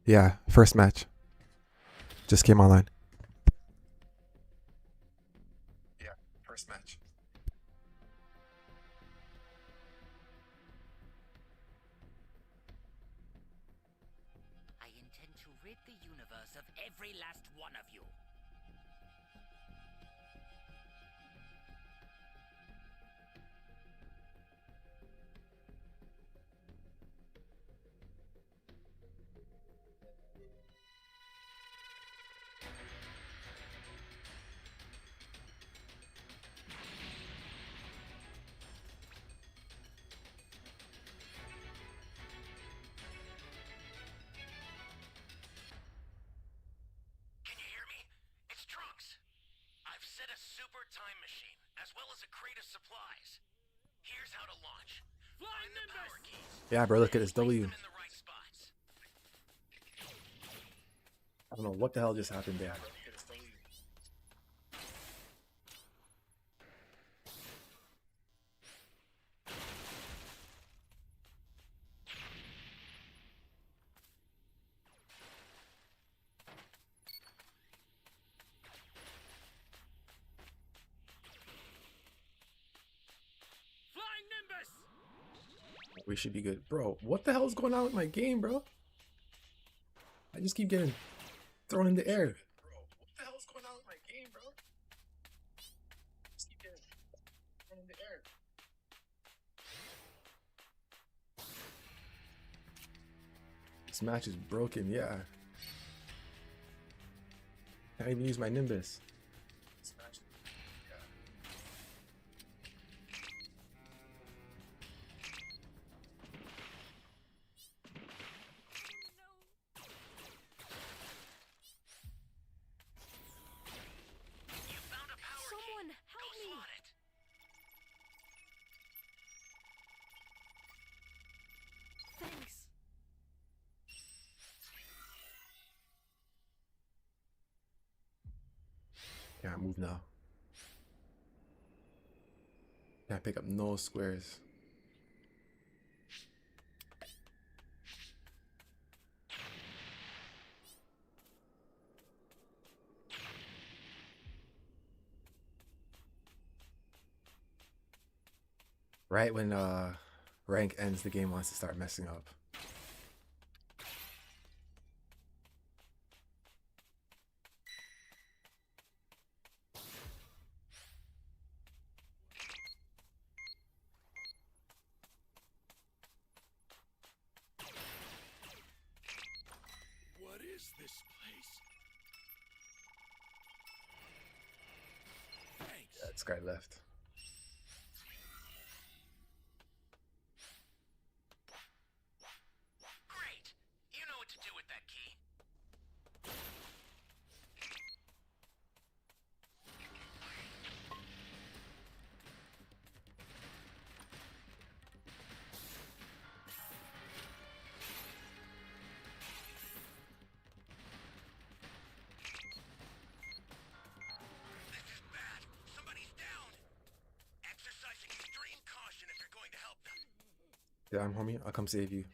Yeah, first match. Just came online. Yeah, first match. I intend to rid the universe of every last one of you. Can you hear me? It's Trunks. I've set a super time machine, as well as a crate of supplies. Here's how to launch. Find the power keys. Yeah, bro, look at this Place W. them in the right spots. I don't know what the hell just happened there. Flying Nimbus! We should be good. Bro, what the hell is going on with my game, bro? I just keep getting thrown in the air. Bro, what the hell is going on with my game, bro? Just keep getting thrown in the air. This match is broken, yeah. Can't even use my Nimbus. This match, yeah. You found a power Someone key. help Go me. slot it. Thanks. Can't move now. Can't pick up no squares. Right when rank ends, the game wants to start messing up. What is this place? Thanks. Yeah, this guy left. Great. You know what to do with that key. This is bad. Somebody's down. Exercise extreme caution if you're going to help them. Yeah, I'm homie. I'll come save you.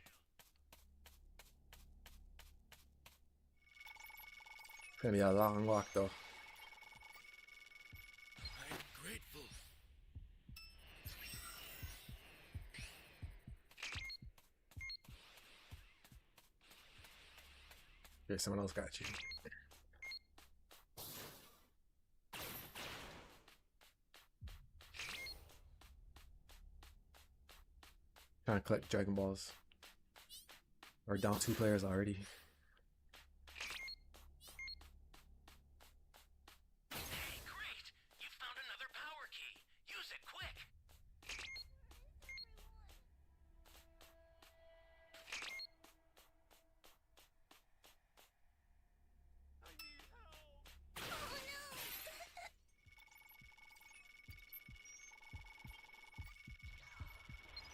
Gonna be a long walk though. I'm grateful. Here, someone else got you. Trying to collect Dragon Balls. We're down 2 players already. Hey, great! You found another power key. Use it quick.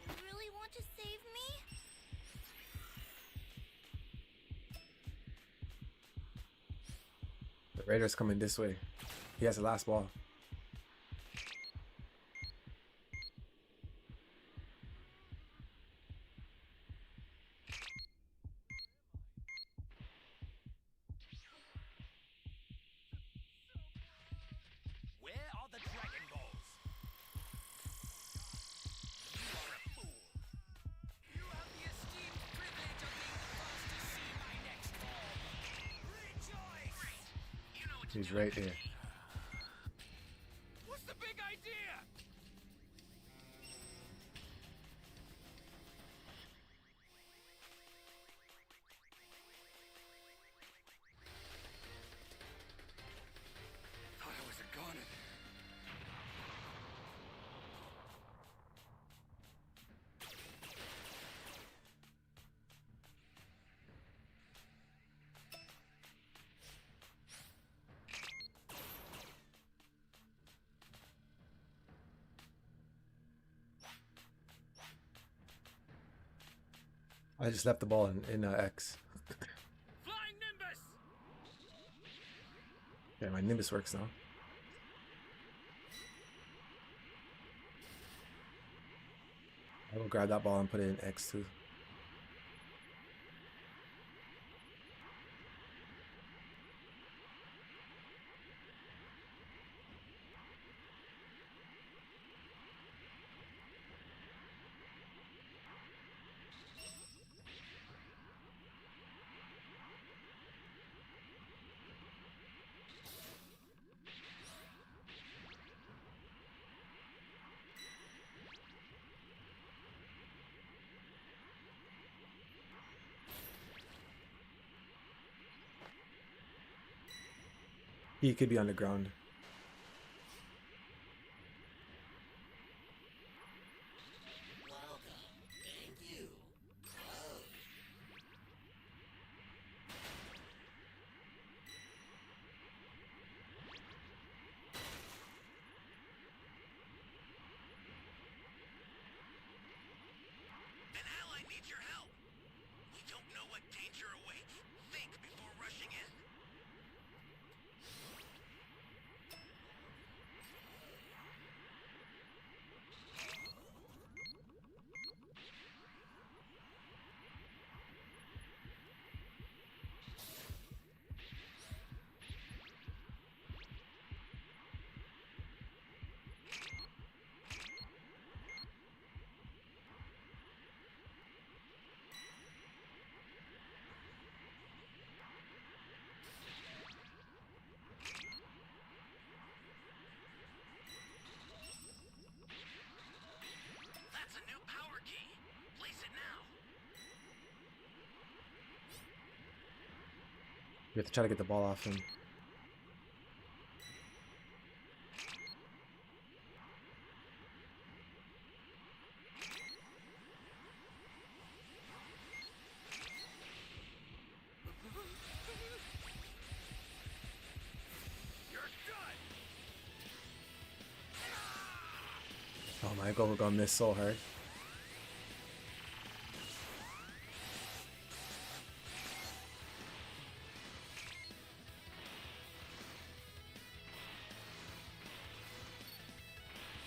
You really want to save me? The Raider's coming this way. He has the last ball. He's right there. What's the big idea? Thought I was a goner. I just left the ball in X. Flying Nimbus! Yeah, my Nimbus works now. I will grab that ball and put it in X too. He could be on the ground. An ally needs your help. You don't know what danger awaits? Think before rushing in. That's a new power key. Place it now. You have to try to get the ball off him. You're done. Oh my god, we're gonna miss so hard.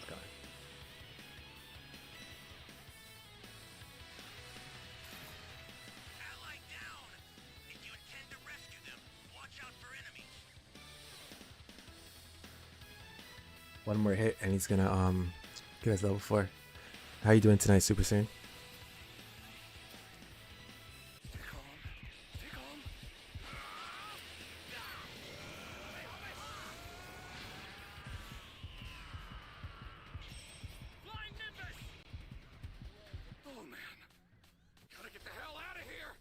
Got it. Ally down. If you intend to rescue them, watch out for enemies. One more hit and he's gonna get us level 4. How you doing tonight, Super Saiyan? Stay calm. Stay calm. Flying Nimbus! Oh man. Gotta get the hell out of here.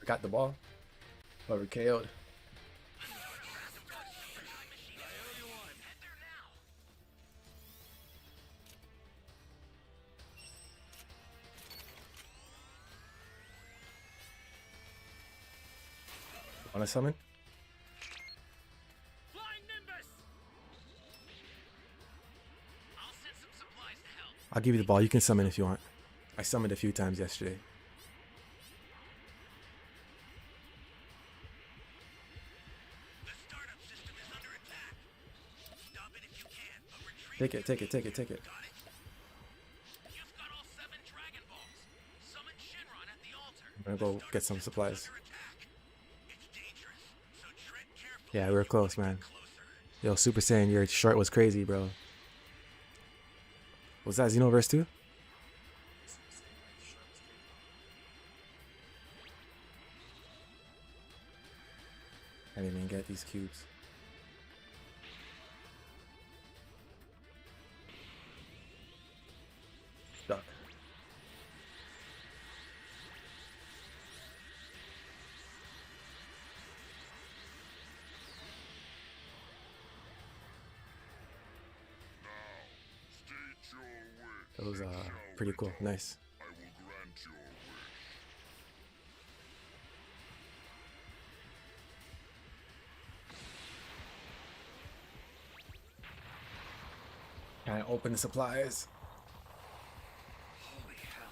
I got the ball, but we're KO'd. Head there now. Wanna summon? Flying Nimbus! I'll send some supplies to help. I'll give you the ball. You can summon if you want. I summoned a few times yesterday. The startup system is under attack. Stop it if you can, but retreat. Take it, take it, take it, take it. Got it? You've got all 7 Dragon Balls. Summon Shinron at the altar. I'm gonna go get some supplies. Under attack. It's dangerous, so tread carefully. Yeah, we were close, man. Closer. Yo, Super Saiyan, your short was crazy, bro. Was that Xenoverse 2? I didn't even get these cubes. Stuck. That was pretty cool. Nice. Can I open the supplies? Holy hell.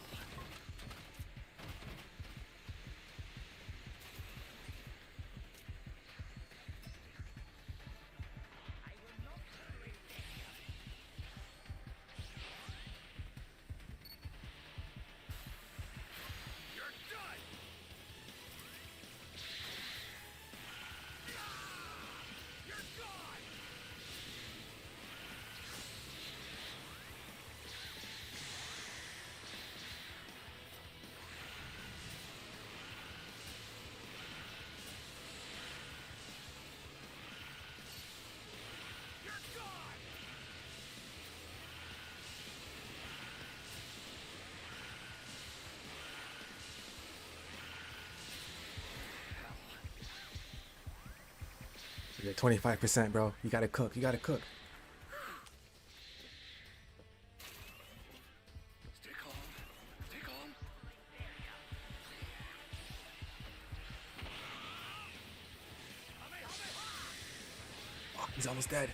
You're done! You're gone! You're gone! You're 25%, bro. You gotta cook. You gotta cook. Stay calm. Stay calm. Oh, he's almost dead.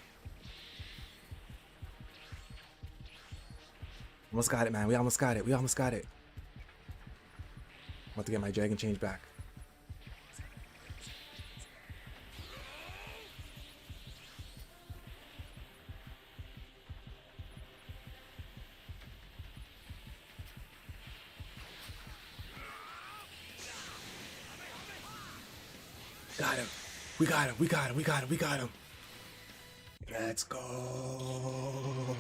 Almost got it, man. We almost got it. We almost got it. I'm about to get my dragon change back. Got him. We got him. We got him. We got him. We got him. Let's go.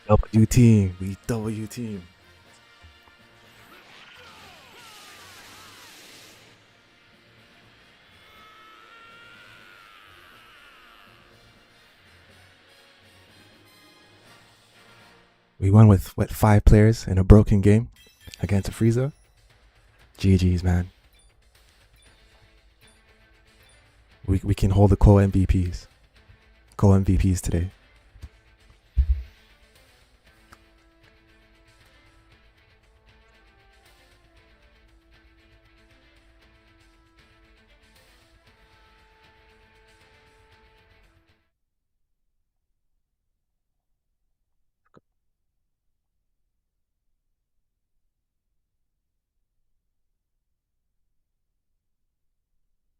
W team. We W team. We won with, what, 5 players in a broken game against a Frieza? GG's, man. We can hold the co-MVPs. Co-MVPs today.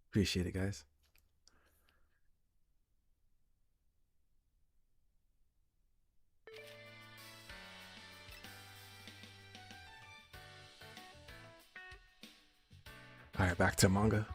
Appreciate it, guys. All right, back to manga.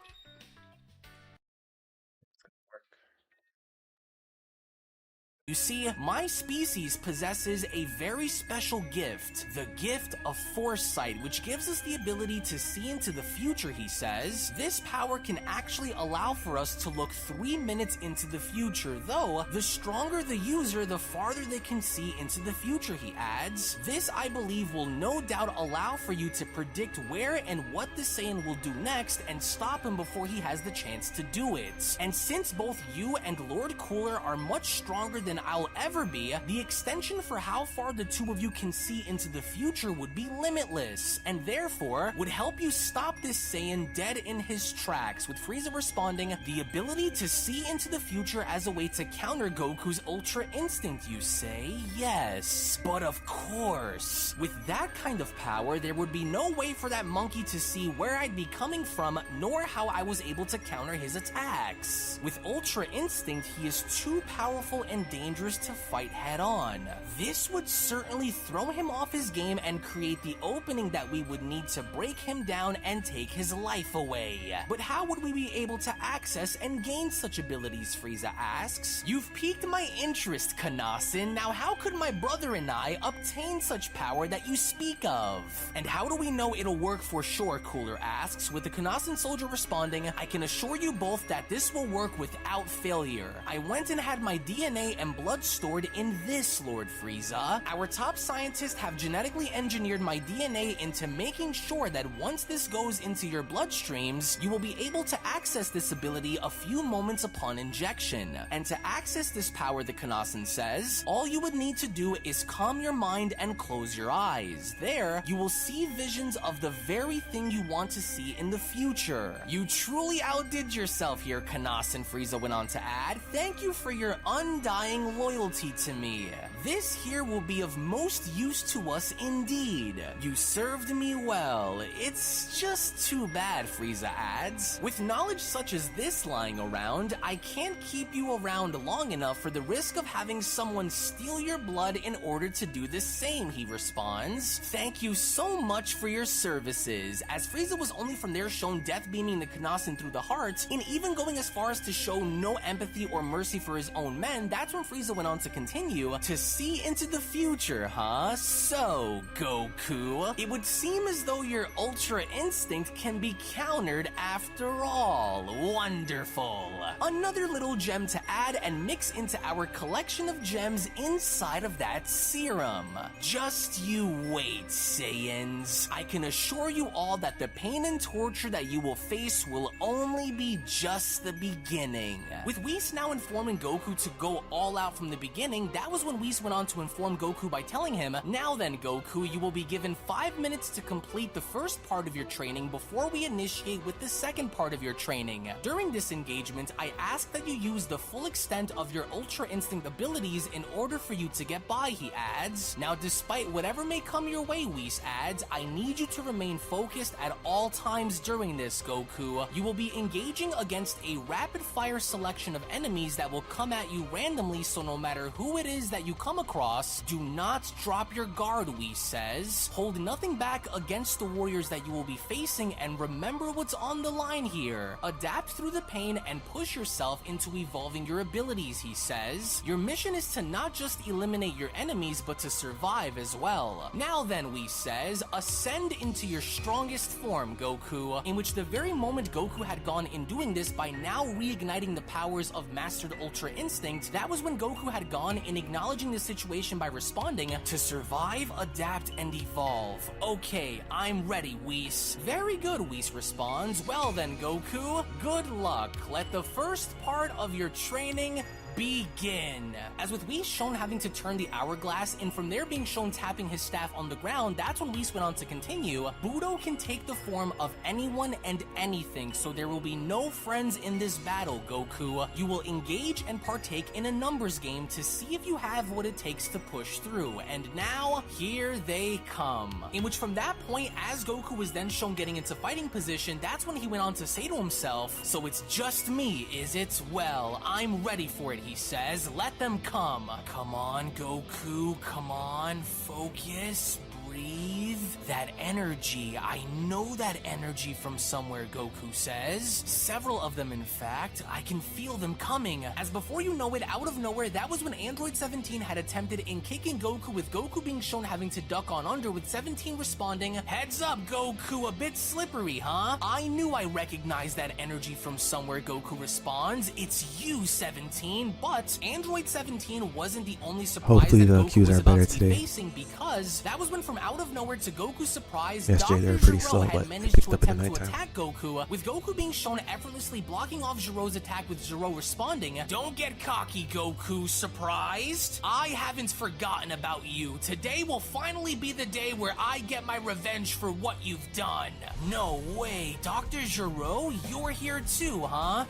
You see, my species possesses a very special gift, the gift of foresight, which gives us the ability to see into the future, he says. This power can actually allow for us to look 3 minutes into the future, though the stronger the user, the farther they can see into the future, he adds. This, I believe, will no doubt allow for you to predict where and what the Saiyan will do next and stop him before he has the chance to do it. And since both you and Lord Cooler are much stronger than I'll ever be, the extension for how far the two of you can see into the future would be limitless, and therefore would help you stop this Saiyan dead in his tracks, with Frieza responding, the ability to see into the future as a way to counter Goku's Ultra Instinct, you say? Yes, but of course. With that kind of power, there would be no way for that monkey to see where I'd be coming from, nor how I was able to counter his attacks. With Ultra Instinct, he is too powerful and dangerous dangerous to fight head-on. This would certainly throw him off his game and create the opening that we would need to break him down and take his life away. But how would we be able to access and gain such abilities, Frieza asks. You've piqued my interest, Kanasin. Now how could my brother and I obtain such power that you speak of? And how do we know it'll work for sure, Cooler asks, with the Kanasin soldier responding, I can assure you both that this will work without failure. I went and had my DNA and blood stored in this, Lord Frieza. Our top scientists have genetically engineered my DNA into making sure that once this goes into your bloodstreams, you will be able to access this ability a few moments upon injection. And to access this power, the Kanasin says, all you would need to do is calm your mind and close your eyes. There, you will see visions of the very thing you want to see in the future. You truly outdid yourself here, Kanasin, Frieza went on to add. Thank you for your undying loyalty to me. This here will be of most use to us indeed. You served me well. It's just too bad, Frieza adds. With knowledge such as this lying around, I can't keep you around long enough for the risk of having someone steal your blood in order to do the same, he responds. Thank you so much for your services. As Frieza was only from there shown death beaming the Kanasin through the heart, and even going as far as to show no empathy or mercy for his own men, that's when Frieza went on to continue, to see into the future, huh? So, Goku, it would seem as though your Ultra Instinct can be countered after all. Wonderful. Another little gem to add and mix into our collection of gems inside of that serum. Just you wait, Saiyans. I can assure you all that the pain and torture that you will face will only be just the beginning. With Whis now informing Goku to go all out from the beginning, that was when Whis went on to inform Goku by telling him, now then Goku, you will be given 5 minutes to complete the first part of your training before we initiate with the second part of your training. During this engagement, I ask that you use the full extent of your Ultra Instinct abilities in order for you to get by, he adds. Now despite whatever may come your way, Whis adds, I need you to remain focused at all times during this, Goku. You will be engaging against a rapid-fire selection of enemies that will come at you randomly, so no matter who it is that you come across, do not drop your guard, Whis says. Hold nothing back against the warriors that you will be facing, and remember what's on the line here. Adapt through the pain and push yourself into evolving your abilities, he says. Your mission is to not just eliminate your enemies, but to survive as well. Now then, Whis says, ascend into your strongest form, Goku, in which the very moment Goku had gone in doing this by now reigniting the powers of Mastered Ultra Instinct, that was when Goku had gone in acknowledging the situation by responding, to survive, adapt, and evolve. Okay, I'm ready, Whis. Very good, Whis responds. Well then, Goku, good luck. Let the first part of your training begin. As with Whis shown having to turn the hourglass, and from there being shown tapping his staff on the ground, that's when Whis went on to continue. Budo can take the form of anyone and anything, so there will be no friends in this battle, Goku. You will engage and partake in a numbers game to see if you have what it takes to push through. And now, here they come. In which from that point, as Goku was then shown getting into fighting position, that's when he went on to say to himself, so it's just me, is it? Well, I'm ready for it, he says. Let them come. Come on, Goku. Come on. Focus. Breathe. That energy. I know that energy from somewhere, Goku says. Several of them, in fact. I can feel them coming. As before you know it, out of nowhere, that was when Android 17 had attempted in kicking Goku, with Goku being shown having to duck on under, with 17 responding, heads up, Goku, a bit slippery, huh? I knew I recognized that energy from somewhere, Goku responds. It's you, 17. But Android 17 wasn't the only surprise Hopefully that the Goku cues was are about better to be today. facing, because that was when from out of nowhere, to Goku's surprise, Yes, Jay, they were Dr. pretty Gero slow, had but managed picked to up in the attempt to nighttime. attack Goku, with Goku being shown effortlessly blocking off Gero's attack, with Gero responding, don't get cocky, Goku, surprised? I haven't forgotten about you. Today will finally be the day where I get my revenge for what you've done. No way, Dr. Gero, you're here too, huh?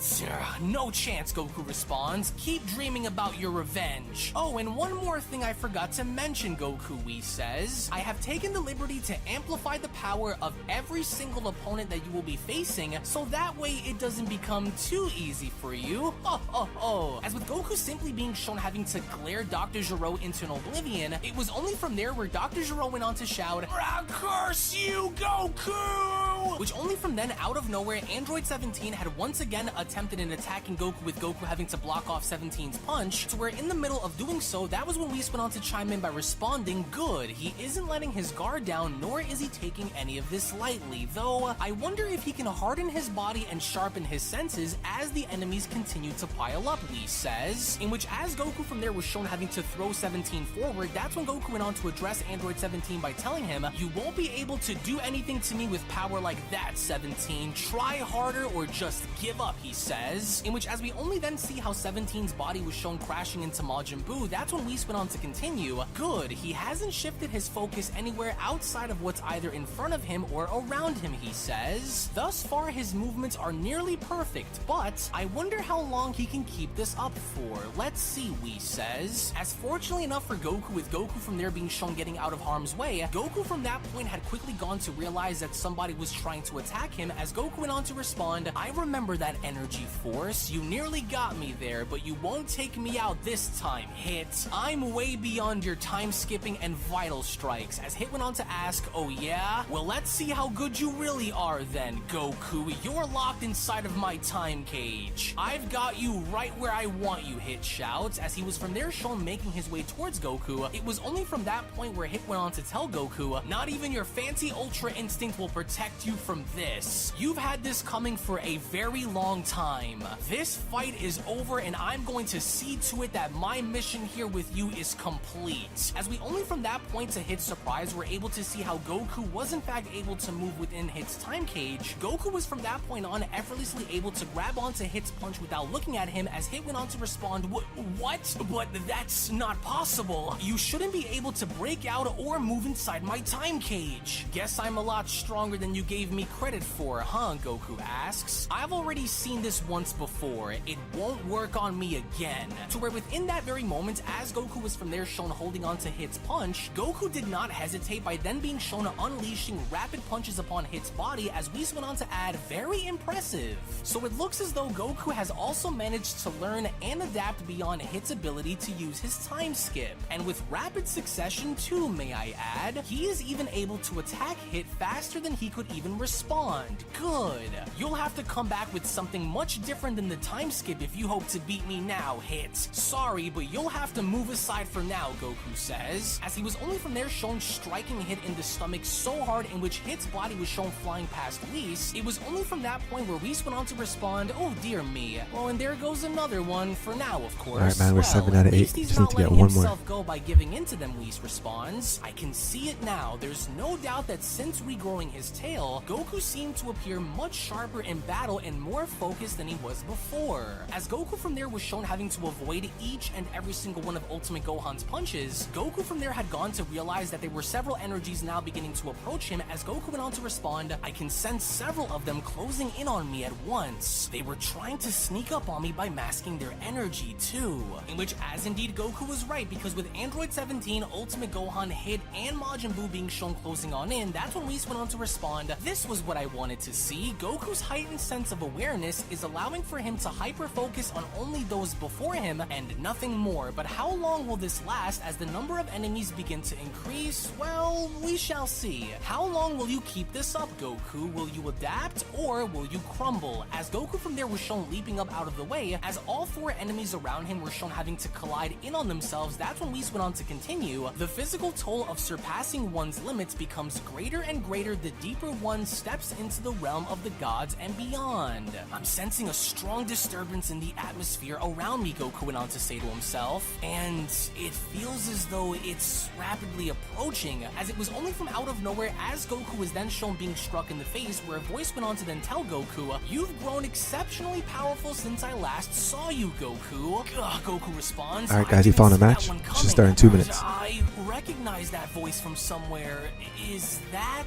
No chance, Goku responds. Keep dreaming about your revenge. Oh, and one more thing I forgot to mention, Goku, Whis says. I have taken the liberty to amplify the power of every single opponent that you will be facing, so that way it doesn't become too easy for you. Ho ho ho. As with Goku simply being shown having to glare Dr. Gero into an oblivion, it was only from there where Dr. Gero went on to shout, "Curse you, Goku!" Which only from then, out of nowhere, Android 17 had once again attempted an attack in Goku, with Goku having to block off 17's punch, to where in the middle of doing so, that was when Whis went on to chime in by responding, "Good, he isn't letting his guard down, nor is he taking any of this lightly, though I wonder if he can harden his body and sharpen his senses as the enemies continue to pile up," Whis says. In which, as Goku from there was shown having to throw 17 forward, that's when Goku went on to address Android 17 by telling him, "You won't be able to do anything to me with power like that, 17. Try harder or just give up," he says. In which, as we only then see how 17's body was shown crashing into Majin Buu, that's when Whis went on to continue, "Good, he hasn't shifted his focus anywhere outside of what's either in front of him or around him," he says. "Thus far, his movements are nearly perfect, but I wonder how long he can keep this up for. Let's see," Whis says. As fortunately enough for Goku, with Goku from there being shown getting out of harm's way, Goku from that point had quickly gone to realize that somebody was trying to attack him, as Goku went on to respond, "I remember that energy force. You nearly got me there, but you won't take me out this time, Hit. I'm way beyond your time skipping and vital strikes," as Hit went on to ask, "Oh yeah? Well, let's see how good you really are then, Goku. You're locked inside of my time cage. I've got you right where I want you," Hit shouts, as he was from there shown making his way towards Goku. It was only from that point where Hit went on to tell Goku, "Not even your fancy Ultra Instinct will protect you from this. You've had this coming for a very long time. This fight is over, and I'm going to see to it that my mission here with you is complete." As we only from that point, to Hit's surprise, were able to see how Goku was in fact able to move within Hit's time cage. Goku was from that point on effortlessly able to grab onto Hit's punch without looking at him, as Hit went on to respond, "What? But that's not possible. You shouldn't be able to break out or move inside my time cage. Guess I'm a lot stronger than you gave me credit for, huh?" Goku asks. "I've already seen this once before. It won't work on me again." To where within that very moment, as Goku was from there shown holding on to Hit's punch, Goku did not hesitate by then being shown unleashing rapid punches upon Hit's body, as Whis went on to add, "Very impressive." So it looks as though Goku has also managed to learn and adapt beyond Hit's ability to use his time skip. And with rapid succession too, may I add, he is even able to attack Hit faster than he could even respond. Good. You'll have to come back with something much different than the time skip if you hope to beat me now, Hit. Sorry, but you'll have to move aside for now, Goku says, as he was only from there shown striking Hit in the stomach so hard, in which Hit's body was shown flying past Whis. It was only from that point where Whis went on to respond, "Oh dear me. Well, and there goes another one for now, of course." Alright, man, we're 7 out of 8. He's Just not need to get letting one more. himself go by giving into them, Whis responds. "I can see it now. There's no doubt that since regrowing his tail, Goku seemed to appear much sharper in battle and more focused than he was before." As Goku from there was shown having to avoid each and every single one of Ultimate Gohan's punches, Goku from there had gone to realize that there were several energies now beginning to approach him, as Goku went on to respond, "I can sense several of them closing in on me at once. They were trying to sneak up on me by masking their energy too." In which, as indeed Goku was right, because with Android 17, Ultimate Gohan, Hit, and Majin Buu being shown closing on in, that's when Whis went on to respond, "This was what I wanted to see. Goku's heightened sense of awareness is allowing for him to hyper-focus on only those before him and nothing more. But how long will this last as the number of enemies begin to increase? Well, we shall see. How long will you keep this up, Goku? Will you adapt, or will you crumble?" As Goku from there was shown leaping up out of the way, as all four enemies around him were shown having to collide in on themselves, that's when Whis went on to continue, "The physical toll of surpassing one's limits becomes greater and greater the deeper one steps into the realm of the gods and beyond. I'm sensing a strong disturbance in the atmosphere around me," Goku went on to say to himself, "and it feels as though it's rapidly approaching," as it was only from out of nowhere, as Goku was then shown being struck in the face, where a voice went on to then tell Goku, "You've grown exceptionally powerful since I last saw you, Goku." Goku responds, Alright guys, you found a match. Should start in 2 minutes. "I recognize that voice from somewhere. Is that...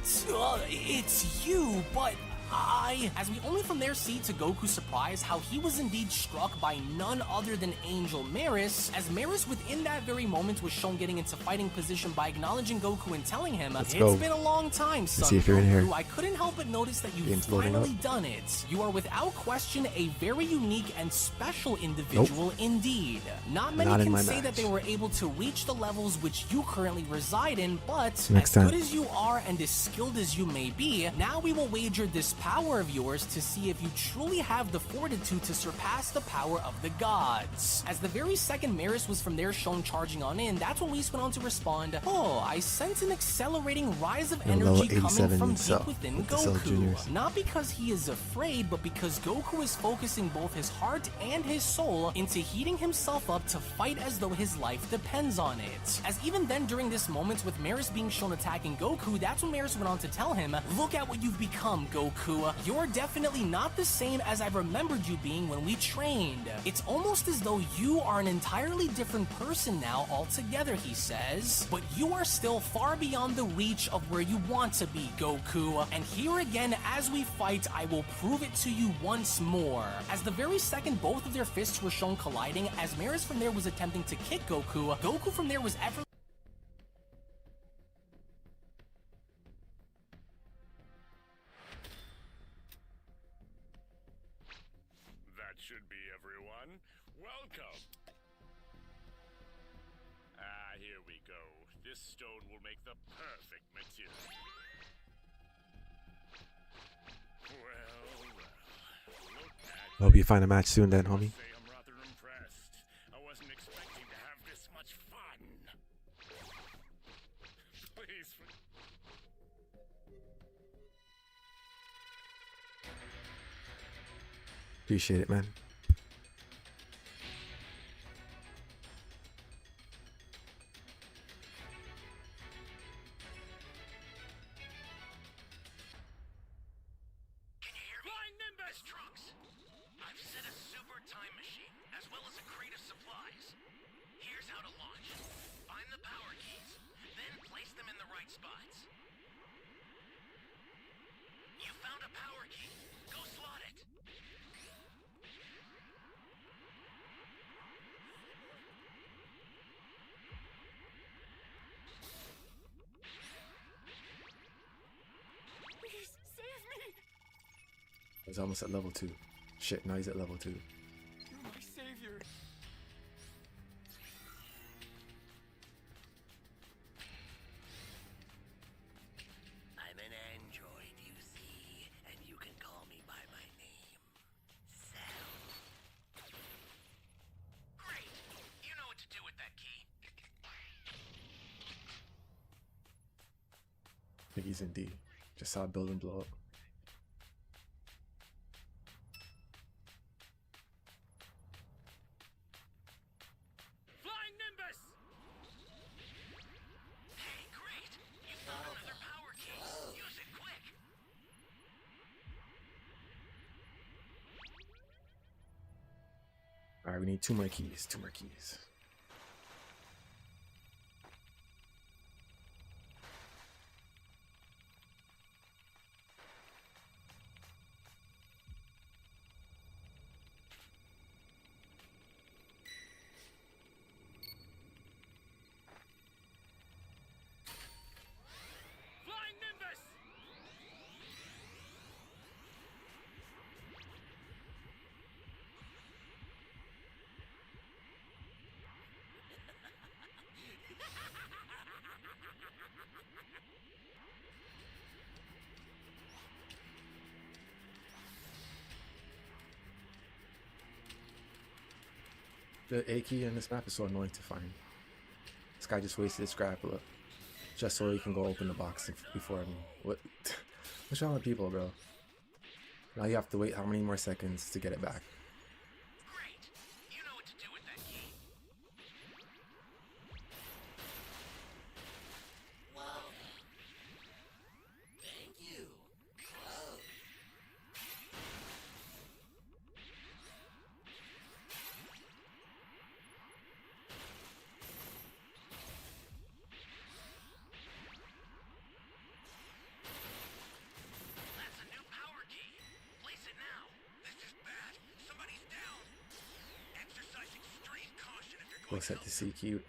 it's you, but As we only from there see to Goku's surprise how he was indeed struck by none other than Angel Maris, as Maris within that very moment was shown getting into fighting position by acknowledging Goku and telling him, Let's it's go. been a long time, son see if you're in Goku. here. I couldn't help but notice that you've Game's loading finally up. done it. You are without question a very unique and special individual indeed. Not many Not in can my say match. that they were able to reach the levels which you currently reside in, but Next as time. good as you are and as skilled as you may be, now we will wager this power of yours to see if you truly have the fortitude to surpass the power of the gods. As the very second Maris was from there shown charging on in, that's when Whis went on to respond, oh, I sense an accelerating rise of And level energy coming 87 from Cell deep within with the Cell Goku. Juniors. Not because he is afraid, but because Goku is focusing both his heart and his soul into heating himself up to fight as though his life depends on it. As even then during this moment with Maris being shown attacking Goku, that's when Maris went on to tell him, look at what you've become, Goku. You're definitely not the same as I remembered you being when we trained. It's almost as though you are an entirely different person now altogether, he says. But you are still far beyond the reach of where you want to be, Goku. And here again, as we fight, I will prove it to you once more. As the very second both of their fists were shown colliding, as Maris from there was attempting to kick Goku, Goku from there was effortlessly That should be everyone. Welcome. Here we go. This stone will make the perfect material. Well. Look at Hope you find a match soon then, homie. say I'm rather impressed. I wasn't expecting to have this much fun. Please. Appreciate it, man. Can you hear me? Flying Nimbus! Trunks! I've set a super time machine, as well as a crate of supplies. Here's how to launch. Find the power keys, then place them in the right spots. You found a power key. Go slot it. Please save me! He's almost at level 2. Shit, now he's at level 2. You're my savior. I'm an android, you see, and you can call me by my name. Cell. Great! You know what to do with that key. I think he's in D. Just saw a building blow up. Flying Nimbus! Hey, great! You found another power key. Use it quick. Alright, we need 2 more keys. 2 more keys. Flying Nimbus! The A key in this map is so annoying to find. This guy just wasted his scrap look. Just so he can go open the box before me. What? What's wrong with people, bro? Now you have to wait how many more seconds to get it back? Great! You know what to do with that key. Thank you. That's a new power key. Go set the CQ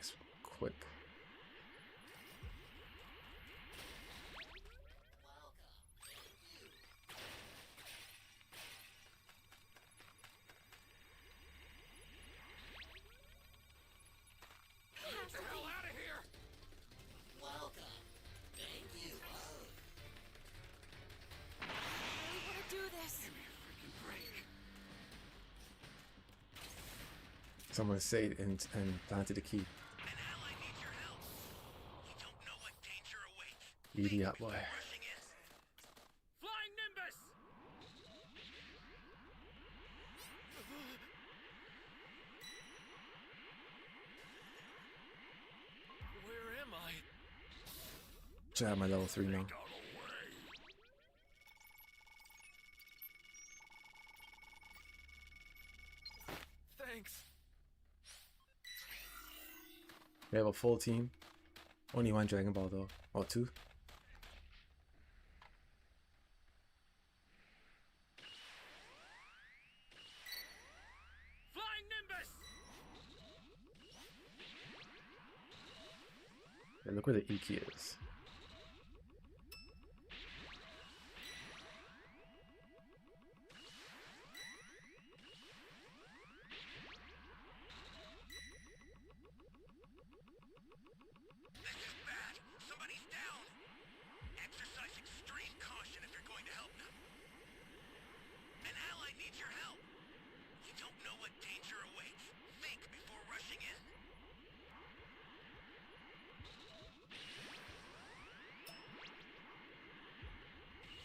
quick. Get the hell out of here! Welcome. Thank you. I really want to do this. Give me a freaking break. Someone saved and planted the key. An ally needs your help. You don't know what danger awaits. Idiot boy. Rushing in. Flying Nimbus! Where am I? Should have my level 3 now. Thanks. We have a full team. Only one Dragon Ball though. Or 2. Flying Nimbus! Yeah, look where the E key is. This is bad. Somebody's down. Exercise extreme caution if you're going to help them. An ally needs your help. You don't know what danger awaits. Think before rushing in.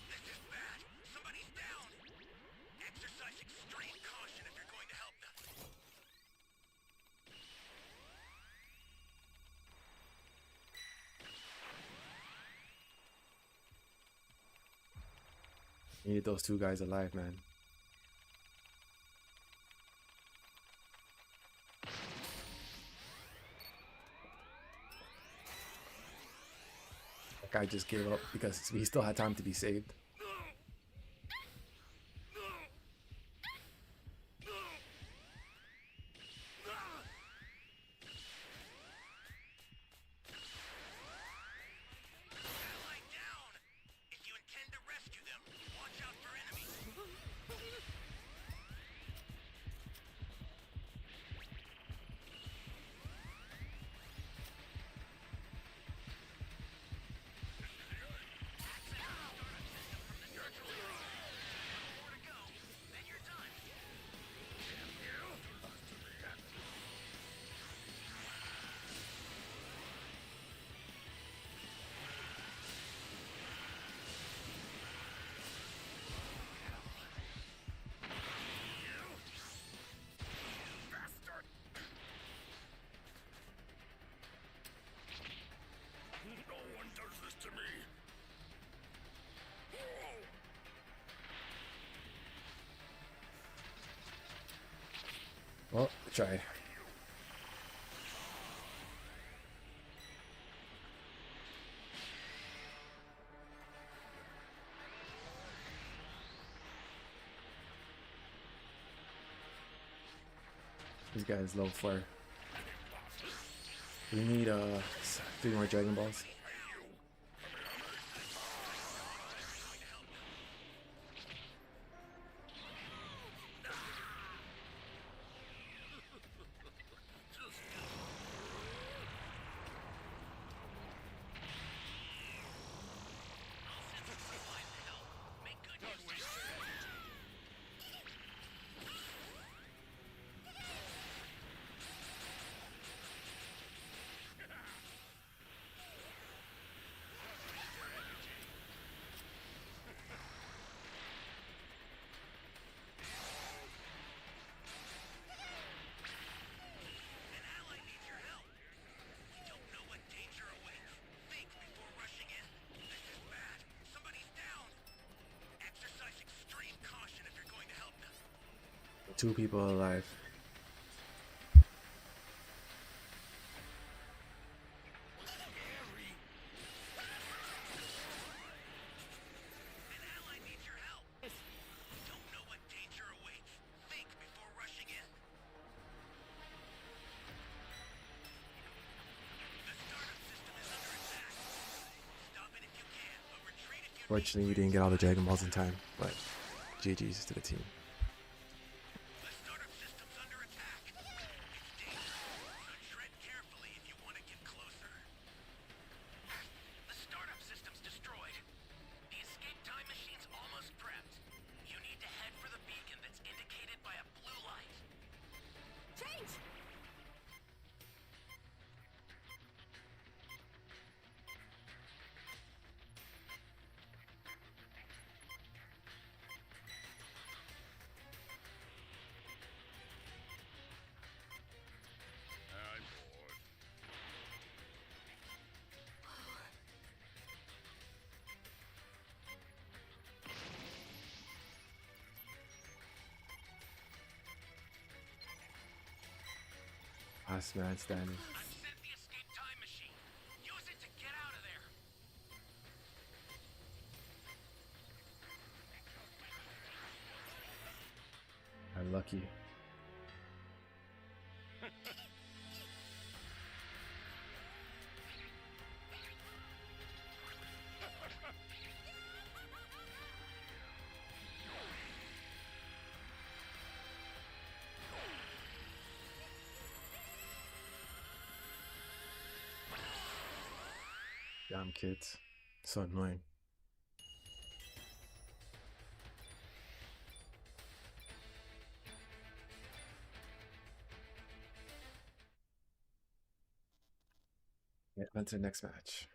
This is bad. Somebody's down. Exercise extreme caution if you're going to help them. Need those 2 guys alive, man. That guy just gave up because he still had time to be saved. Ally down! If you intend to rescue them, watch out for enemies. More to go, then you're done. Bastard! No one does this to me. Well, try. This guy is low flare. We need 3 more Dragon Balls. Make good use. An ally needs your help. You don't know what danger awaits. Think before rushing in. This is bad. Somebody's down. Exercise extreme caution if you're going to help them. 2 people alive. An ally needs your help. You don't know what danger awaits. Think before rushing in. Unfortunately, we didn't get all the Dragon Balls in time, but GG's to the team. The startup system's under attack. It's dangerous, so tread carefully if you want to get closer. The startup system's destroyed. The escape time machine's almost prepped. You need to head for the beacon that's indicated by a blue light. Change! Last man standing. I've sent the escape time machine. Use it to get out of there. I'm lucky. Damn kids. So annoying. Yeah, on to the next match.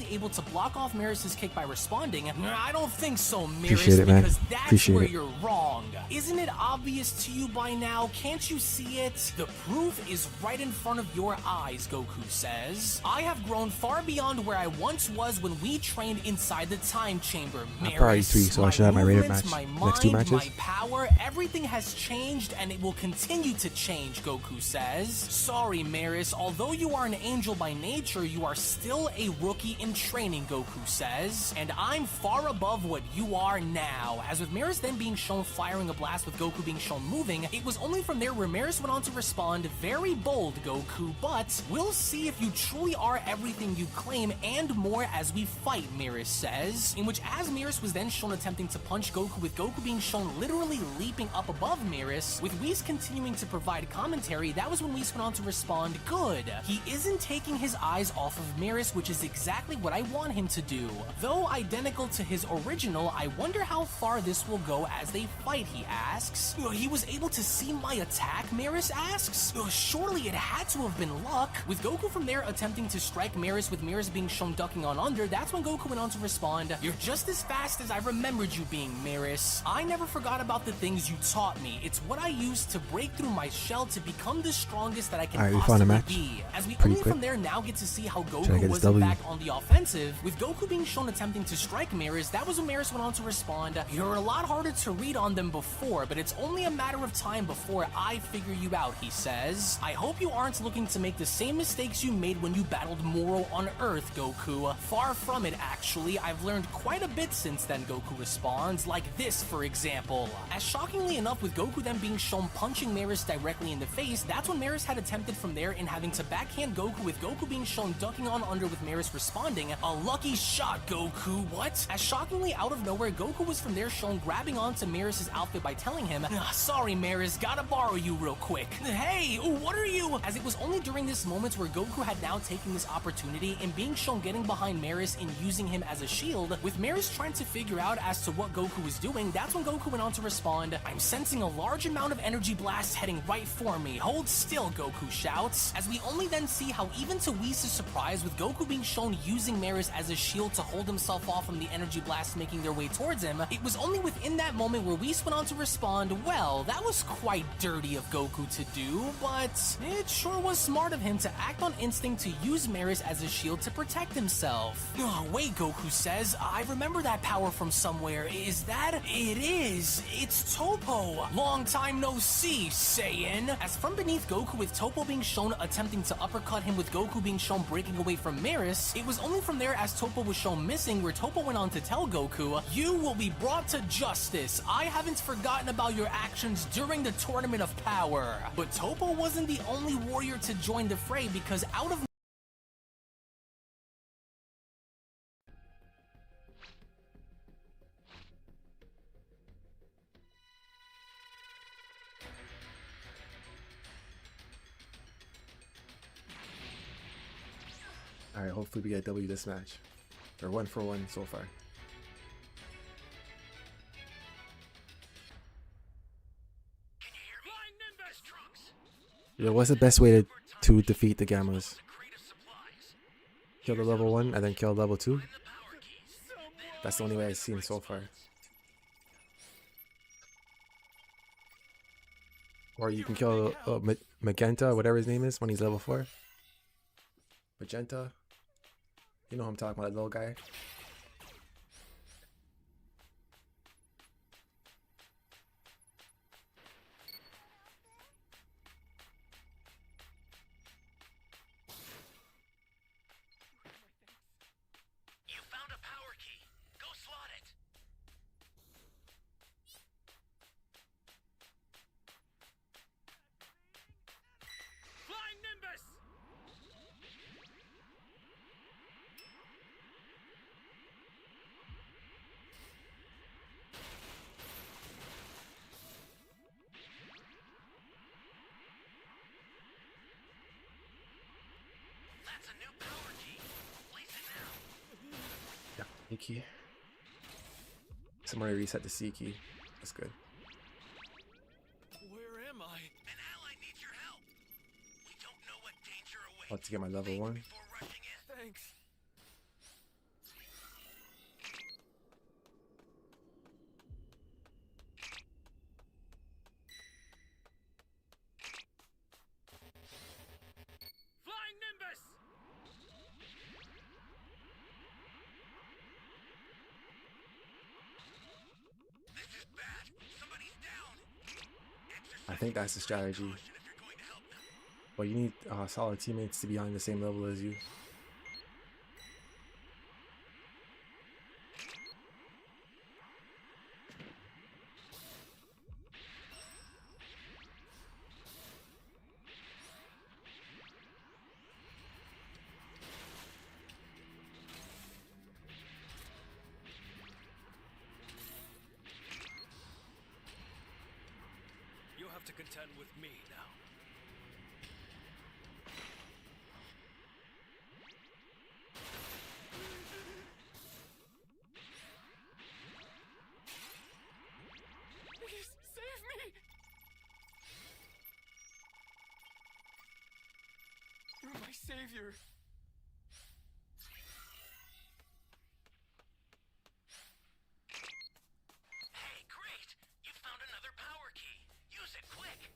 Able to block off Maris's kick by responding. I don't think so, Maris, Appreciate it, man. because that's Appreciate where it. you're wrong. Isn't it obvious to you by now? Can't you see it? The proof is right in front of your eyes, Goku says. I have grown far beyond where I once was when we trained inside the time chamber, Maris. Priority 3, so I should have my Raider movements, match. My Next 2 mind, matches. my power, everything has changed and it will continue to change, Goku says. Sorry, Maris, although you are an angel by nature, you are still a rookie in training, Goku says, and I'm far above what you are now. As with Maris then being shown firing a blast with Goku being shown moving, it was only from there where Maris went on to respond, very bold, Goku, but we'll see if you truly are everything you claim and more as we fight, Maris says, in which as Maris was then shown attempting to punch Goku with Goku being shown literally leaping up above Maris, with Whis continuing to provide commentary, that was when Whis went on to respond, good. He isn't taking his eyes off of Maris, which is exactly what I want him to do. Though identical to his original, I wonder how far this will go as they fight, he asks. He was able to see my attack, Maris asks? Surely it had to have been luck. With Goku from there attempting to strike Maris with Maris being shown ducking on under, that's when Goku went on to respond, you're just as fast as I remembered you being, Maris. I never forgot about the things you taught me. It's what I used to break through my shell to become the strongest that I can Alright, we found a possibly match. be. As we Pretty only quick. from there now get to see how Trying to Goku get was this in W. fact on the offensive, with Goku being shown attempting to strike Maris, that was when Maris went on to respond, you're a lot harder to read on them before, but it's only a matter of time before I figure you out, he says. I hope you aren't looking to make the same mistakes you made when you battled Moro on Earth, Goku. Far from it, actually. I've learned quite a bit since then, Goku responds, like this, for example. As shockingly enough, with Goku then being shown punching Maris directly in the face, that's when Maris had attempted from there in having to backhand Goku, with Goku being shown ducking on under with Maris responding, a lucky shot, Goku, what? As shockingly out of nowhere, Goku was from there shown grabbing onto Maris's outfit by telling him, sorry Maris, gotta borrow you real quick. Hey, what are you? As it was only during this moment where Goku had now taken this opportunity and being shown getting behind Maris and using him as a shield, with Maris trying to figure out as to what Goku was doing, that's when Goku went on to respond, I'm sensing a large amount of energy blasts heading right for me. Hold still, Goku shouts. As we only then see how even to Whis' surprise, with Goku being shown using Maris as a shield to hold himself off from the energy blasts making their way towards him, it was only within that moment where Whis went on to respond, well, that was quite dirty of Goku to do, but it sure was smart of him to act on instinct to use Maris as a shield to protect himself. Oh, wait, Goku says, I remember that power from somewhere. Is that? It is. It's Topo. Long time no see, Saiyan. As from beneath Goku, with Topo being shown attempting to uppercut him, with Goku being shown breaking away from Maris, it was only from there as Topo was shown missing where Topo went on to tell Goku, you will be brought to justice. I haven't forgotten about your actions during the Tournament of Power. But Topo wasn't the only warrior to join the fray, because out of Alright, hopefully we get a W this match. Or 1 for 1 so far. Can you hear me? Flying Nimbus Trunks. Yo, what's the best way to defeat the Gammas? A crate of supplies. Kill the level 1 and then kill level 2? Find the power keys. That's the only way I've seen so far. Or you can kill Magenta, whatever his name is, when he's level 4. Magenta. You know who I'm talking about, that little guy. You found a power key. Go slot it. Flying Nimbus. That's a new power key. Place it now. Yeah, E key. Somebody reset the C key. That's good. Where am I? An ally needs your help. We don't know what danger awaits. About to get my level 1. Before rushing in. Thanks. Flying Nimbus. This is bad. Somebody's down. I think that's the strategy. Caution if you're going to help them. But you need solid teammates to be on the same level as you. You'll have to contend with me now. Please save me! You're my savior. Hey, great! You found another power key. Use it quick.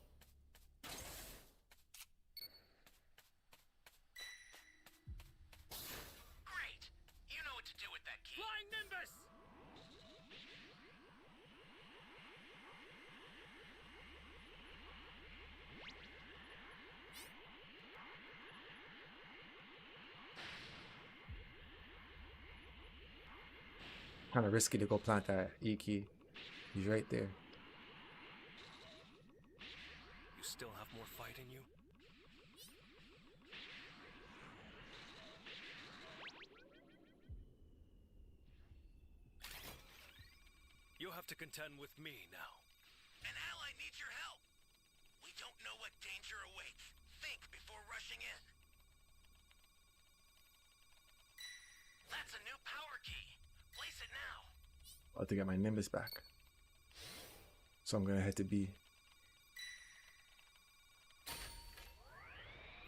Great! You know what to do with that key. Flying Nimbus! Kind of risky to go plant that E key. He's right there. You still have more fight in you? You'll have to contend with me now. An ally needs your help. We don't know what danger awaits. Think before rushing in. That's a new power key. Place it now. About to get my Nimbus back. So I'm gonna head to B.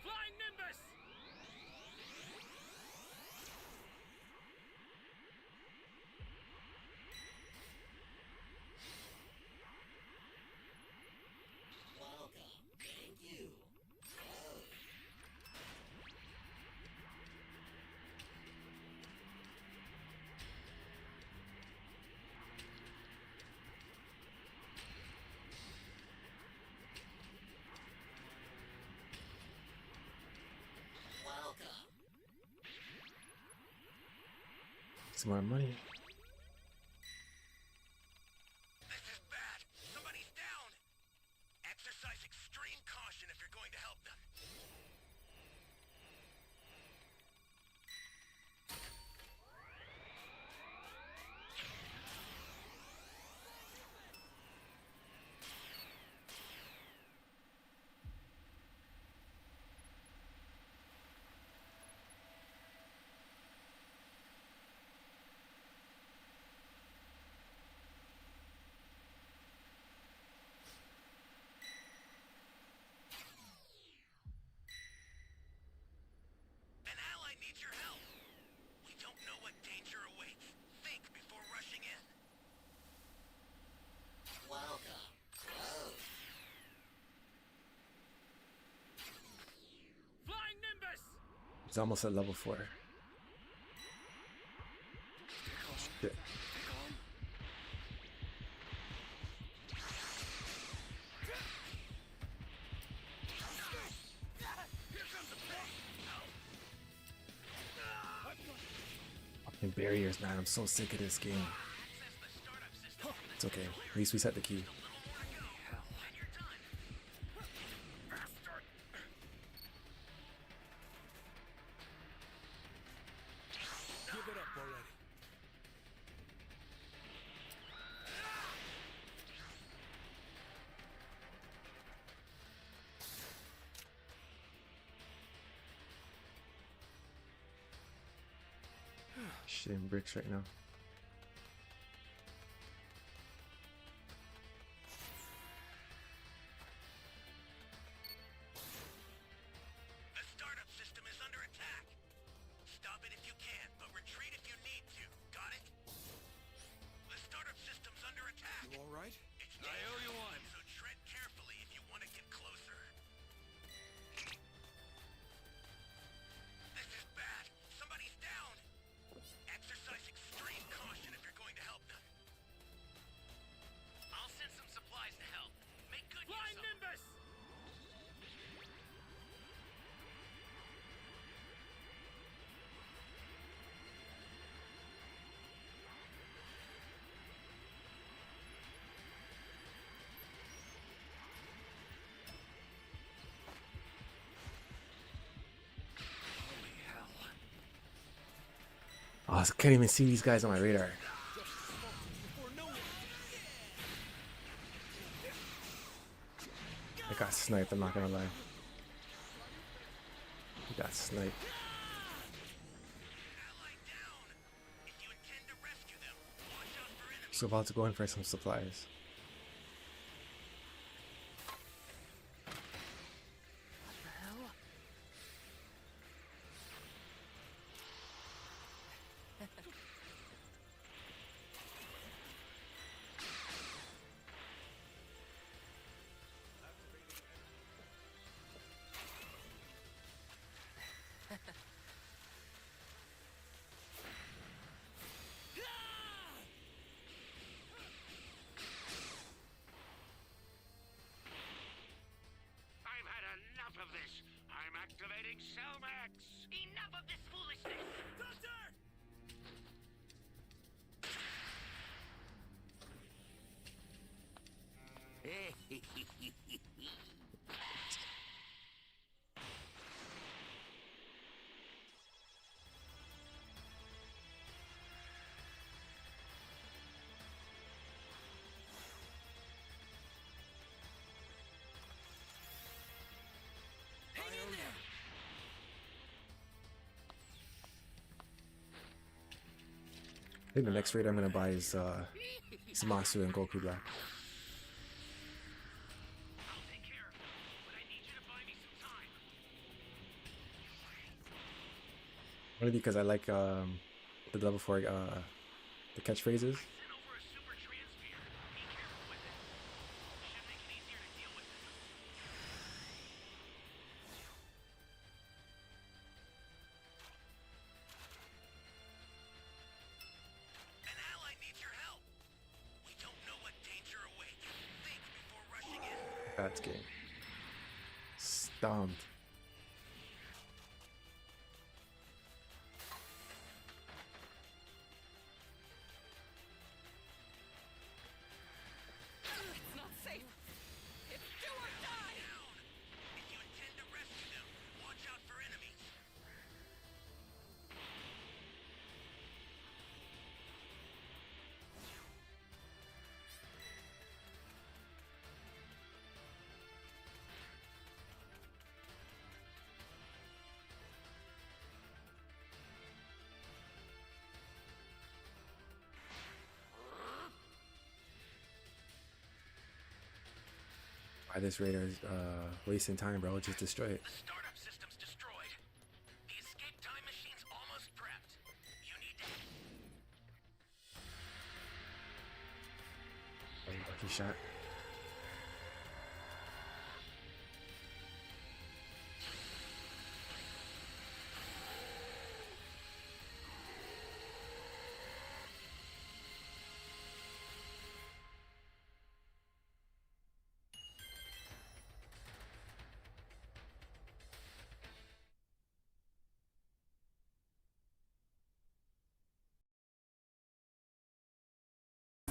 Flying Nimbus! Some more money. This is bad. Somebody's down. Exercise extreme caution if you're going to help them. needs your help. We don't know what danger awaits. Think before rushing in. Welcome. Flying Nimbus! He's almost at level 4. Shit. Fucking barriers, man. I'm so sick of this game. It's okay. At least we set the key. Give it up already. Shit in bricks right now. The startup system is under attack. Stop it if you can, but retreat if you need to. Got it? The startup system's under attack. You all right? It's I owe you one. So tread carefully if you want to get closer. This is bad. Somebody's down. Exercise extreme caution if you're going to help them. I'll send some supplies to help. Make good use of them. Nimbus! Oh, I can't even see these guys on my radar. I got sniped, I'm not gonna lie. I got sniped. Ally down. If you intend to rescue them, watch out for enemies. So about to go in for some supplies. I've had enough of this. I'm activating Cellmax. Enough of this foolishness. Doctor! I think the next raid I'm gonna buy is Zamasu and Goku Black. I'll take care of it, but I need you to buy me some time. Only because I like the level 4 the catchphrases. Send over a super transfer. Be careful with it. Should make it easier to deal with them. An ally needs your help. We don't know what danger awaits. Think before rushing in. That's game. Stomped. It's not safe. It's do or die. Down. If you intend to rescue them, watch out for enemies. Why this raider is wasting time, bro? Just destroy it. The startup system's destroyed. The escape time machines Lucky shot.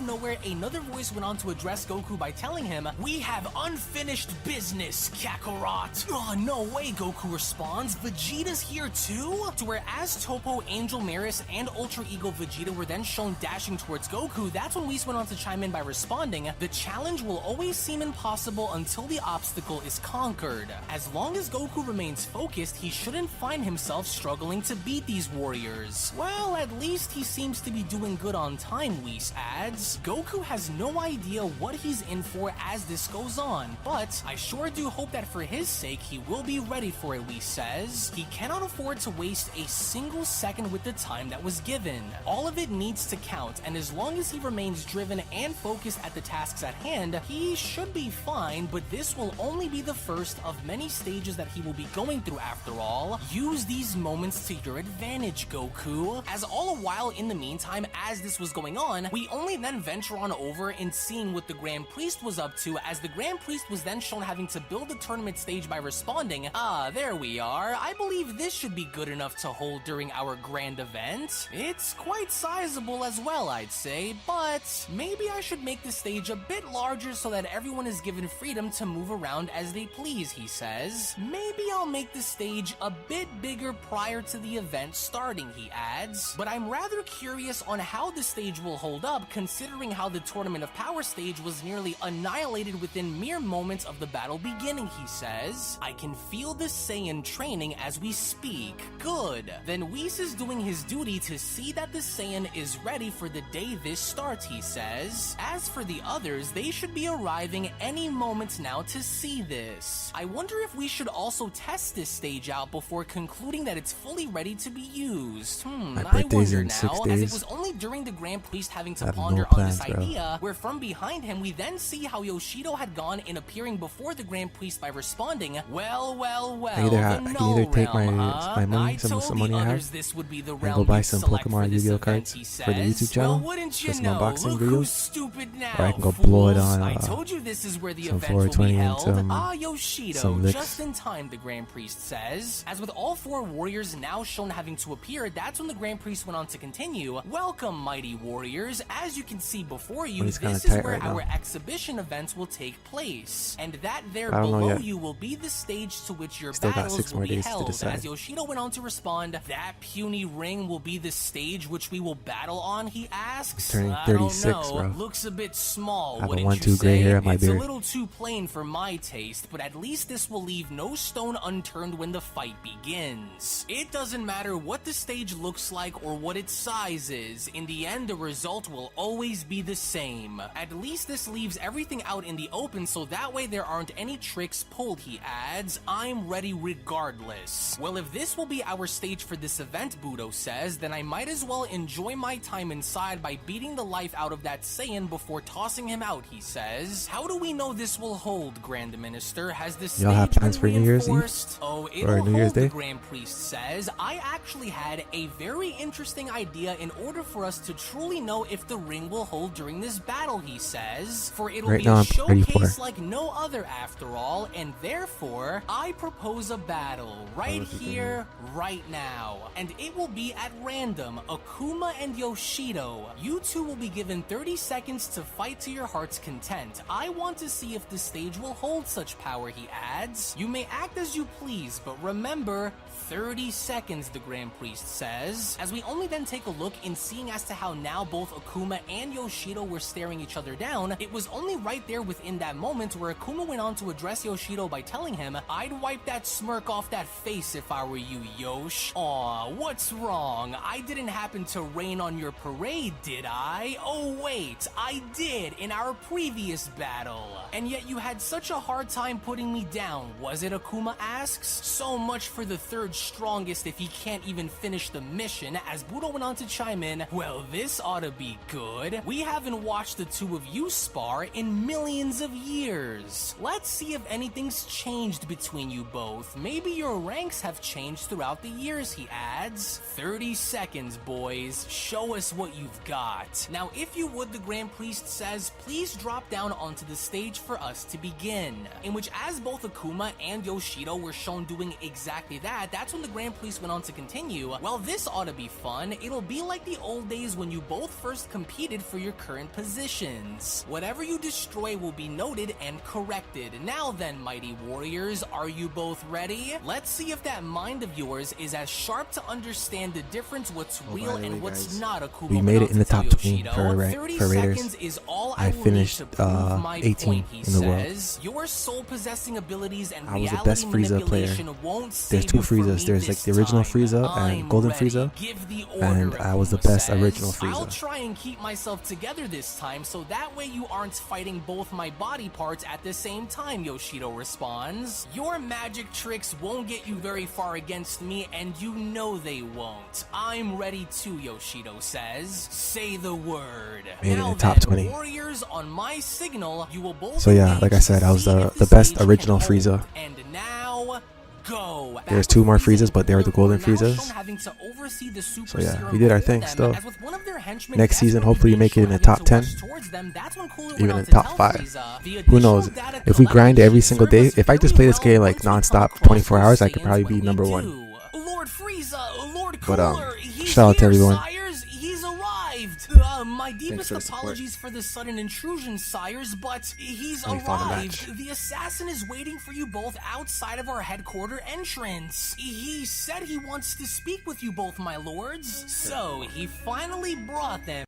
Nowhere, another voice went on to address Goku by telling him, "We have unfinished business, Kakarot." "Oh, no way," Goku responds. "Vegeta's here too?" To where as Toppo, Angel Maris, and Ultra Ego Vegeta were then shown dashing towards Goku, that's when Whis went on to chime in by responding, "The challenge will always seem impossible until the obstacle is conquered. As long as Goku remains focused, he shouldn't find himself struggling to beat these warriors." Well, at least he seems to be doing good on time, Whis adds. Goku has no idea what he's in for as this goes on, but I sure do hope that for his sake he will be ready for it, Whis says. He cannot afford to waste a single second with the time that was given. All of it needs to count, and as long as he remains driven and focused at the tasks at hand, he should be fine, but this will only be the first of many stages that he will be going through after all. Use these moments to your advantage, Goku. As all the while in the meantime, as this was going on, we only then venture on over and seeing what the Grand Priest was up to, as the Grand Priest was then shown having to build the tournament stage by responding, "Ah, there we are. I believe this should be good enough to hold during our grand event. It's quite sizable as well, I'd say, but maybe I should make the stage a bit larger so that everyone is given freedom to move around as they please," he says. "Maybe I'll make the stage a bit bigger prior to the event starting," he adds. "But I'm rather curious on how the stage will hold up, considering how the Tournament of Power stage was nearly annihilated within mere moments of the battle beginning," he says. "I can feel the Saiyan training as we speak. Good. Then Whis is doing his duty to see that the Saiyan is ready for the day this starts," he says. "As for the others, they should be arriving any moment now to see this. I wonder if we should also test this stage out before concluding that it's fully ready to be used. My I birthday's wonder in 6 now, as it days. was only during the Grand Priest having to I have no ponder on plans, this bro. idea, where from behind him we then see how Yoshido had gone in appearing before the Grand Priest by responding, "Well, well, well, I can either the take my realm, huh? my money, I some told money the I have, others this would be the and realm go buy you'd some select for Pokemon this Yu-Gi-Oh event," cards he for the says. YouTube channel, Well, wouldn't you for some know? unboxing Look videos, who's stupid now, or I can go blow it fools. on, I told you this is where the some event will be 420 and held. some- Yoshido, some licks. just in time, the Grand Priest says. As with all four warriors now shown having to appear, that's when the Grand Priest went on to continue. "Welcome, mighty warriors. As you can see before you, Well, he's kinda this is tight where right now. our exhibition events will take place. And that there I don't know below yet. you will be the stage to which your Still got battles 6 will more be days to held." decide. As Yoshido went on to respond, "That puny ring will be the stage which we will battle on," he asks. Turning "I 36, don't know. bro. Looks a bit small, I have a wouldn't 1-2 you gray say? hair on my It's a beard." little too plain for my taste, but at least this will leave no stone unturned when the fight begins. It doesn't matter what the stage looks like or what its size is. In the end, the result will always be the same. At least this leaves everything out in the open, so that way there aren't any tricks pulled," he adds. "I'm ready regardless." Well, if this will be our stage for this event, Budo says, then I might as well enjoy my time inside by beating the life out of that Saiyan before tossing him out, he says. "How do we know this will hold, Grand Minister? Has the stage Y'all have plans been for New Year's Eve? reinforced?" "Oh, Or it'll New Year's hold," the Day? Grand Priest says. "I actually had a very interesting idea in order for us to truly know if the ring will hold during this battle," he says. "For it'll Right be now, a I'm ready for showcase it. like no other after all, and therefore, I propose a battle right here, right now. And it will be at random, Akuma and Yoshido. You two will be given 30 seconds to fight to your heart's content. I want to see if the stage will hold such power," he adds. "You may act as you please, but remember, 30 seconds, the Grand Priest says. As we only then take a look in seeing as to how now both Akuma and Yoshido were staring each other down, it was only right there within that moment where Akuma went on to address Yoshido by telling him, "I'd wipe that smirk off that face if I were you, Yosh. Aw, what's wrong? I didn't happen to rain on your parade, did I? Oh wait, I did in our previous battle. And yet you had such a hard time putting me down, was it?" Akuma asks. "So much for the third strongest if he can't even finish the mission," as Budo went on to chime in, Well, this ought to be good. We haven't watched the two of you spar in millions of years. Let's see if anything's changed between you both. Maybe your ranks have changed throughout the years, he adds. 30 seconds, boys. Show us what you've got. Now, if you would, the Grand Priest says, please drop down onto the stage for us to begin. In which, as both Akuma and Yoshido were shown doing exactly that, that's when the Grand Priest went on to continue. Well, this ought to be fun. It'll be like the old days when you both first competed for your current positions. Whatever you destroy will be noted and corrected. Now then, mighty warriors, are you both ready? Let's see if that mind of yours is as sharp to understand the difference what's real by the and way, what's guys, not. Akuma we made it in the top 20 Yoshido. for 30 Raiders. seconds is all I will need finished, to prove my 18 point, he in the world. says. Your soul possessing abilities and I was the reality best Frieza player. manipulation won't There's save two you from Friezas. me There's like this the original time. Frieza and I'm Golden ready. Frieza, Give the and order, I was the Akuma best says. original I'll Frieza. try and keep myself together this time, so that way you aren't fighting both my body parts at the same time, Yoshido responds. Your magic tricks won't get you very far against me, and you know they won't. I'm ready too, Yoshido says. Say the word. Made it Now in the top then, 20. Warriors, on my signal, you will both So yeah, engage like I said, to I was see if the best stage original can hold. Frieza. And now, go. There's two more Friezas, but they were the golden Now shown Friezas. having to oversee the super So yeah, serum we did our before thing them, still. as with one of their henchmen, Next season, Destro hopefully you being make it in shown the having top to 10, rush towards them, that's when Cooler went even on in to the top tell 5. Frieza, the Who knows? additional data If we grind collected every should single serve day, us if I just very play this well game like once we come non-stop, across 24 those hours, I could Saiyans probably when be we number do. 1. Lord Frieza, Lord But, Cooler, he's shout out to here, everyone. sires. He's arrived. My deepest for the support. apologies for the sudden intrusion, sires, but he's We found a arrived. match. The assassin is waiting for you both outside of our headquarter entrance. He said he wants to speak with you both, my lords. So he finally brought them.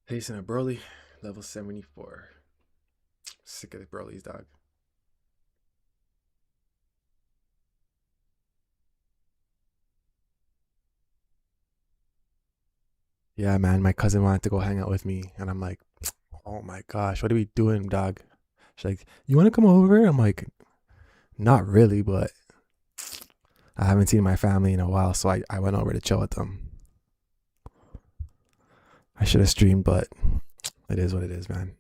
Facing a Broly, level 74. Sick of the Broly's, dog. Yeah, man, my cousin wanted to go hang out with me, and I'm like, oh my gosh, what are we doing, dog? She's like, you want to come over? I'm like, not really, but I haven't seen my family in a while, so I went over to chill with them. I should have streamed, but it is what it is, man.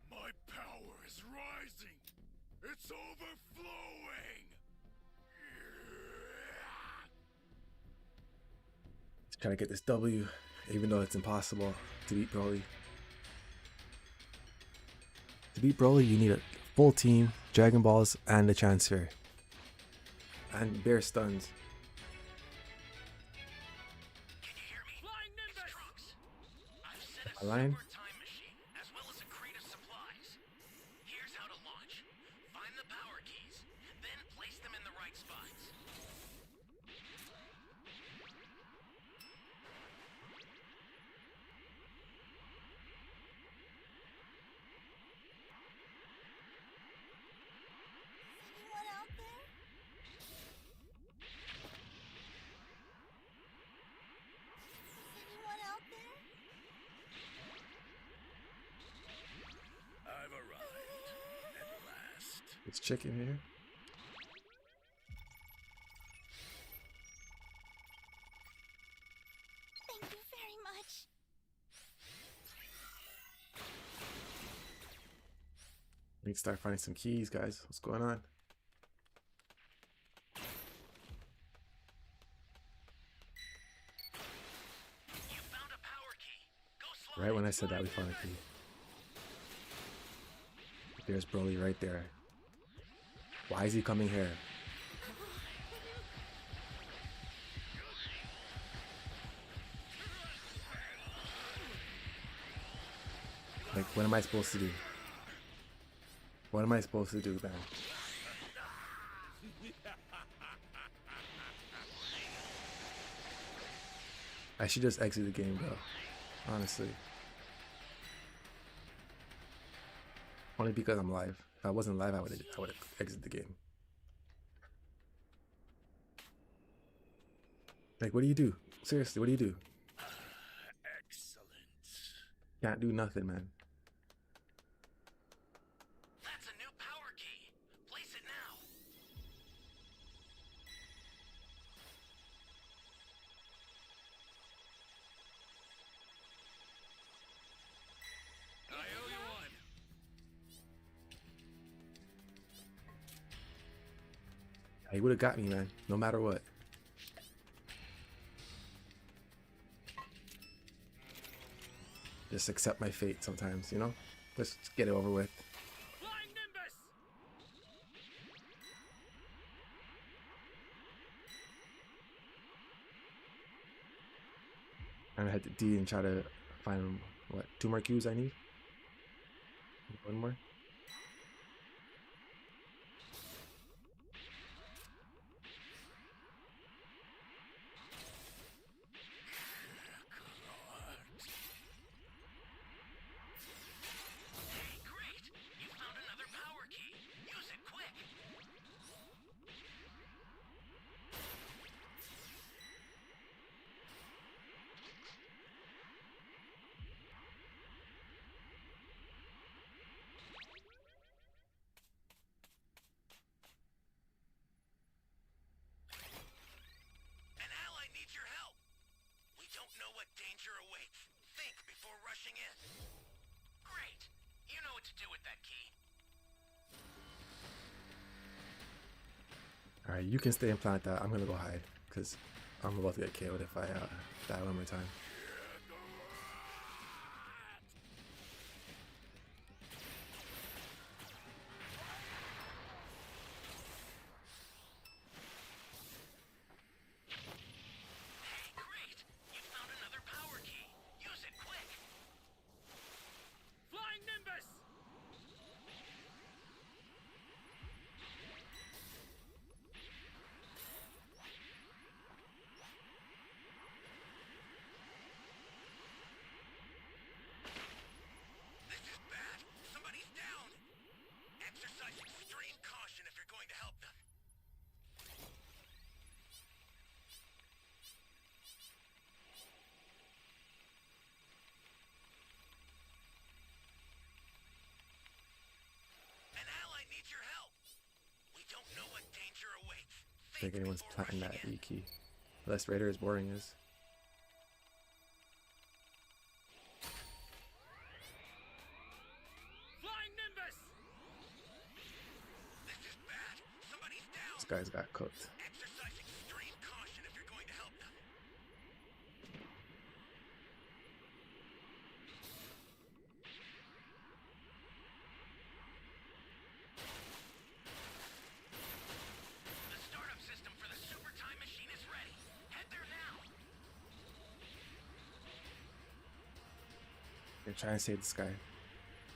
My power is rising. It's overflowing. Trying to get this W, even though it's impossible to beat Broly. To beat Broly, you need a full team, Dragon Balls, and the transfer. And bear stuns. Can you hear me? Flying Nimbus! Trunks. I've set a A line? super time machine, as well as a crate of supplies. Here's how to launch. Find the power keys, then place them in the right spots. Anyone out there? Anyone out there? I've arrived at last. It's chicken here. Thank you very much. We need to start finding some keys, guys. What's going on? You found a power key. Go slide. Right when I said that, we found a key. There's Broly right there. Why is he coming here? Like, what am I supposed to do? What am I supposed to do, man? I should just exit the game, bro. Honestly. Only because I'm live. If I wasn't live, I would have exited the game. Like, what do you do? Seriously, what do you do? Excellent. Can't do nothing, man. That's a new power key. Place it now. I owe you one. He would have got me, man. No matter what. Just accept my fate sometimes, you know? Just get it over with. Flying Nimbus. I'm gonna head to D and try to find, what, 2 more Qs I need? 1 more? Hey, great. You found another power key. Use it quick. An ally needs your help. We don't know what danger awaits. Think before rushing in. Great. You know what to do with that key. Alright, you can stay and plant that. I'm gonna go hide, because I'm about to get KO'd if I die one more time. Hey, great. You found another power key. Use it quick. Flying Nimbus. This is bad. Somebody's down. Exercise extreme caution if you're going to help them. An ally needs your help. We don't know what danger awaits. I think anyone's before planting that rushing in. E key. Less Raider is boring as. Flying Nimbus. This is bad. Somebody's down. This guy's got cooked. Exercise extreme caution if you're going to help them. The startup system for the super time machine is ready. Head there now. Gonna try and save this guy.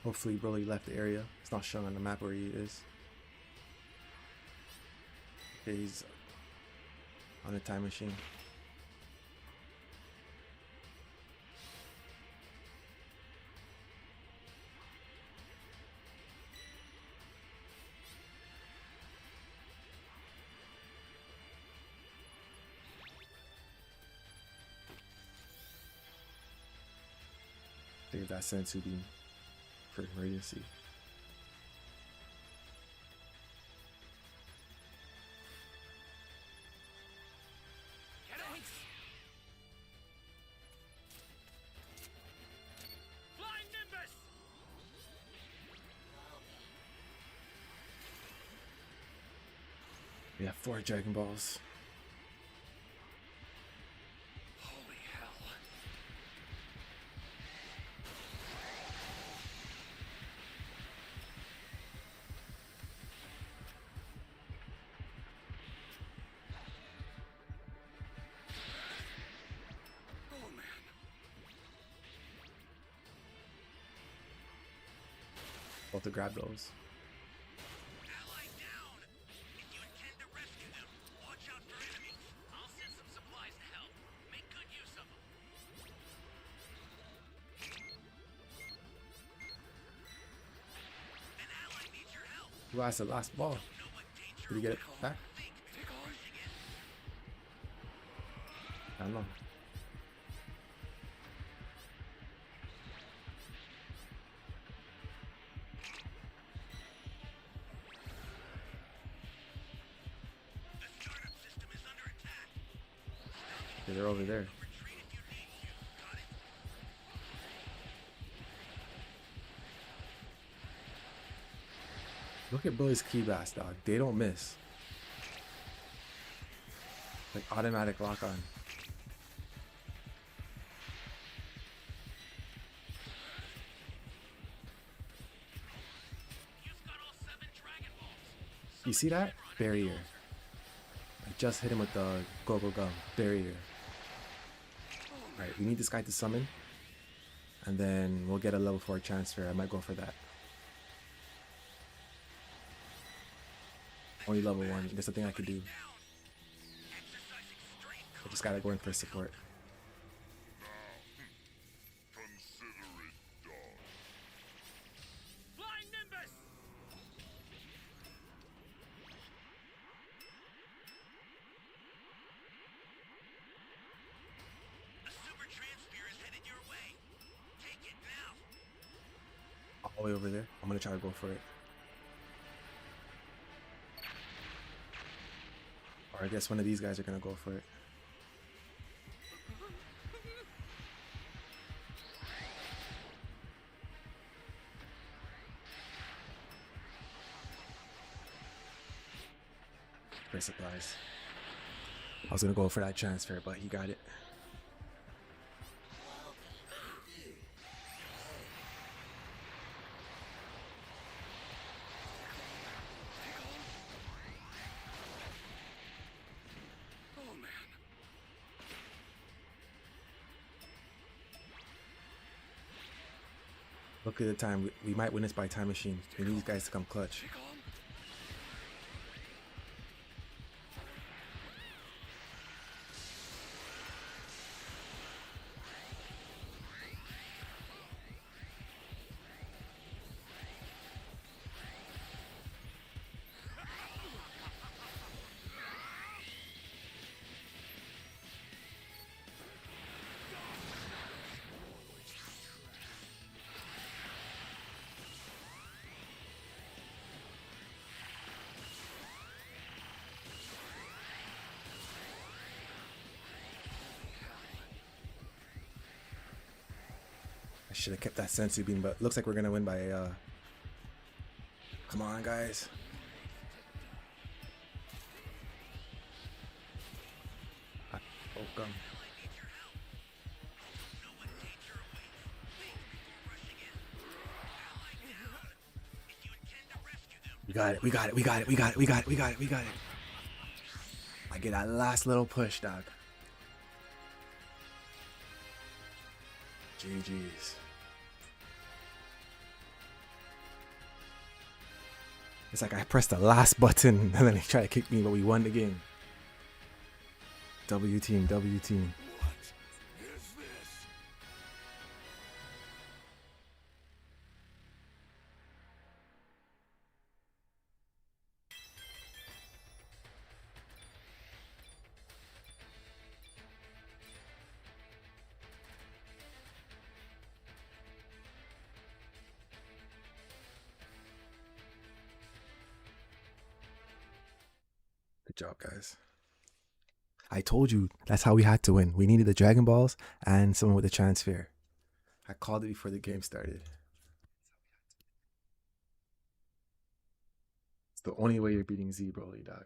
Hopefully Broly left the area. It's not showing on the map where he is. Okay, he's on the time machine. Save that Sensu beam for emergency. Get out. Flying Nimbus. We have 4 Dragon Balls. Holy hell. Oh man. About to grab those. Ally down! If you intend to rescue them, watch out for enemies. I'll send some supplies to help. Make good use of them. An Who has the last ball? Did he get it back? I don't know. Yeah, they're over there. Look at Billy's key blast, dog. They don't miss. Like automatic lock on. You see that? Barrier. I just hit him with the go go go. Barrier. Alright, we need this guy to summon. And then we'll get a level 4 transfer. I might go for that. Only level 1. There's nothing I could do. I just gotta go in for support. Flying Nimbus! A super transfer is headed your way. Take it now. All the way over there. I'm gonna try to go for it. Or I guess one of these guys are gonna go for it. For supplies. I was gonna go for that transfer, but he got it. Look at the time. We might win this by time machine. We need these guys to come clutch. I should have kept that sensu beam, but looks like we're gonna win by come on, guys. Oh, come. We got it, we got it, we got it, we got it, we got it, we got it, we got it. I get that last little push, dog. GG's. It's like I pressed the last button and then they try to kick me, but we won the game. W team, W team. Good job, guys. I told you that's how we had to win. We needed the Dragon Balls and someone with a transfer. I called it before the game started. It's the only way you're beating Z, Broly, dog.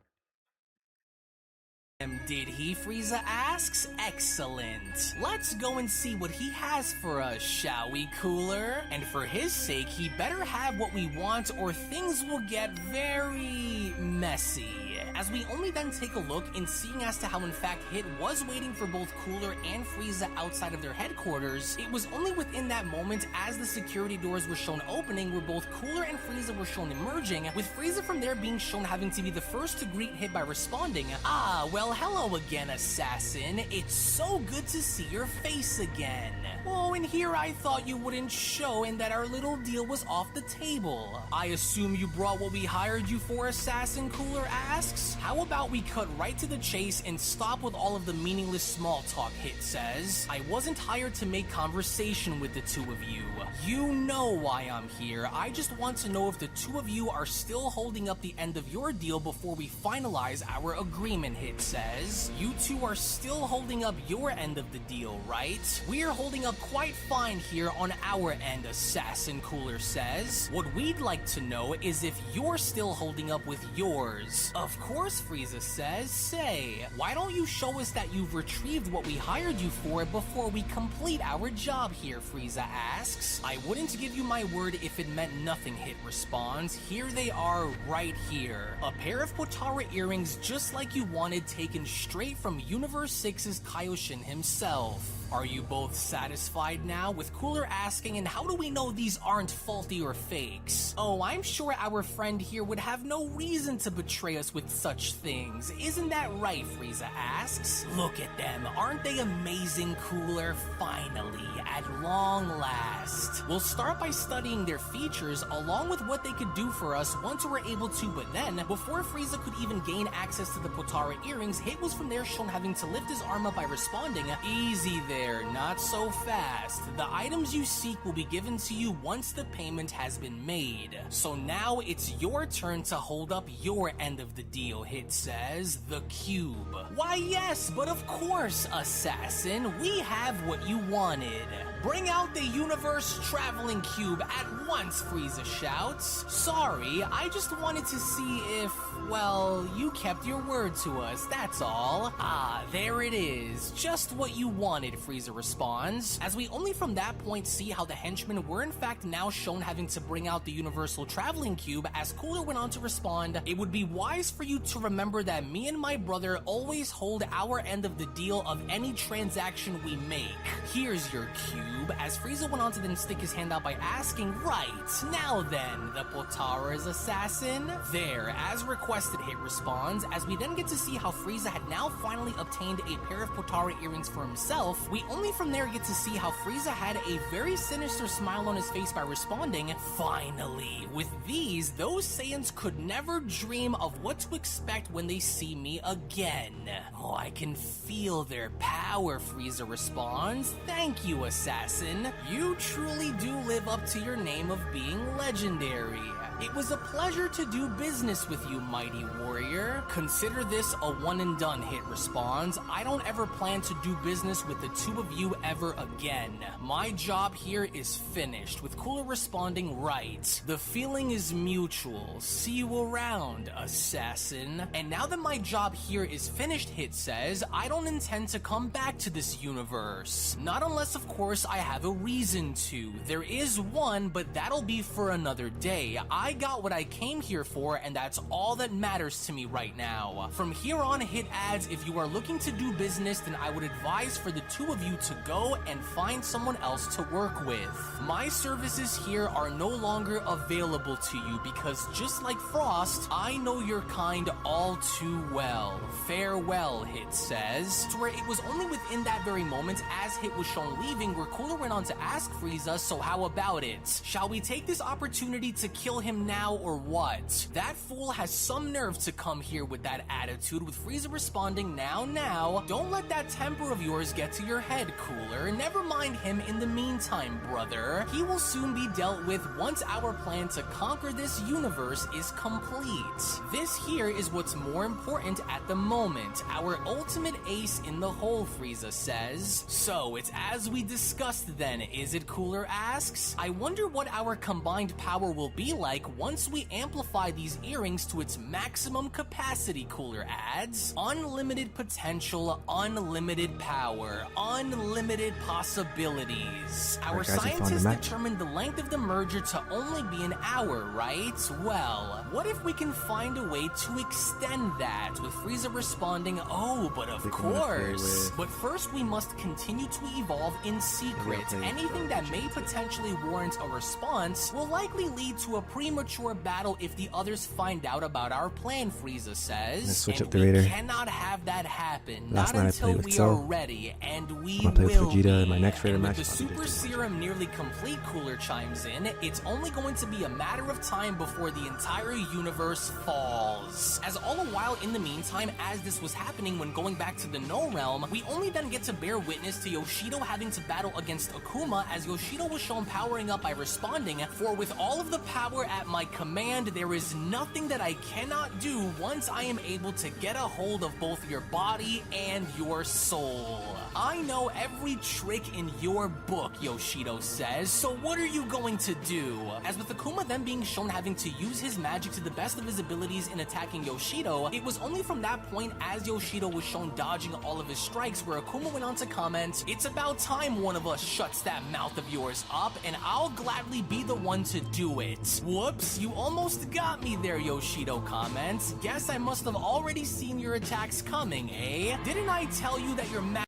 Did he? Frieza asks. Excellent. Let's go and see what he has for us, shall we, Cooler? And for his sake, he better have what we want or things will get very messy. as we only then take a look and seeing as to how in fact Hit was waiting for both Cooler and Frieza outside of their headquarters, it was only within that moment as the security doors were shown opening where both Cooler and Frieza were shown emerging, with Frieza from there being shown having to be the first to greet Hit by responding, "Ah, well hello again, assassin. It's so good to see your face again. Oh, and here I thought you wouldn't show and that our little deal was off the table. I assume you brought what we hired you for, assassin?" Cooler asks. "How about we cut right to the chase and stop with all of the meaningless small talk," Hit says. "I wasn't hired to make conversation with the two of you. You know why I'm here. I just want to know if the two of you are still holding up the end of your deal before we finalize our agreement," Hit says. "You two are still holding up your end of the deal, right?" "We're holding up quite fine here on our end, assassin," Cooler says. "What we'd like to know is if you're still holding up with yours." "Of course," Frieza says. "Say, why don't you show us that you've retrieved what we hired you for before we complete our job here?" Frieza asks. "I wouldn't give you my word if it meant nothing," Hit responds. "Here they are right here. A pair of Potara earrings just like you wanted, taken straight from Universe 6's Kaioshin himself. Are you both satisfied now?" with Cooler asking, "And how do we know these aren't faulty or fakes?" "Oh, I'm sure our friend here would have no reason to betray us with such things. Isn't that right?" Frieza asks. "Look at them. Aren't they amazing, Cooler? Finally, at long last. We'll start by studying their features along with what they could do for us once we're able to," but then, before Frieza could even gain access to the Potara earrings, Hit was from there shown having to lift his arm up by responding, "Easy there, not so fast. The items you seek will be given to you once the payment has been made. So now it's your turn to hold up your end of the deal," Hit says. "The cube." "Why yes, but of course, assassin. We have what you wanted. Bring out the universe traveling cube at once," Frieza shouts. "Sorry, I just wanted to see if, well, you kept your word to us, that's all." "Ah, there it is. Just what you wanted," Frieza responds, as we only from that point see how the henchmen were in fact now shown having to bring out the universal traveling cube, as Cooler went on to respond, "It would be wise for you to remember that me and my brother always hold our end of the deal of any transaction we make. Here's your cube," as Frieza went on to then stick his hand out by asking, "Right, now then, the Potara's assassin?" "There, as requested," Hit responds, as we then get to see how Frieza had now finally obtained a pair of Potara earrings for himself. We only from there get to see how Frieza had a very sinister smile on his face by responding, "Finally, with these, those Saiyans could never dream of what to expect when they see me again." "Oh, I can feel their power," Frieza responds. "Thank you, assassin. You truly do live up to your name of being legendary. It was a pleasure to do business with you, mighty warrior. Consider this a one and done," Hit responds. "I don't ever plan to do business with the two of you ever again. My job here is finished," with Cooler responding, "Right. The feeling is mutual. See you around, assassin." "And now that my job here is finished," Hit says, "I don't intend to come back to this universe. Not unless, of course, I have a reason to. There is one, but that'll be for another day. I got what I came here for, and that's all that matters to me right now." From here on, Hit adds, "If you are looking to do business, then I would advise for the two of you to go and find someone else to work with. My services here are no longer available to you because just like Frost, I know your kind all too well. Farewell," Hit says. To where it was only within that very moment as Hit was shown leaving where Cooler went on to ask Frieza, "So how about it? Shall we take this opportunity to kill him now or what? That fool has some nerve to come here with that attitude," with Frieza responding, Now, don't let that temper of yours get to your head, Cooler. Never mind him in the meantime, brother. He will soon be dealt with once our plan to conquer this universe is complete. This here is what's more important at the moment, our ultimate ace in the hole," Frieza says. "So, it's as we discussed, just then, is it? Cooler asks. I wonder what our combined power will be like once we amplify these earrings to its maximum capacity, Cooler adds. Unlimited potential, unlimited power, unlimited possibilities. Our Alright, guys, we found the scientists map. determined the length of the merger to only be an hour, right? Well, what if we can find a way to extend that, with Frieza responding, oh, but of Think I'm gonna play course. with- But first we must continue to evolve in secret. play with Anything that may potentially warrant a response will likely lead to a premature battle if the others find out about our plan, Frieza says. Let's switch And up the we raider. cannot have that happen. Last Not night I until played with we Cell. are ready, and we I'm gonna play with will Vegeta in be. my next raider And match. with the I'll be super doing serum nearly complete, Cooler chimes in, it's only going to be a matter of time before the entire universe falls. As all the while in the meantime, as this was happening when going back to the No Realm, we only then get to bear witness to Yoshido having to battle against Akuma, as Yoshido was shown powering up by responding, for with all of the power at my command, there is nothing that I cannot do once I am able to get a hold of both your body and your soul. I know every trick in your book, Yoshido says, so what are you going to do? As with Akuma then being shown having to use his magic to the best of his abilities in attacking Yoshido, it was only from that point, as Yoshido was shown dodging all of his strikes, where Akuma went on to comment, it's about time one of us shuts that mouth of yours up, and I'll gladly be the one to do it. Whoops, you almost got me there, Yoshido comments. Guess I must have already seen your attacks coming, eh? Didn't I tell you that your Elite.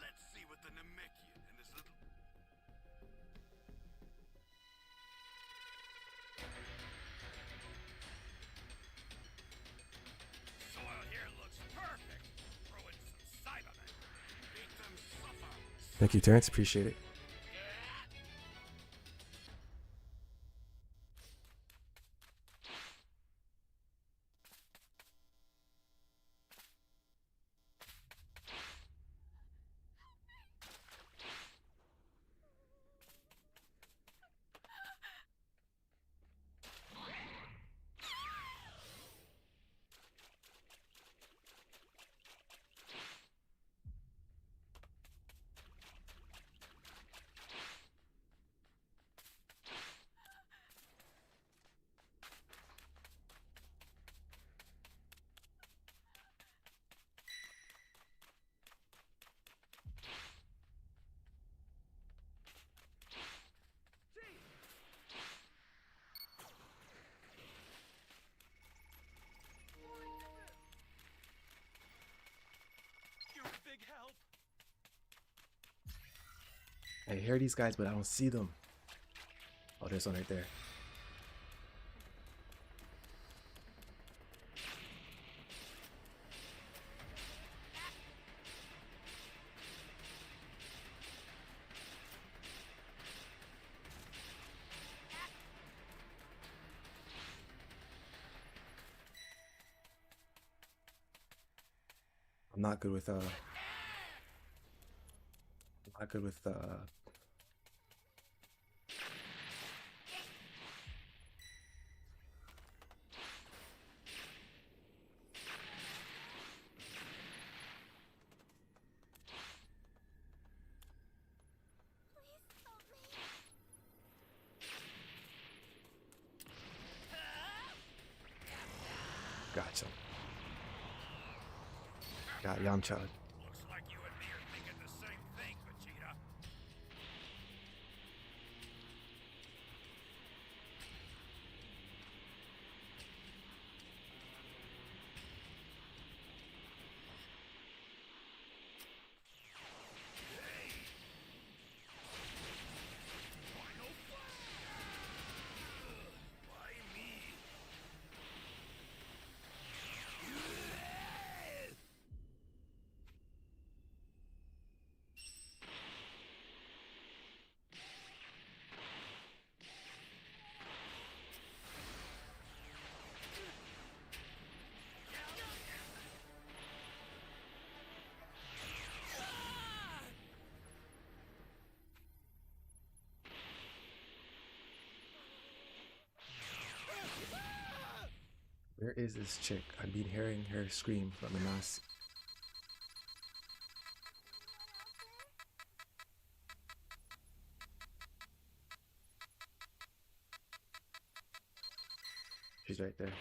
Let's see what the Namekian and his little... Soil here looks perfect. Throw in some Cybermen. Make them suffer. Thank you, Terrence. Appreciate it. You're a big help. I hear these guys, but I don't see them. Oh, there's one right there. I'm not good with Gotcha. Got Yamcha. Looks like you and me are thinking the same thing, Vegeta. Final Why me? Where is this chick? I've been hearing her scream, but I'm not. She's right there.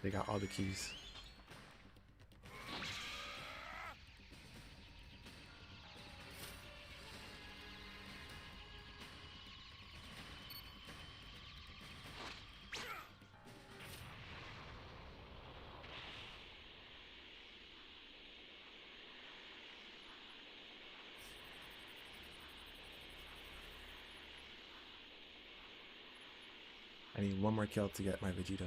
They got all the keys. I need one more kill to get my Vegeta.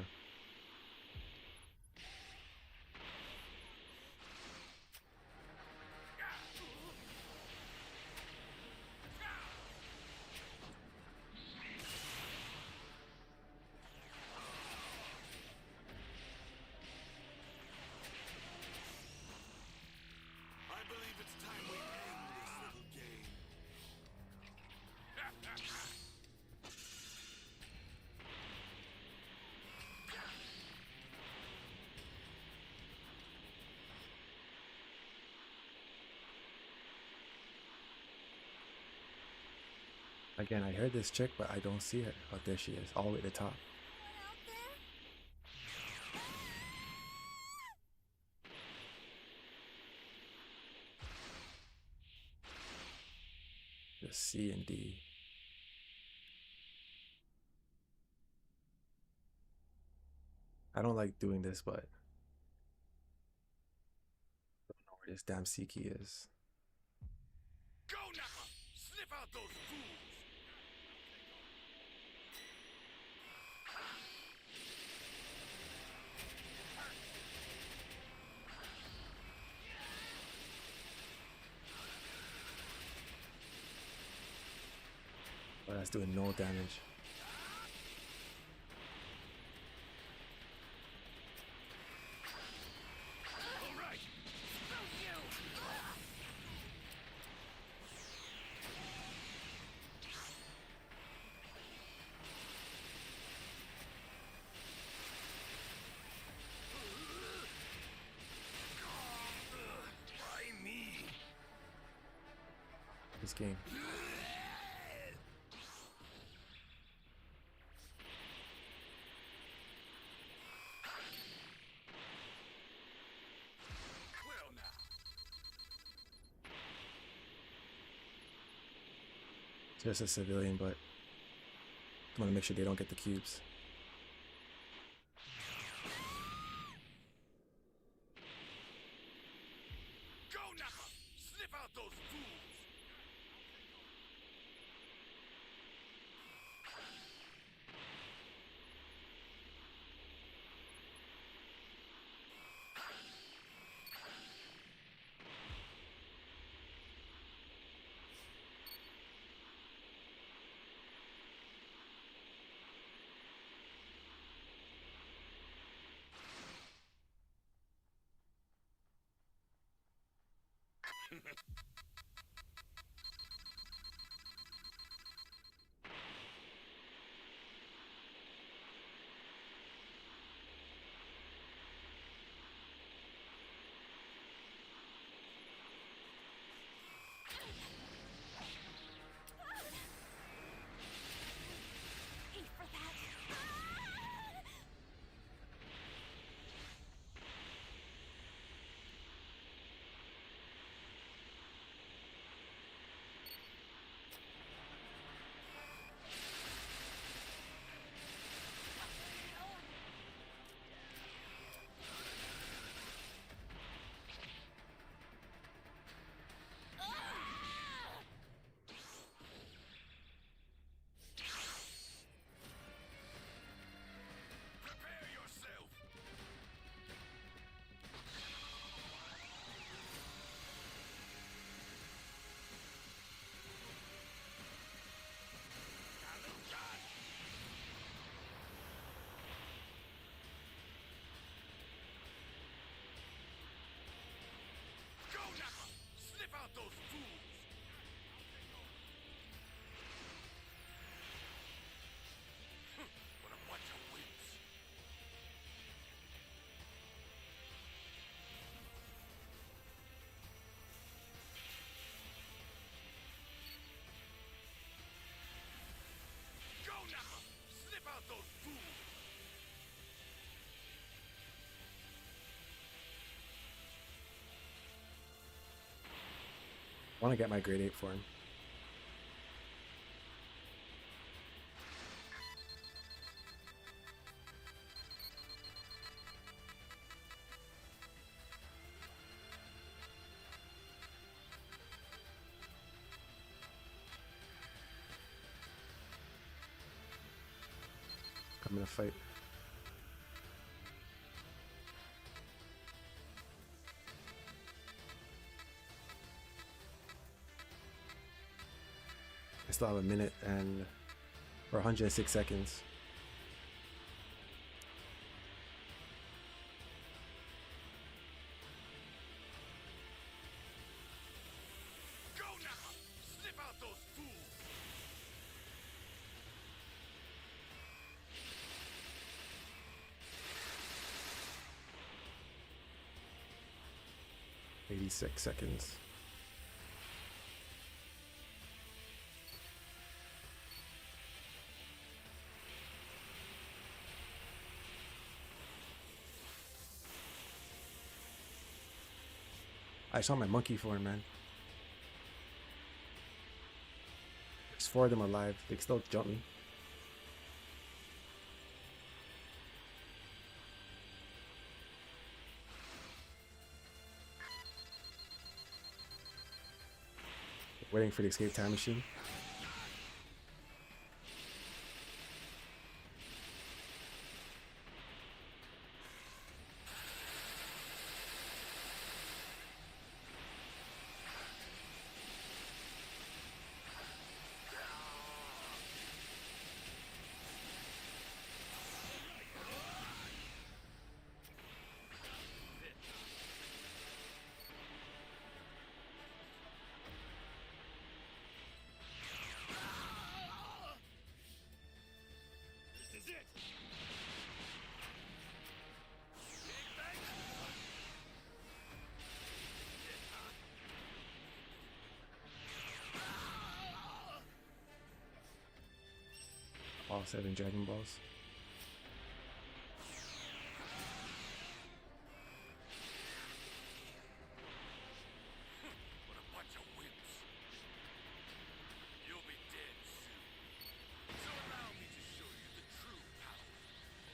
I believe it's time we end this little game. Again, I heard this chick, but I don't see her. Oh, there she is, all the way at the top. The C and D. I don't like doing this, but I don't know where this damn C key is. Go, Nappa! Sniff out those fools! Oh, that's doing no damage. All right! Try me! This game. Well now. Just a civilian, but I want to make sure they don't get the cubes. Go, Nappa! Sniff out those fools! want to get my grade 8 form. I'm gonna fight. I still have a minute and or 106 seconds. Go now! Sniff out those fools! Eighty-six seconds. I saw my monkey form, man. There's 4 of them alive. They can still jump me. Waiting for the escape time machine. This is it! All 7 Dragon Balls. What a bunch of wimps. You'll be dead soon. So allow me to show you the true power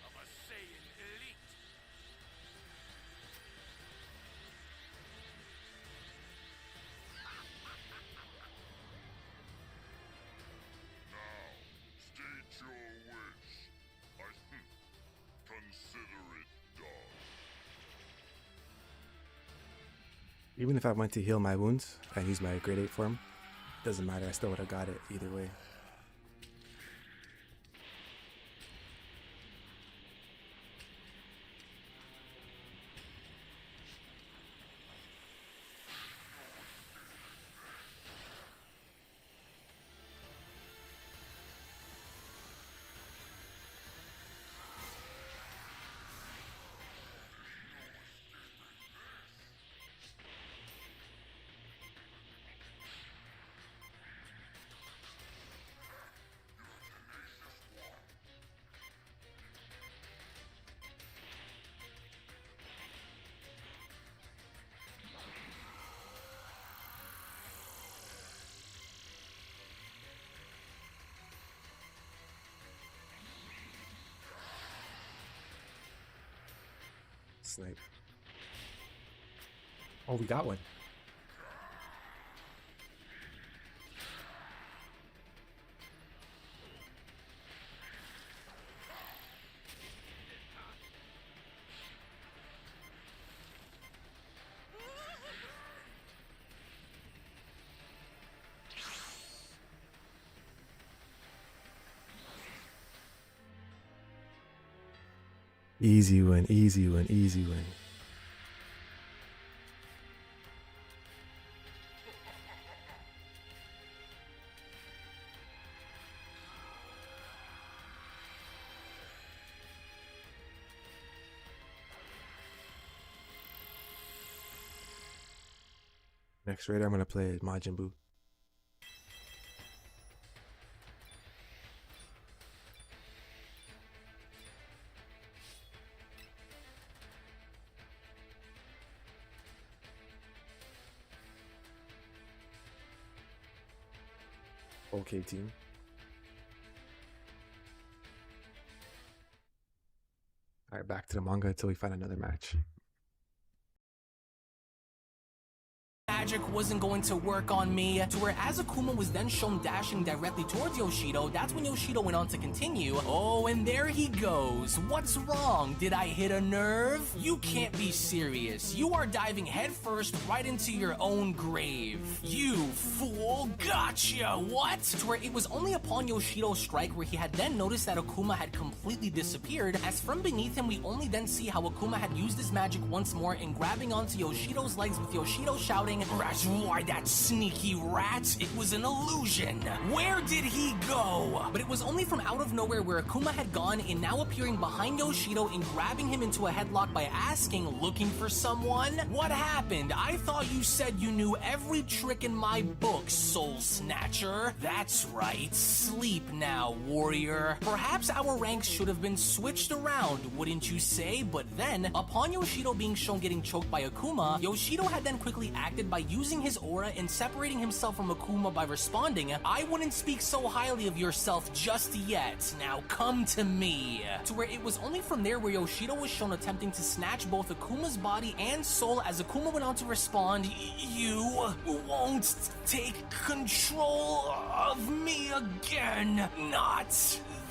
of a Saiyan elite. State your wish. Consider it done. Even if I went to heal my wounds and use my grade 8 form, doesn't matter. I still would have got it either way. Snipe. Oh, we got one. Easy win, easy win, easy win. Next raider I'm gonna play is Majin Buu. Okay, team. All right, back to the manga until we find another match. Magic wasn't going to work on me, to where as Akuma was then shown dashing directly towards Yoshido, that's when Yoshido went on to continue. Oh, and there he goes. What's wrong? Did I hit a nerve? You can't be serious. You are diving headfirst right into your own grave. You fool. Gotcha. What? To where it was only upon Yoshido's strike where he had then noticed that Akuma had completely disappeared, as from beneath him we only then see how Akuma had used his magic once more in grabbing onto Yoshido's legs, with Yoshido shouting, "That's why, that sneaky rat, it was an illusion. Where did he go?" But it was only from out of nowhere where Akuma had gone in, now appearing behind Yoshido and grabbing him into a headlock by asking, "Looking for someone? What happened? I thought you said you knew every trick in my book, Soul Snatcher." That's right. Sleep now, warrior. Perhaps our ranks should have been switched around, wouldn't you say? But then, upon Yoshido being shown getting choked by Akuma, Yoshido had then quickly acted by using his aura and separating himself from Akuma by responding, "I wouldn't speak so highly of yourself just yet. Now come to me." To where it was only from there where Yoshido was shown attempting to snatch both Akuma's body and soul, as Akuma went on to respond, "You won't take control of me again. Not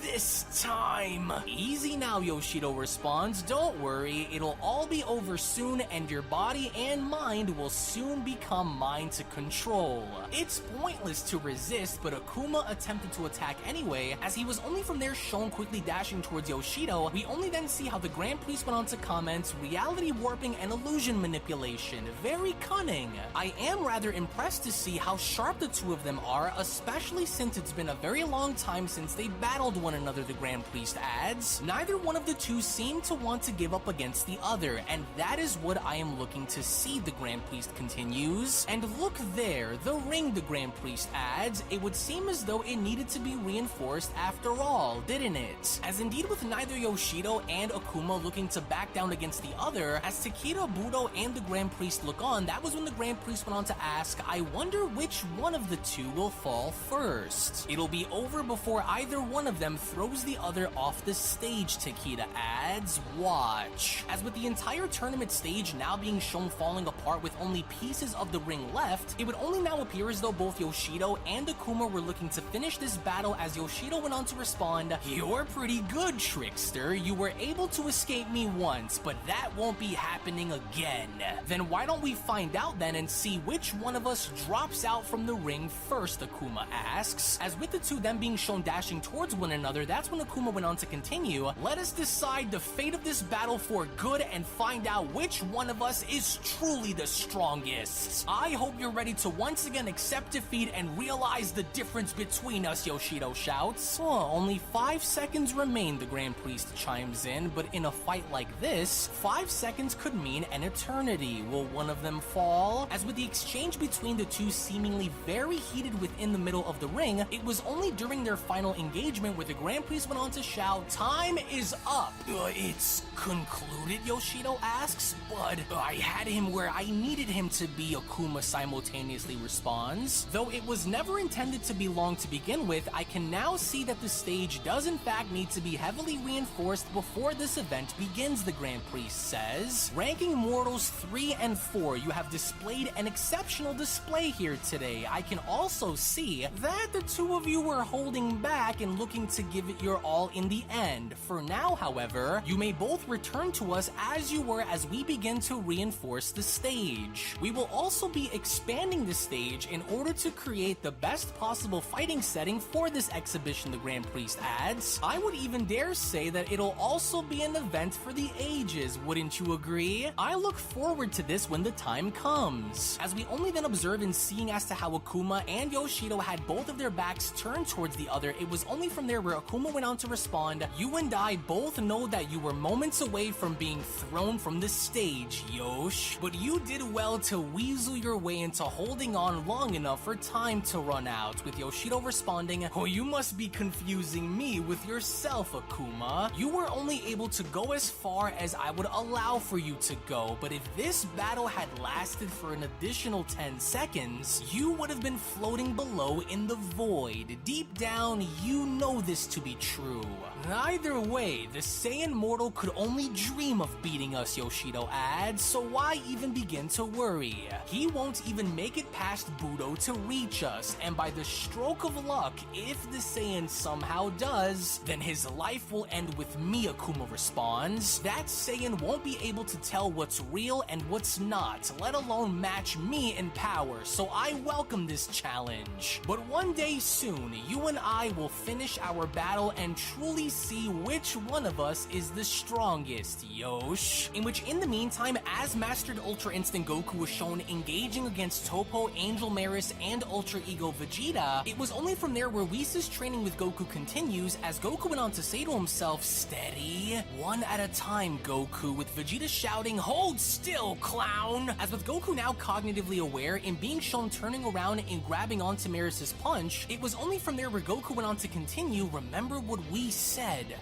this time." "Easy now," Yoshido responds. "Don't worry, it'll all be over soon, and your body and mind will soon become mine to control." It's pointless to resist, but Akuma attempted to attack anyway, as he was only from there shown quickly dashing towards Yoshido. We only then see how the Grand Priest went on to comment, "Reality warping and illusion manipulation. Very cunning." I am rather impressed to see how sharp the two of them are, especially since it's been a very long time since they battled one another, the Grand Priest adds. Neither one of the two seem to want to give up against the other, and that is what I am looking to see, the Grand Priest continues. "And look there, the ring," the Grand Priest adds. "It would seem as though it needed to be reinforced after all, didn't it?" As indeed, with neither Yoshido and Akuma looking to back down against the other, as Takeda, Budo, and the Grand Priest look on, that was when the Grand Priest went on to ask, "I wonder which one of the two will fall first. It'll be over before either one of them throws the other off the stage," Takeda adds. "Watch." As with the entire tournament stage now being shown falling apart with only pieces of the ring left, it would only now appear as though both Yoshido and Akuma were looking to finish this battle, as Yoshido went on to respond, "You're pretty good, trickster. You were able to escape me once, but that won't be happening again." "Then why don't we find out then and see which one of us drops out from the ring first," Akuma asks. As with the two then being shown dashing towards one another, that's when Akuma went on to continue, "Let us decide the fate of this battle for good and find out which one of us is truly the strongest. I hope you're ready to once again accept defeat and realize the difference between us," Yoshido shouts. "Oh, only 5 seconds remain," the Grand Priest chimes in, "but in a fight like this, 5 seconds could mean an eternity. Will one of them fall?" As with the exchange between the two seemingly very heated within the middle of the ring, it was only during their final engagement where the Grand Priest went on to shout, "Time is up." It's concluded," Yoshido asks. "But I had him where I needed him to be," Akuma simultaneously responds. "Though it was never intended to be long to begin with, I can now see that the stage does in fact need to be heavily reinforced before this event begins," the Grand Priest says. "Ranking Mortals 3 and 4, you have displayed an exceptional display here today. I can also see that the two of you were holding back and looking to give it your all in the end. For now, however, you may both return to us as you were as we begin to reinforce the stage. We will also be expanding the stage in order to create the best possible fighting setting for this exhibition," the Grand Priest adds. "I would even dare say that it'll also be an event for the ages, wouldn't you agree? I look forward to this when the time comes." As we only then observe in seeing as to how Akuma and Yoshido had both of their backs turned towards the other, it was only from there where where Akuma went on to respond, "You and I both know that you were moments away from being thrown from the stage, Yosh. But you did well to weasel your way into holding on long enough for time to run out," with Yoshido responding, "Oh, you must be confusing me with yourself, Akuma. You were only able to go as far as I would allow for you to go, but if this battle had lasted for an additional 10 seconds, you would have been floating below in the void. Deep down, you know this to be true. Either way, the Saiyan mortal could only dream of beating us," Yoshido adds, "so why even begin to worry? He won't even make it past Budo to reach us, and by the stroke of luck, if the Saiyan somehow does, then his life will end with me," Akuma responds. "That Saiyan won't be able to tell what's real and what's not, let alone match me in power, so I welcome this challenge. But one day soon, you and I will finish our battle and truly see which one of us is the strongest, Yosh." In which, in the meantime, as Mastered Ultra Instinct Goku was shown engaging against Toppo, Angel Maris, and Ultra Ego Vegeta, it was only from there where Whis' training with Goku continues, as Goku went on to say to himself, "Steady, one at a time, Goku," with Vegeta shouting, "Hold still, clown!" As with Goku now cognitively aware and being shown turning around and grabbing onto Maris' punch, it was only from there where Goku went on to continue, "Remember what we said.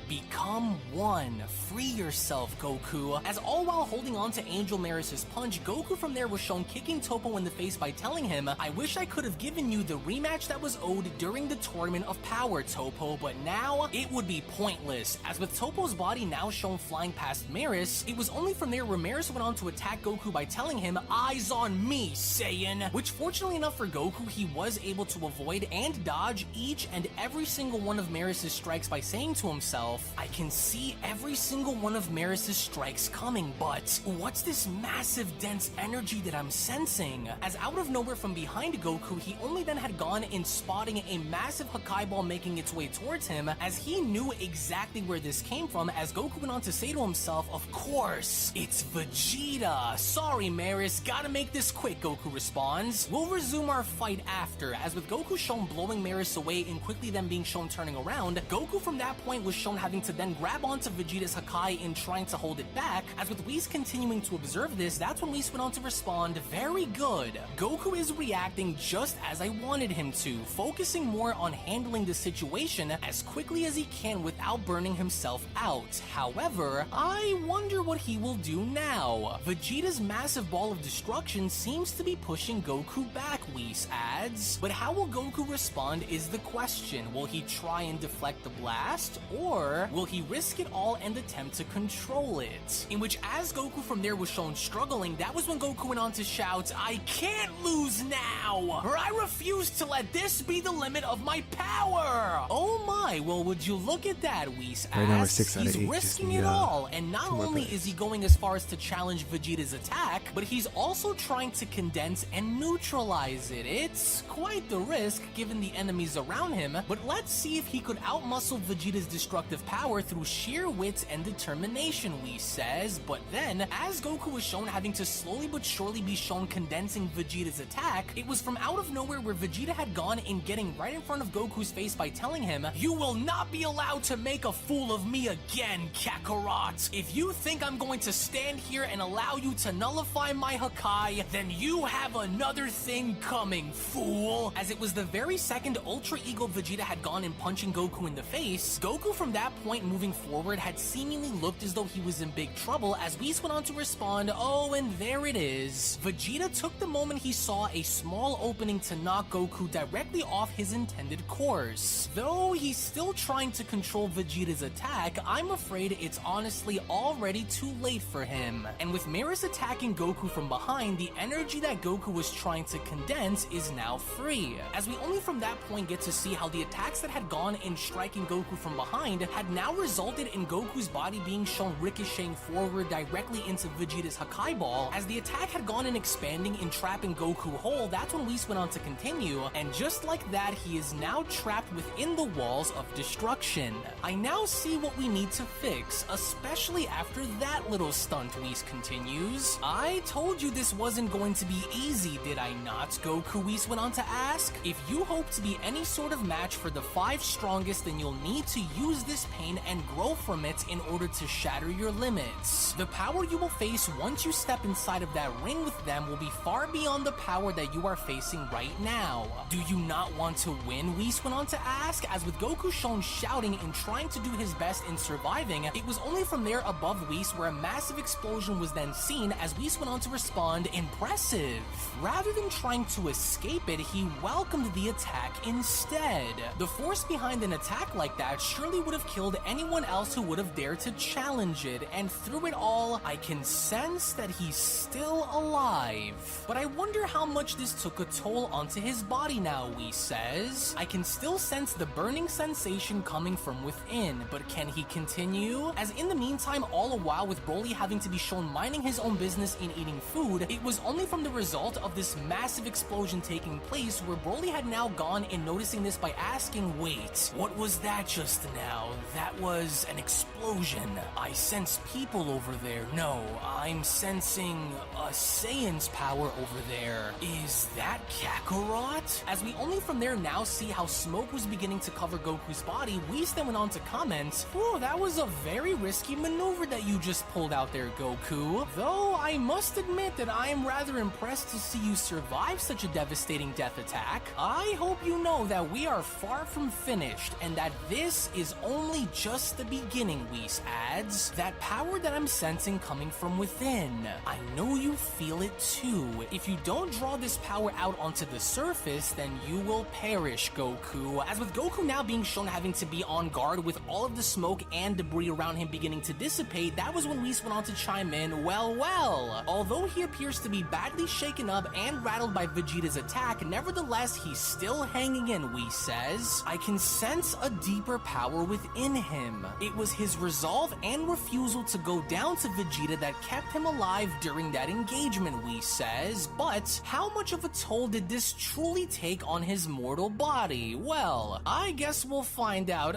Become one. Free yourself, Goku." As all while holding on to Angel Maris' punch, Goku from there was shown kicking Toppo in the face by telling him, "I wish I could have given you the rematch that was owed during the Tournament of Power, Toppo, but now it would be pointless." As with Toppo's body now shown flying past Maris, it was only from there where Maris went on to attack Goku by telling him, "Eyes on me, Saiyan," which fortunately enough for Goku, he was able to avoid and dodge each and every single one of Maris' strikes by saying to himself, "I can see every single one of Maris' strikes coming, but what's this massive dense energy that I'm sensing?" As out of nowhere from behind Goku, he only then had gone in spotting a massive Hakai ball making its way towards him, as he knew exactly where this came from, as Goku went on to say to himself, "Of course, it's Vegeta. Sorry, Maris, gotta make this quick," Goku responds. "We'll resume our fight after," as with Goku shown blowing Maris away and quickly then being shown turning around, Goku from that point was shown having to then grab onto Vegeta's Hakai and trying to hold it back. As with Whis continuing to observe this, that's when Whis went on to respond, "Very good. Goku is reacting just as I wanted him to, focusing more on handling the situation as quickly as he can without burning himself out. However, I wonder what he will do now. Vegeta's massive ball of destruction seems to be pushing Goku back," Whis adds. But how will Goku respond is the question. Will he try and deflect the blast, or will he risk it all and attempt to control it? In which, as Goku from there was shown struggling, that was when Goku went on to shout, "I can't lose now, or I refuse to let this be the limit of my power." Oh my, well would you look at that, Whis asks. Right now we're 6 out of He's 8, risking just it need, all, and not 2 more only plays. is he going as far as to challenge Vegeta's attack, but he's also trying to condense and neutralize it. It's quite the risk given the enemies around him, but let's see if he could outmuscle Vegeta's destructive power through sheer wit and determination, Whis says. But then, as Goku was shown having to slowly but surely be shown condensing Vegeta's attack, it was from out of nowhere where Vegeta had gone in getting right in front of Goku's face by telling him, "You will not be allowed to make a fool of me again, Kakarot. If you think I'm going to stand here and allow you to nullify my Hakai, then you have another thing coming, fool." As it was the very second Ultra Ego Vegeta had gone in punching Goku in the face, Goku from that point moving forward had seemingly looked as though he was in big trouble, as Whis went on to respond, "Oh, and there it is." Vegeta took the moment he saw a small opening to knock Goku directly off his intended course. Though he's still trying to control Vegeta's attack, I'm afraid it's honestly already too late for him. And with Maris attacking Goku from behind, the energy that Goku was trying to condense is now free. As we only from that point get to see how the attacks that had gone in striking Goku from behind had now resulted in Goku's body being shown ricocheting forward directly into Vegeta's Hakai Ball. As the attack had gone in expanding and trapping Goku whole, that's when Whis went on to continue, and just like that, he is now trapped within the walls of destruction. I now see what we need to fix, especially after that little stunt, Whis continues. "I told you this wasn't going to be easy, did I not, Goku?" Whis went on to ask. "If you hope to be any sort of match for the 5 strong strongest, then you'll need to use this pain and grow from it in order to shatter your limits. The power you will face once you step inside of that ring with them will be far beyond the power that you are facing right now. Do you not want to win? Whis went on to ask, as with Goku shown shouting and trying to do his best in surviving. It was only from there above Whis where a massive explosion was then seen, as Whis went on to respond, impressive. Rather than trying to escape it, he welcomed the attack instead. The force behind an attack like that surely would have killed anyone else who would have dared to challenge it, and through it all, I can sense that he's still alive. But I wonder how much this took a toll onto his body now, Whis says. I can still sense the burning sensation coming from within, but can he continue? As in the meantime, all the while with Broly having to be shown minding his own business in eating food, it was only from the result of this massive explosion taking place where Broly had now gone in noticing this by asking, wait, what was that just now? That was an explosion. I sense people over there. No, I'm sensing a Saiyan's power over there. Is that Kakarot? As we only from there now see how smoke was beginning to cover Goku's body, Whis then went on to comment, "Whew, that was a very risky maneuver that you just pulled out there, Goku. Though I must admit that I am rather impressed to see you survive such a devastating death attack. I hope you know that we are far from finished and that this is only just the beginning," Whis adds. "That power that I'm sensing coming from within, I know you feel it too. If you don't draw this power out onto the surface, then you will perish, Goku." As with Goku now being shown having to be on guard with all of the smoke and debris around him beginning to dissipate, that was when Whis went on to chime in, well, although he appears to be badly shaken up and rattled by Vegeta's attack, nevertheless, he's still hanging in, Whis says. "I can sense a deeper power within him. It was his resolve and refusal to go down to Vegeta that kept him alive during that engagement," Whis says. But how much of a toll did this truly take on his mortal body? Well, I guess we'll find out.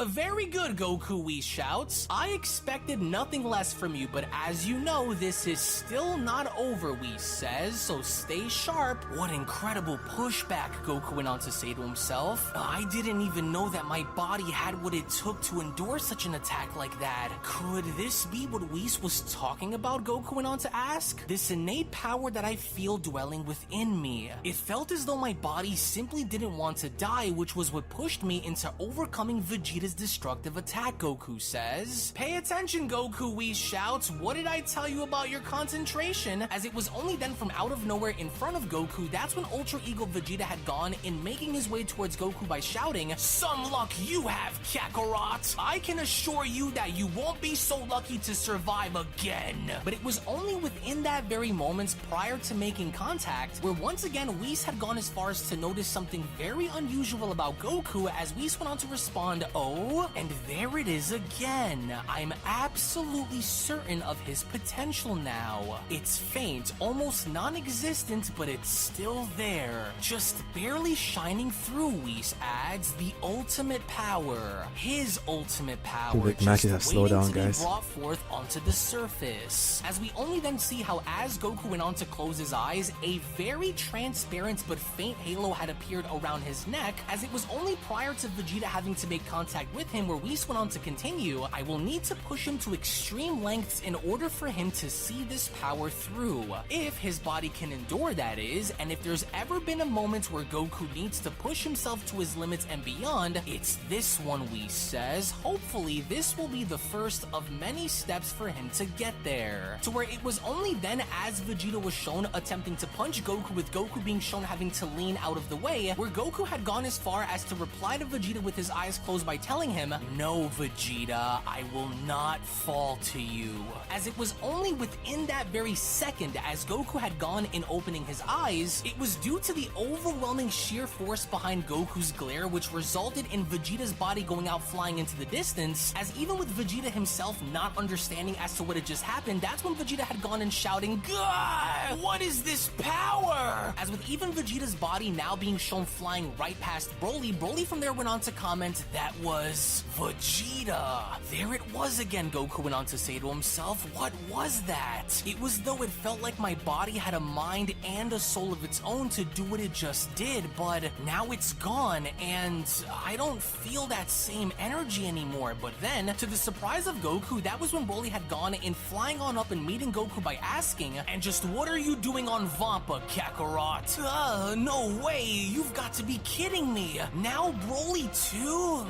Very good, Goku, Whis shouts. "I expected nothing less from you, but as you know, this is still not over," Whis says, "so stay sharp." What incredible pushback, Goku went on to say to himself. I didn't even know that my body had what it took to endure such an attack like that. Could this be what Whis was talking about, Goku went on to ask? This innate power that I feel dwelling within me. It felt as though my body simply didn't want to die, which was what pushed me into overcoming Vegeta's destructive attack, Goku says. "Pay attention, Goku," Whis shouts. "What did I tell you about your concentration?" As it was only then from out of nowhere in front of Goku, that's when Ultra Ego Vegeta had gone in, making his way towards Goku by shouting, "Some luck you have, Kakarot! I can assure you that you won't be so lucky to survive again." But it was only within that very moments prior to making contact where once again Whis had gone as far as to notice something very unusual about Goku, as Whis went on to respond, "Oh, and there it is again. I'm absolutely certain of his potential now. It's faint, almost non-existent, but it's still there. Just barely shining through," Whis adds. "The ultimate power. His ultimate power. Dude, the matches have just slowed waiting down, to be guys. brought forth onto the surface." As we only then see how as Goku went on to close his eyes, a very transparent but faint halo had appeared around his neck, as it was only prior to Vegeta having to make contact with him where Whis went on to continue, "I will need to push him to extreme lengths in order for him to see this power through. If his body can endure, that is, and if there's ever been a moment where Goku needs to push himself to his limits and beyond, it's this one," Whis says. "Hopefully, this will be the first of many steps for him to get there." To where it was only then as Vegeta was shown attempting to punch Goku, with Goku being shown having to lean out of the way, where Goku had gone as far as to reply to Vegeta with his eyes closed by telling him, "No, Vegeta, I will not fall to you." As it was only within that very second as Goku had gone in opening his eyes, it was due to the overwhelming sheer force behind Goku's glare, which resulted in Vegeta's body going out flying into the distance, as even with Vegeta himself not understanding as to what had just happened, that's when Vegeta had gone in shouting, "God, what is this power?" As with even Vegeta's body now being shown flying right past Broly from there went on to comment, "That was Vegeta." There it was again, Goku went on to say to himself, "What was that?" It was though it felt like my body had a mind and a soul of its own to do what it just did, but now it's gone, and I don't feel that same energy anymore. But then, to the surprise of Goku, that was when Broly had gone in, flying on up and meeting Goku by asking, and just what are you doing on Vampa, Kakarot? No way, you've got to be kidding me. Now Broly too?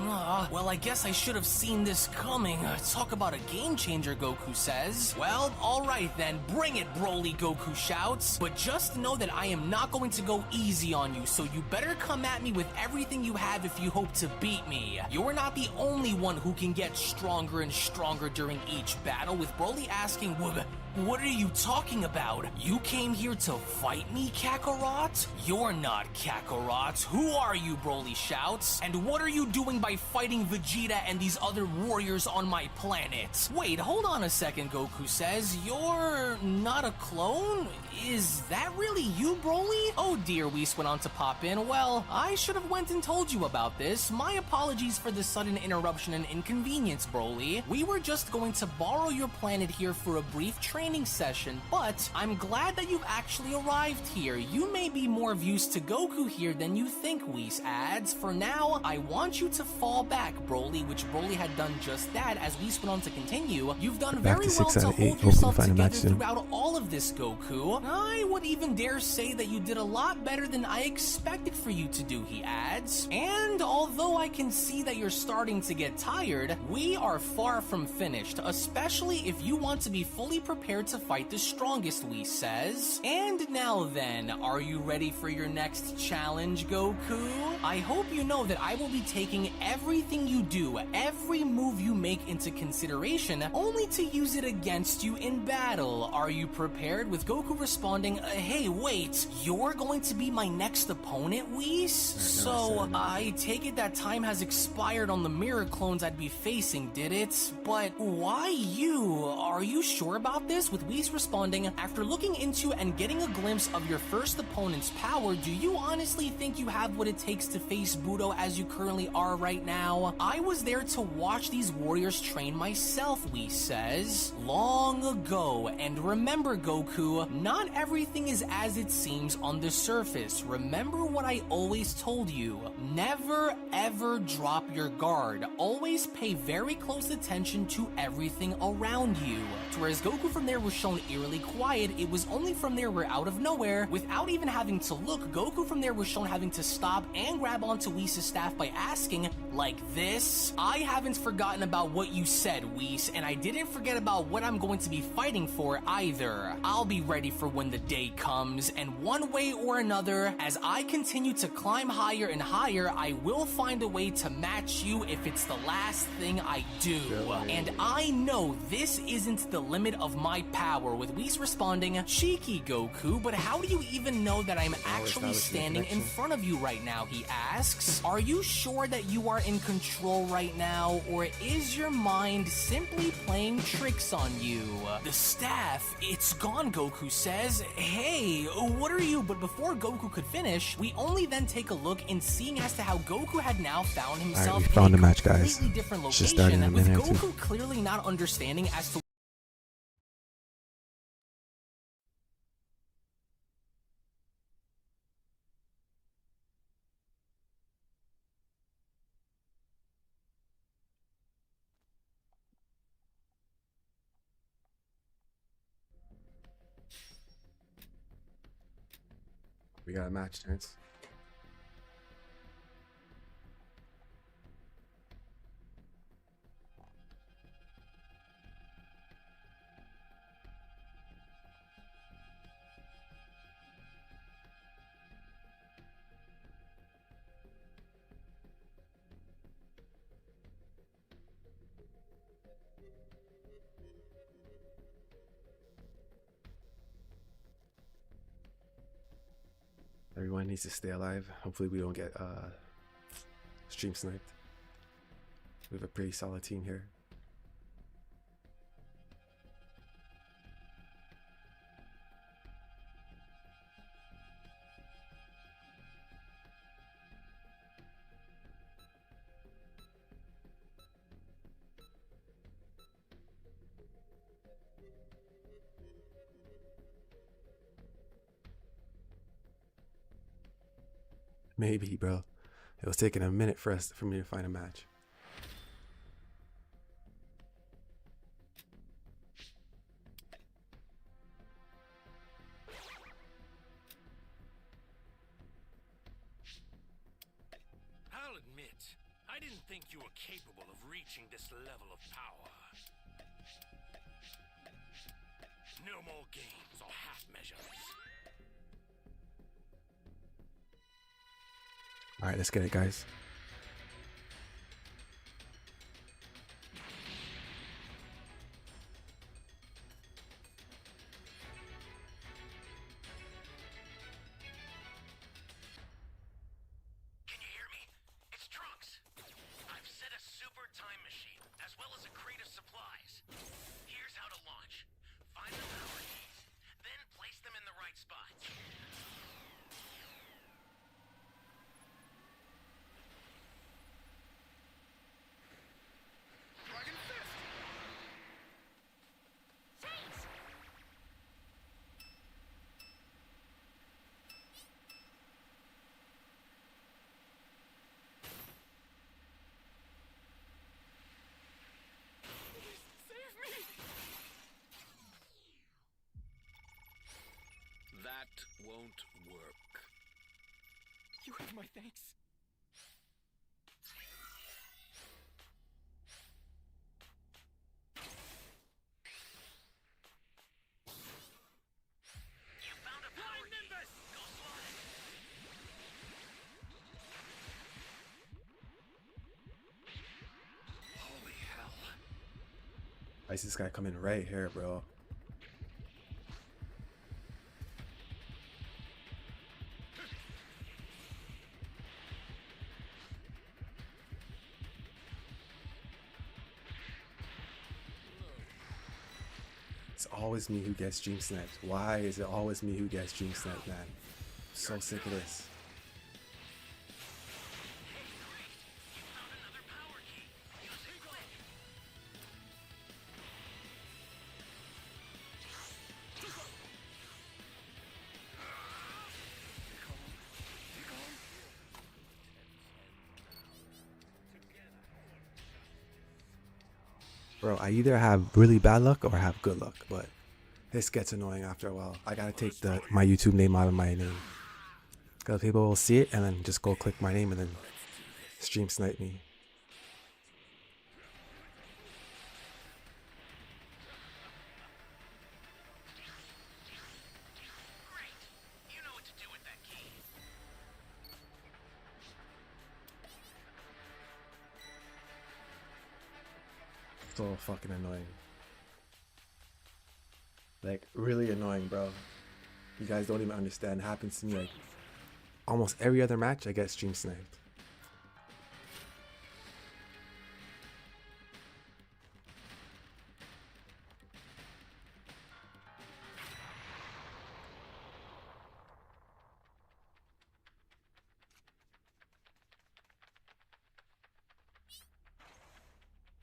Well, I guess I should have seen this coming. Talk about a game changer, Goku says. Well, alright then, bring it, Broly, Goku shouts. But just know that I am not going to go easy on you, so you better come at me with everything you have if you hope to beat me. You're not the only one who can get stronger and stronger during each battle, with Broly asking, what are you talking about? You came here to fight me, Kakarot? You're not Kakarot. Who are you, Broly shouts? And what are you doing by fighting Vegeta and these other warriors on my planet? Wait, hold on a second, Goku says. You're not a clone? Is that really you, Broly? Oh dear, Whis went on to pop in. Well, I should have went and told you about this. My apologies for the sudden interruption and inconvenience, Broly. We were just going to borrow your planet here for a brief training session, but I'm glad that you've actually arrived here. You may be more of use to Goku here than you think, Whis adds. For now, I want you to fall back, Broly, which Broly had done just that. As Whis went on to continue, you've done Back very to well 6 to out of 8. hold Hopefully yourself find a match together soon. throughout all of this, Goku. I would even dare say that you did a lot better than I expected for you to do, he adds. And although I can see that you're starting to get tired, we are far from finished, especially if you want to be fully prepared to fight the strongest, Whis says. And now then, are you ready for your next challenge, Goku? I hope you know that I will be taking everything you do, every move you make into consideration, only to use it against you in battle. Are you prepared? With Goku responding, hey, wait, you're going to be my next opponent, Whis? So, I take it that time has expired on the mirror clones I'd be facing, did it? But why you? Are you sure about this? With Whis responding, after looking into and getting a glimpse of your first opponent's power, do you honestly think you have what it takes to face Budo as you currently are right now? I was there to watch these warriors train myself, Whis says. Long ago, and remember, Goku, not everything is as it seems on the surface. Remember what I always told you. Never ever drop your guard. Always pay very close attention to everything around you. Whereas Goku from there was shown eerily quiet, it was only from there where out of nowhere, without even having to look, Goku from there was shown having to stop and grab onto Whis' staff by asking, like this, I haven't forgotten about what you said, Whis, and I didn't forget about what I'm going to be fighting for either. I'll be ready for when the day comes, and one way or another, as I continue to climb higher and higher, I will find a way to match you if it's the last thing I do. And I know this isn't the limit of my power, with Whis responding, cheeky Goku, but how do you even know that I'm actually standing in front of you right now, he asks. Are you sure that you are in control right now, or is your mind simply playing tricks on you? The staff, it's gone, Goku says. Hey, what are you? But before Goku could finish, we only then take a look in seeing as to how Goku had now found himself we found in the a match, guys. completely different Should start in a location, with minute or two. Goku clearly not understanding as to We got a match, Terrence. Everyone needs to stay alive. Hopefully we don't get stream sniped. We have a pretty solid team here. Maybe, bro. It was taking a minute for me to find a match. I'll admit, I didn't think you were capable of reaching this level of power. No more games or half measures. All right, let's get it, guys. Can you hear me? It's Trunks. I've set a super time machine, as well as a crate of supplies. Here's how to launch. Find the power keys, then place them in the right spots. Dragon Fist! Thanks! Save me! That won't work. You have my thanks. You found a power key. Go slide. Holy hell. I see this guy coming right here, bro. It's always me who gets dream sniped. Why is it always me who gets dream sniped, man? I'm so sick of this. Hey, great. You found another power key. Use it quick. Bro, I either have really bad luck or have good luck, but this gets annoying after a while. I gotta take my YouTube name out of my name. Because people will see it and then just go click my name and then stream snipe me. Great. You know what to do with that key. So fucking annoying. Like, really annoying, bro. You guys don't even understand. It happens to me like almost every other match I get stream sniped.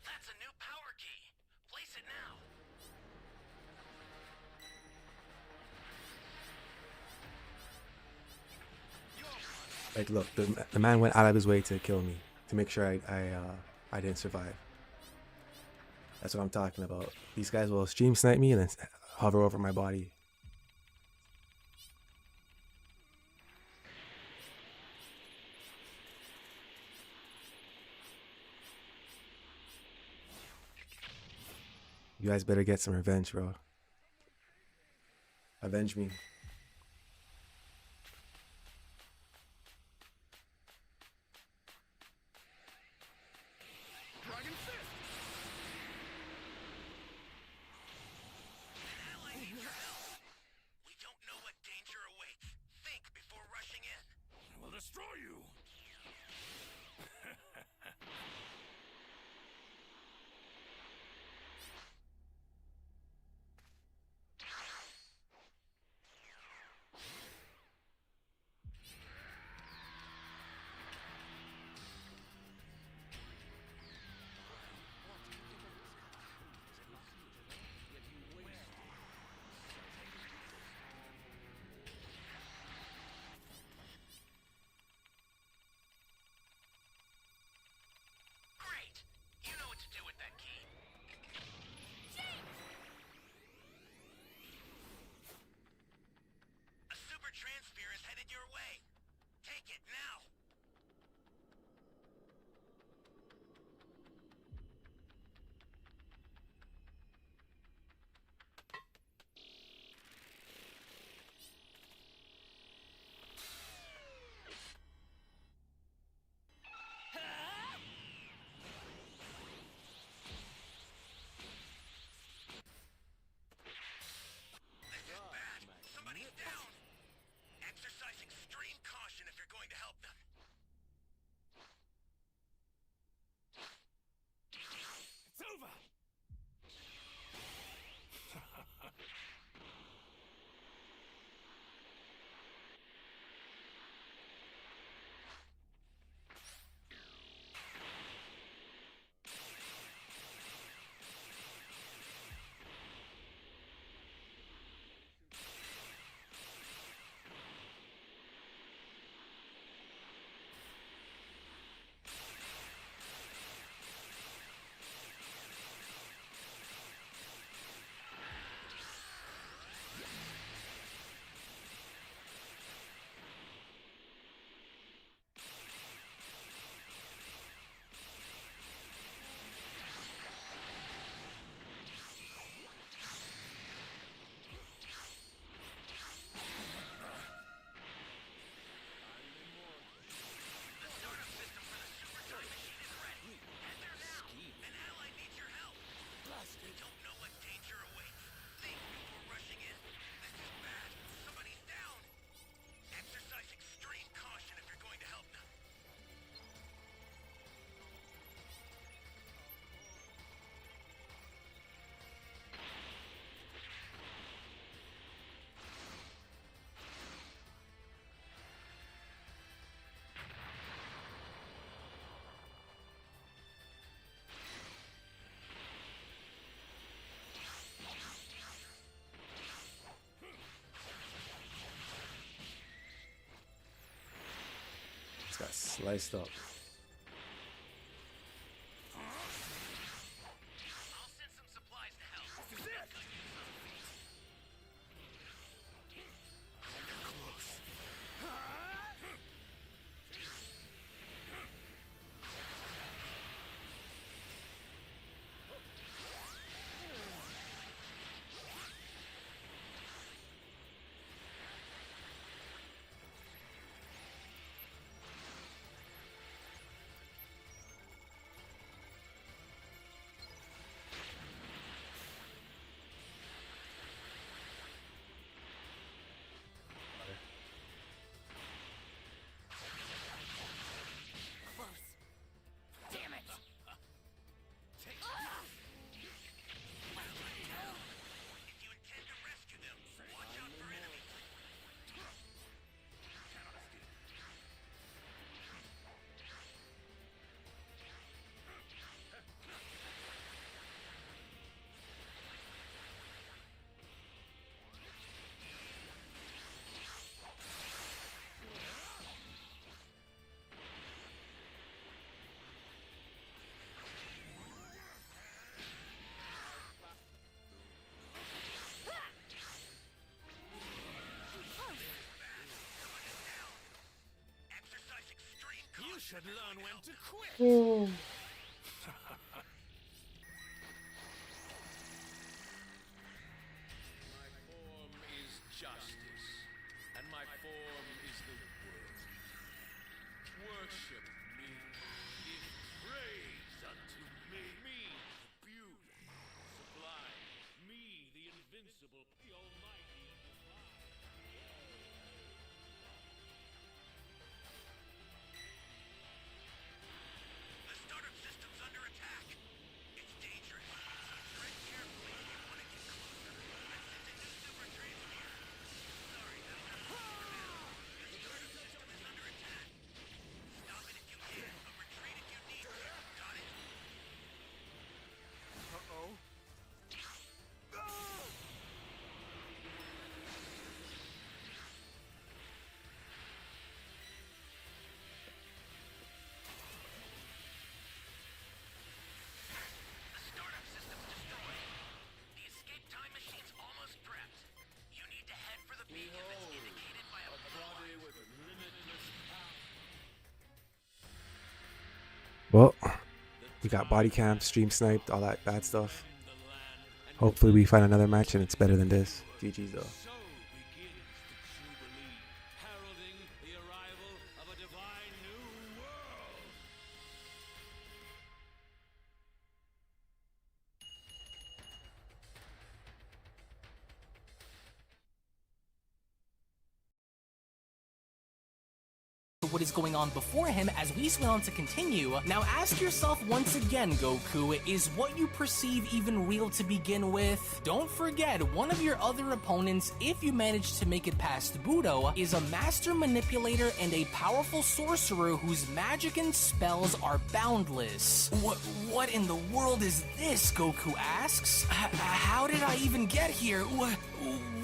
That's a new power key. Place it now. Like, look, the man went out of his way to kill me, to make sure I didn't survive. That's what I'm talking about. These guys will stream snipe me and then hover over my body. You guys better get some revenge, bro. Avenge me. Dragon Fist! Hell, I need your help. We don't know what danger awaits. Think before rushing in. We'll destroy you. Got sliced up. I'll send some supplies to help. This is it. Damn it! If you intend to rescue them, watch out for enemies. Exercise extreme caution. You should learn when to quit. My form is justice, and my form is the world. Worship me, give praise unto me. Me, the beauty, sublime. Me, the invincible, the almighty and divine. The startup system's under attack. It's dangerous, so tread carefully if you want to get closer. I sent a new super transmitter. Sorry, that's not for now. The startup system is under attack. Stop it if you can, but retreat if you need to. Got it? The startup system's destroyed. The escape time machine's almost prepped. You need to head for the beacon that's indicated by a blue light. With limitless power. Well, we got body cam, stream sniped, all that bad stuff. Hopefully we find another match and it's better than this. GG's though. So begins the Jubilee, heralding the arrival of a divine new world. What is going on before him as we went on to continue. Now ask yourself once again, Goku, is what you perceive even real to begin with? Don't forget, one of your other opponents, if you manage to make it past Budo, is a master manipulator and a powerful sorcerer whose magic and spells are boundless. What in the world is this? Goku asks. How did I even get here?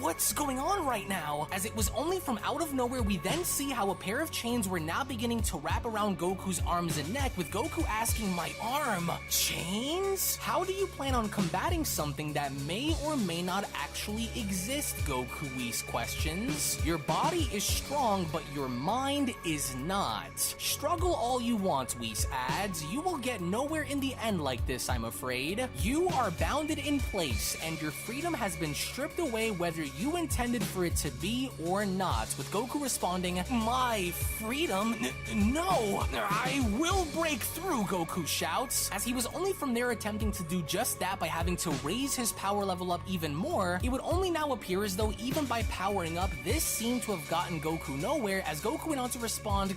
What's going on right now? As it was only from out of nowhere we then see how a pair of chains were now beginning to wrap around Goku's arms and neck, with Goku asking, my arm? Chains? How do you plan on combating something that may or may not actually exist, Goku Whis questions. Your body is strong, but your mind is not. Struggle all you want, Whis adds. You will get nowhere in the end like this, I'm afraid. You are bounded in place, and your freedom has been stripped away whether you intended for it to be or not, with Goku responding, my freedom? No! I will break through, Goku shouts. As he was only from there attempting to do just that by having to raise his power level up even more, it would only now appear as though even by powering up, this seemed to have gotten Goku nowhere, as Goku went on to respond,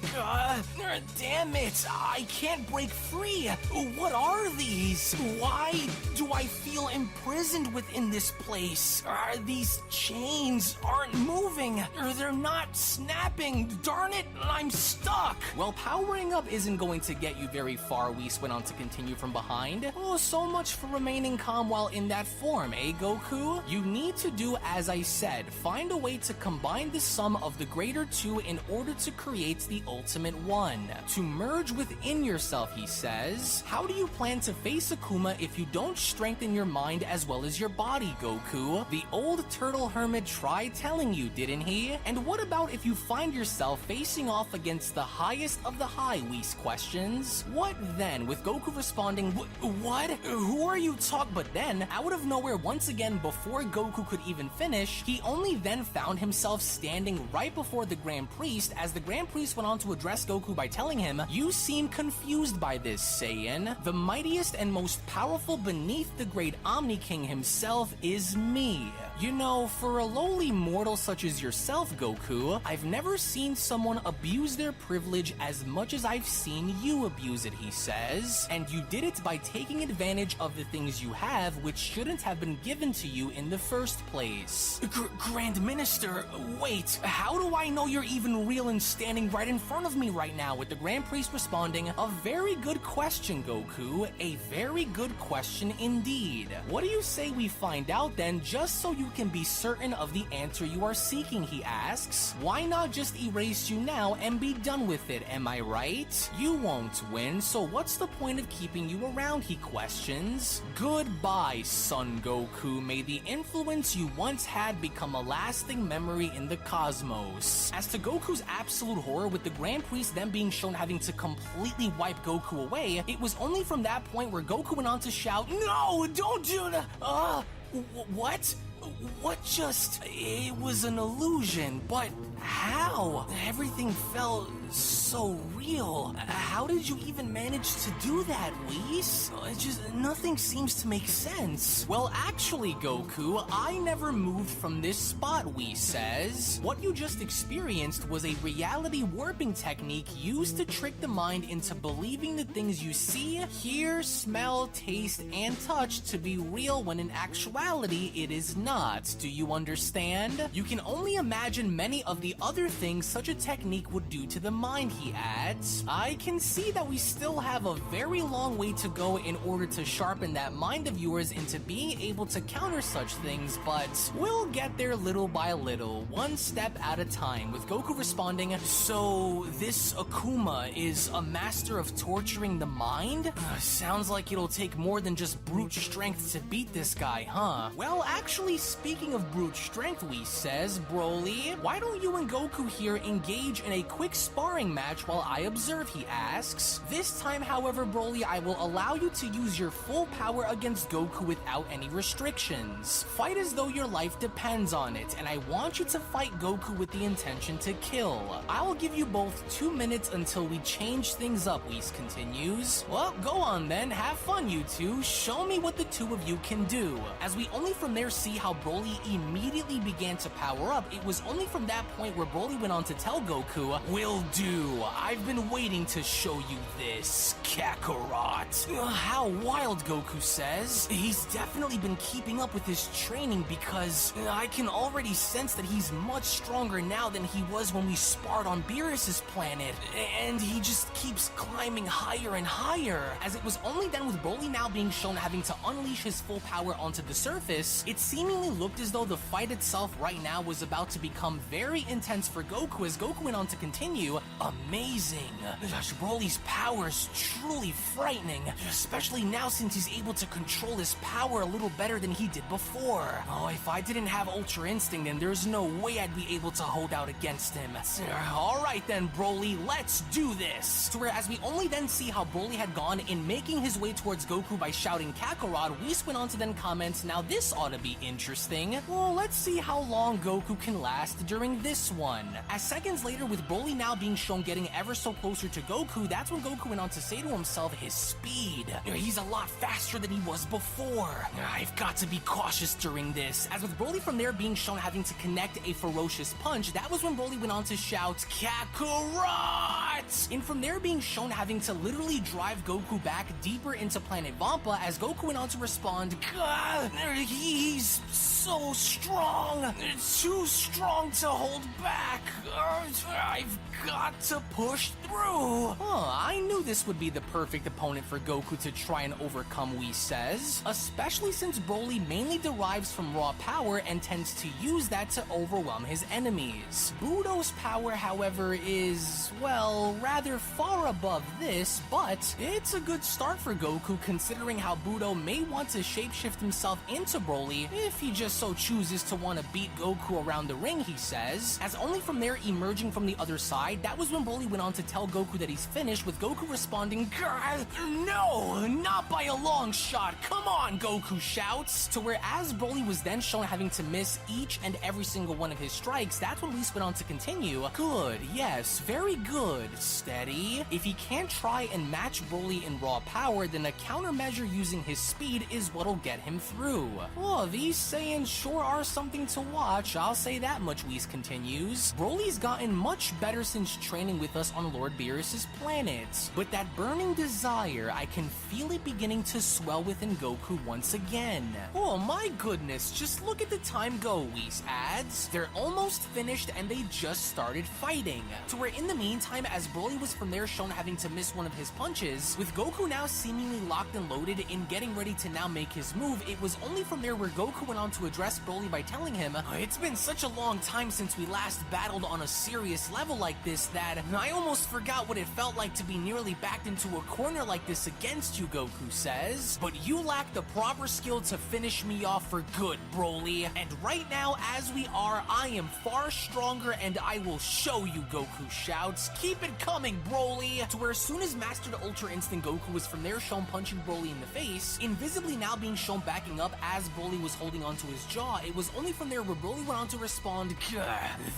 damn it, I can't break free. What are these? Why do I feel imprisoned within this place? These chains aren't moving, or they're not snapping. Darn it, I'm stuck! Well, powering up isn't going to get you very far, Whis went on to continue from behind. Oh, so much for remaining calm while in that form, eh, Goku? You need to do as I said, find a way to combine the sum of the greater two in order to create the ultimate one. To merge within yourself, he says. How do you plan to face Akuma if you don't strengthen your mind as well as your body, Goku? The old turtle hermit tried telling you, didn't he? And what about if you find yourself facing off against the highest of the high, Whis questions? What then? With Goku responding, what? Who are you But then, out of nowhere once again before Goku could even finish, he only then found himself standing right before the Grand Priest as the Grand Priest went on to address Goku by telling him, "You seem confused by this, Saiyan. The mightiest and most powerful beneath the great Omni King himself is me. You know, for a lowly mortal such as yourself, Goku, I've never seen someone abuse their privilege as much as I've seen you abuse it," he says. "And you did it by taking advantage of the things you have, which shouldn't have been given to you in the first place." Grand Minister, wait, how do I know you're even real and standing right in front of me right now? With the Grand Priest responding, "A very good question, Goku, a very good question indeed. What do you say we find out then, just so you can be certain of the answer you are seeking," he asks. "Why not just erase you now and be done with it, am I right? You won't win, so what's the point of keeping you around," he questions. "Goodbye, Son Goku. May the influence you once had become a lasting memory in the cosmos." As to Goku's absolute horror, with the Grand Priest then being shown having to completely wipe Goku away, it was only from that point where Goku went on to shout, "No, don't do that! What? What just... It was an illusion, but how? Everything felt so real. How did you even manage to do that, Whis? Nothing seems to make sense." "Well, actually, Goku, I never moved from this spot," Whis says. "What you just experienced was a reality warping technique used to trick the mind into believing the things you see, hear, smell, taste, and touch to be real when in actuality it is not. Do you understand? You can only imagine many of the other things such a technique would do to the mind," he adds. "I can see that we still have a very long way to go in order to sharpen that mind of yours into being able to counter such things, but we'll get there little by little, one step at a time," with Goku responding, "So this Akuma is a master of torturing the mind? Sounds like it'll take more than just brute strength to beat this guy, huh? Well, actually, speaking of brute strength," Whis says, "Broly, why don't you and Goku here engage in a quick sparring match while I observe," he asks. "This time, however, Broly, I will allow you to use your full power against Goku without any restrictions. Fight as though your life depends on it, and I want you to fight Goku with the intention to kill. I will give you both 2 minutes until we change things up," Whis continues. "Well, go on then, have fun you two, show me what the two of you can do." As we only from there see how Broly immediately began to power up, it was only from that point where Broly went on to tell Goku, "Will do. I've been waiting to show you this, Kakarot." How wild, Goku says. "He's definitely been keeping up with his training because I can already sense that he's much stronger now than he was when we sparred on Beerus's planet, and he just keeps climbing higher and higher." As it was only then with Broly now being shown having to unleash his full power onto the surface, it seemingly looked as though the fight itself right now was about to become very intense for Goku as Goku went on to continue, "Amazing. Broly's power is truly frightening, especially now since he's able to control his power a little better than he did before. Oh, if I didn't have Ultra Instinct, then there's no way I'd be able to hold out against him. Alright then, Broly, let's do this." To where as we only then see how Broly had gone in making his way towards Goku by shouting Kakarot, Whis went on to then comment, "Now this ought to be interesting. Well, let's see how long Goku can last during this one." As seconds later, with Broly now being shown getting ever so closer to Goku, that's when Goku went on to say to himself, his speed. He's a lot faster than he was before. I've got to be cautious during this. As with Broly from there being shown having to connect a ferocious punch, that was when Broly went on to shout, "Kakarot!" And from there being shown having to literally drive Goku back deeper into Planet Vampa, as Goku went on to respond, "God, he's so strong. Too strong to hold back. I've got to push through. I knew this would be the perfect opponent for Goku to try and overcome, Whis says, especially since Broly mainly derives from raw power and tends to use that to overwhelm his enemies. Budo's power, however, is, well, rather far above this, but it's a good start for Goku considering how Budo may want to shapeshift himself into Broly if he just so chooses to want to beat Goku around the ring, he says, as only from there emerging from the other side, that was when Broly went on to tell Goku that he's finished, with Goku responding, "No, not by a long shot, come on," Goku shouts, to where as Broly was then shown having to miss each and every single one of his strikes, that's when Whis went on to continue, "Good, yes, very good, steady. If he can't try and match Broly in raw power, then a countermeasure using his speed is what'll get him through." Oh, these Saiyans sure are something to watch, I'll say that much, Whis continues. Broly's gotten much better since training with us on Lord Beerus's planet, but that burning desire, I can feel it beginning to swell within Goku once again. Oh my goodness, just look at the time go, Whis adds. They're almost finished and they just started fighting. To where in the meantime, as Broly was from there shown having to miss one of his punches, with Goku now seemingly locked and loaded in getting ready to now make his move, it was only from there where Goku went on to address Broly by telling him, "It's been such a long time since we last battled on a serious level like this that I almost forgot what it felt like to be nearly backed into a corner like this against you," Goku says. "But you lack the proper skill to finish me off for good, Broly. And right now, as we are, I am far stronger and I will show you," Goku shouts. "Keep it coming, Broly." To where as soon as mastered Ultra Instinct Goku was from there shown punching Broly in the face, invisibly now being shown backing up as Broly was holding onto his jaw, it was only from there where Broly went on to respond,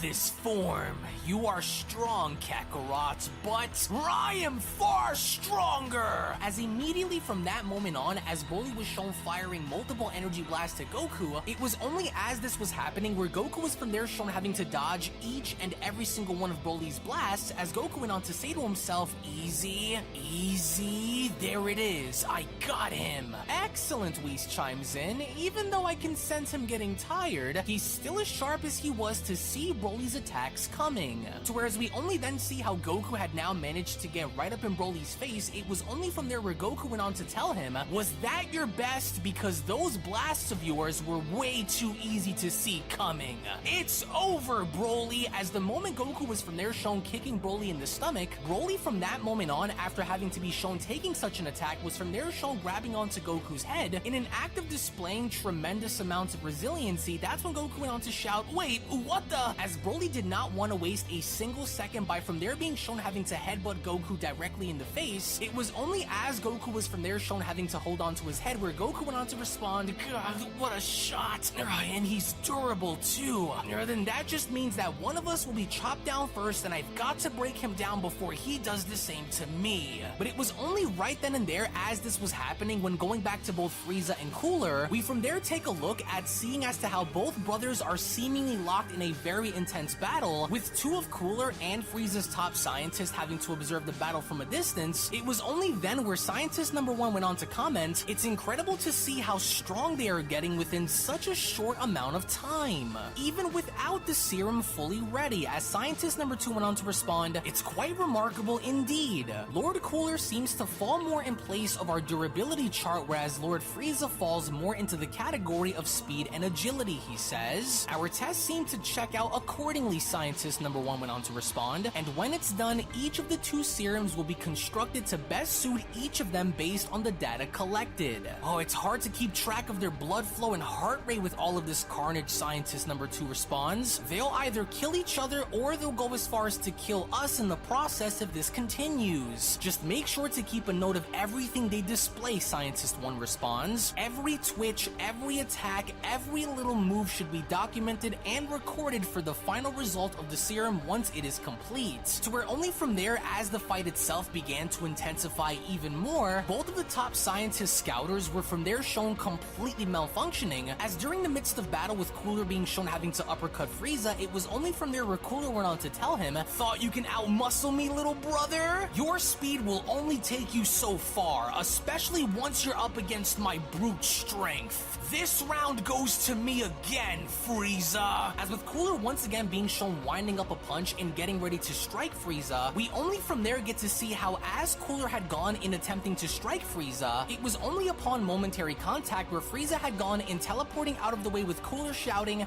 "This form, you are strong, Kakarot, but I am far stronger." As immediately from that moment on, as Broly was shown firing multiple energy blasts at Goku, it was only as this was happening where Goku was from there shown having to dodge each and every single one of Broly's blasts, as Goku went on to say to himself, "Easy, easy, there it is, I got him." "Excellent," Whis chimes in. Even though I can sense him getting tired, he's still as sharp as he was to see Broly's attacks coming. To whereas we only then see how Goku had now managed to get right up in Broly's face, it was only from there where Goku went on to tell him, "Was that your best? Because those blasts of yours were way too easy to see coming. It's over, Broly." As the moment Goku was from there shown kicking Broly in the stomach, Broly from that moment on, after having to be shown taking such an attack, was from there shown grabbing onto Goku's head in an act of displaying tremendous amounts of resiliency. That's when Goku went on to shout, "Wait, what the?" As Broly did not want to waste a single second by from there being shown having to headbutt Goku directly in the face, it was only as Goku was from there shown having to hold onto his head where Goku went on to respond, "God, what a shot, and he's durable too. Then that just means that one of us will be chopped down first and I've got to break him down before he does the same to me." But it was only right then and there as this was happening, when going back to both Frieza and Cooler, we from there take a look at seeing as to how both brothers are seemingly locked in a very intense battle, with two of Cooler and Frieza's top scientists having to observe the battle from a distance. It was only then where scientist number one went on to comment, "It's incredible to see how strong they are getting within such a short amount of time, even without the serum fully ready." As scientist number two went on to respond, "It's quite remarkable indeed. Lord Cooler seems to fall more in place of our durability chart, whereas Lord Frieza falls more into the category of speed and agility," he says. "Our tests seem to check out accordingly," scientist number one went on to respond, "and when it's done, each of the two serums will be constructed to best suit each of them based on the data collected." "Oh, it's hard to keep track of their blood flow and heart rate with all of this carnage," scientist number two responds. "They'll either kill each other or they'll go as far as to kill us in the process if this continues. Just make sure to keep a note of everything they display," scientist one responds. "Every twitch, every attack, every little move should be documented and recorded for the final result of the serum once it is complete." To where only from there, as the fight itself began to intensify even more, both of the top scientist scouters were from there shown completely malfunctioning, as during the midst of battle with Cooler being shown having to uppercut Frieza, it was only from there where Cooler went on to tell him, "Thought you can outmuscle me, little brother? Your speed will only take you so far, especially once you're up against my brute strength. This round goes to me again, Frieza." As with Cooler once again being shown winding up a punch and getting ready ready to strike Frieza, we only from there get to see how as Cooler had gone in attempting to strike Frieza, it was only upon momentary contact where Frieza had gone in teleporting out of the way with Cooler shouting,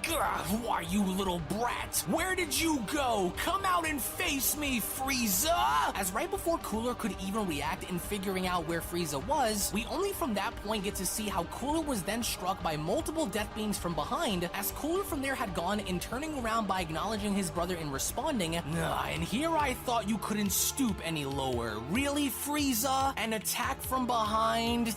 "Why, you little brat? Where did you go? Come out and face me, Frieza!" As right before Cooler could even react in figuring out where Frieza was, we only from that point get to see how Cooler was then struck by multiple death beams from behind, as Cooler from there had gone in turning around by acknowledging his brother and responding, and here I thought you couldn't stoop any lower. Really, Frieza? An attack from behind?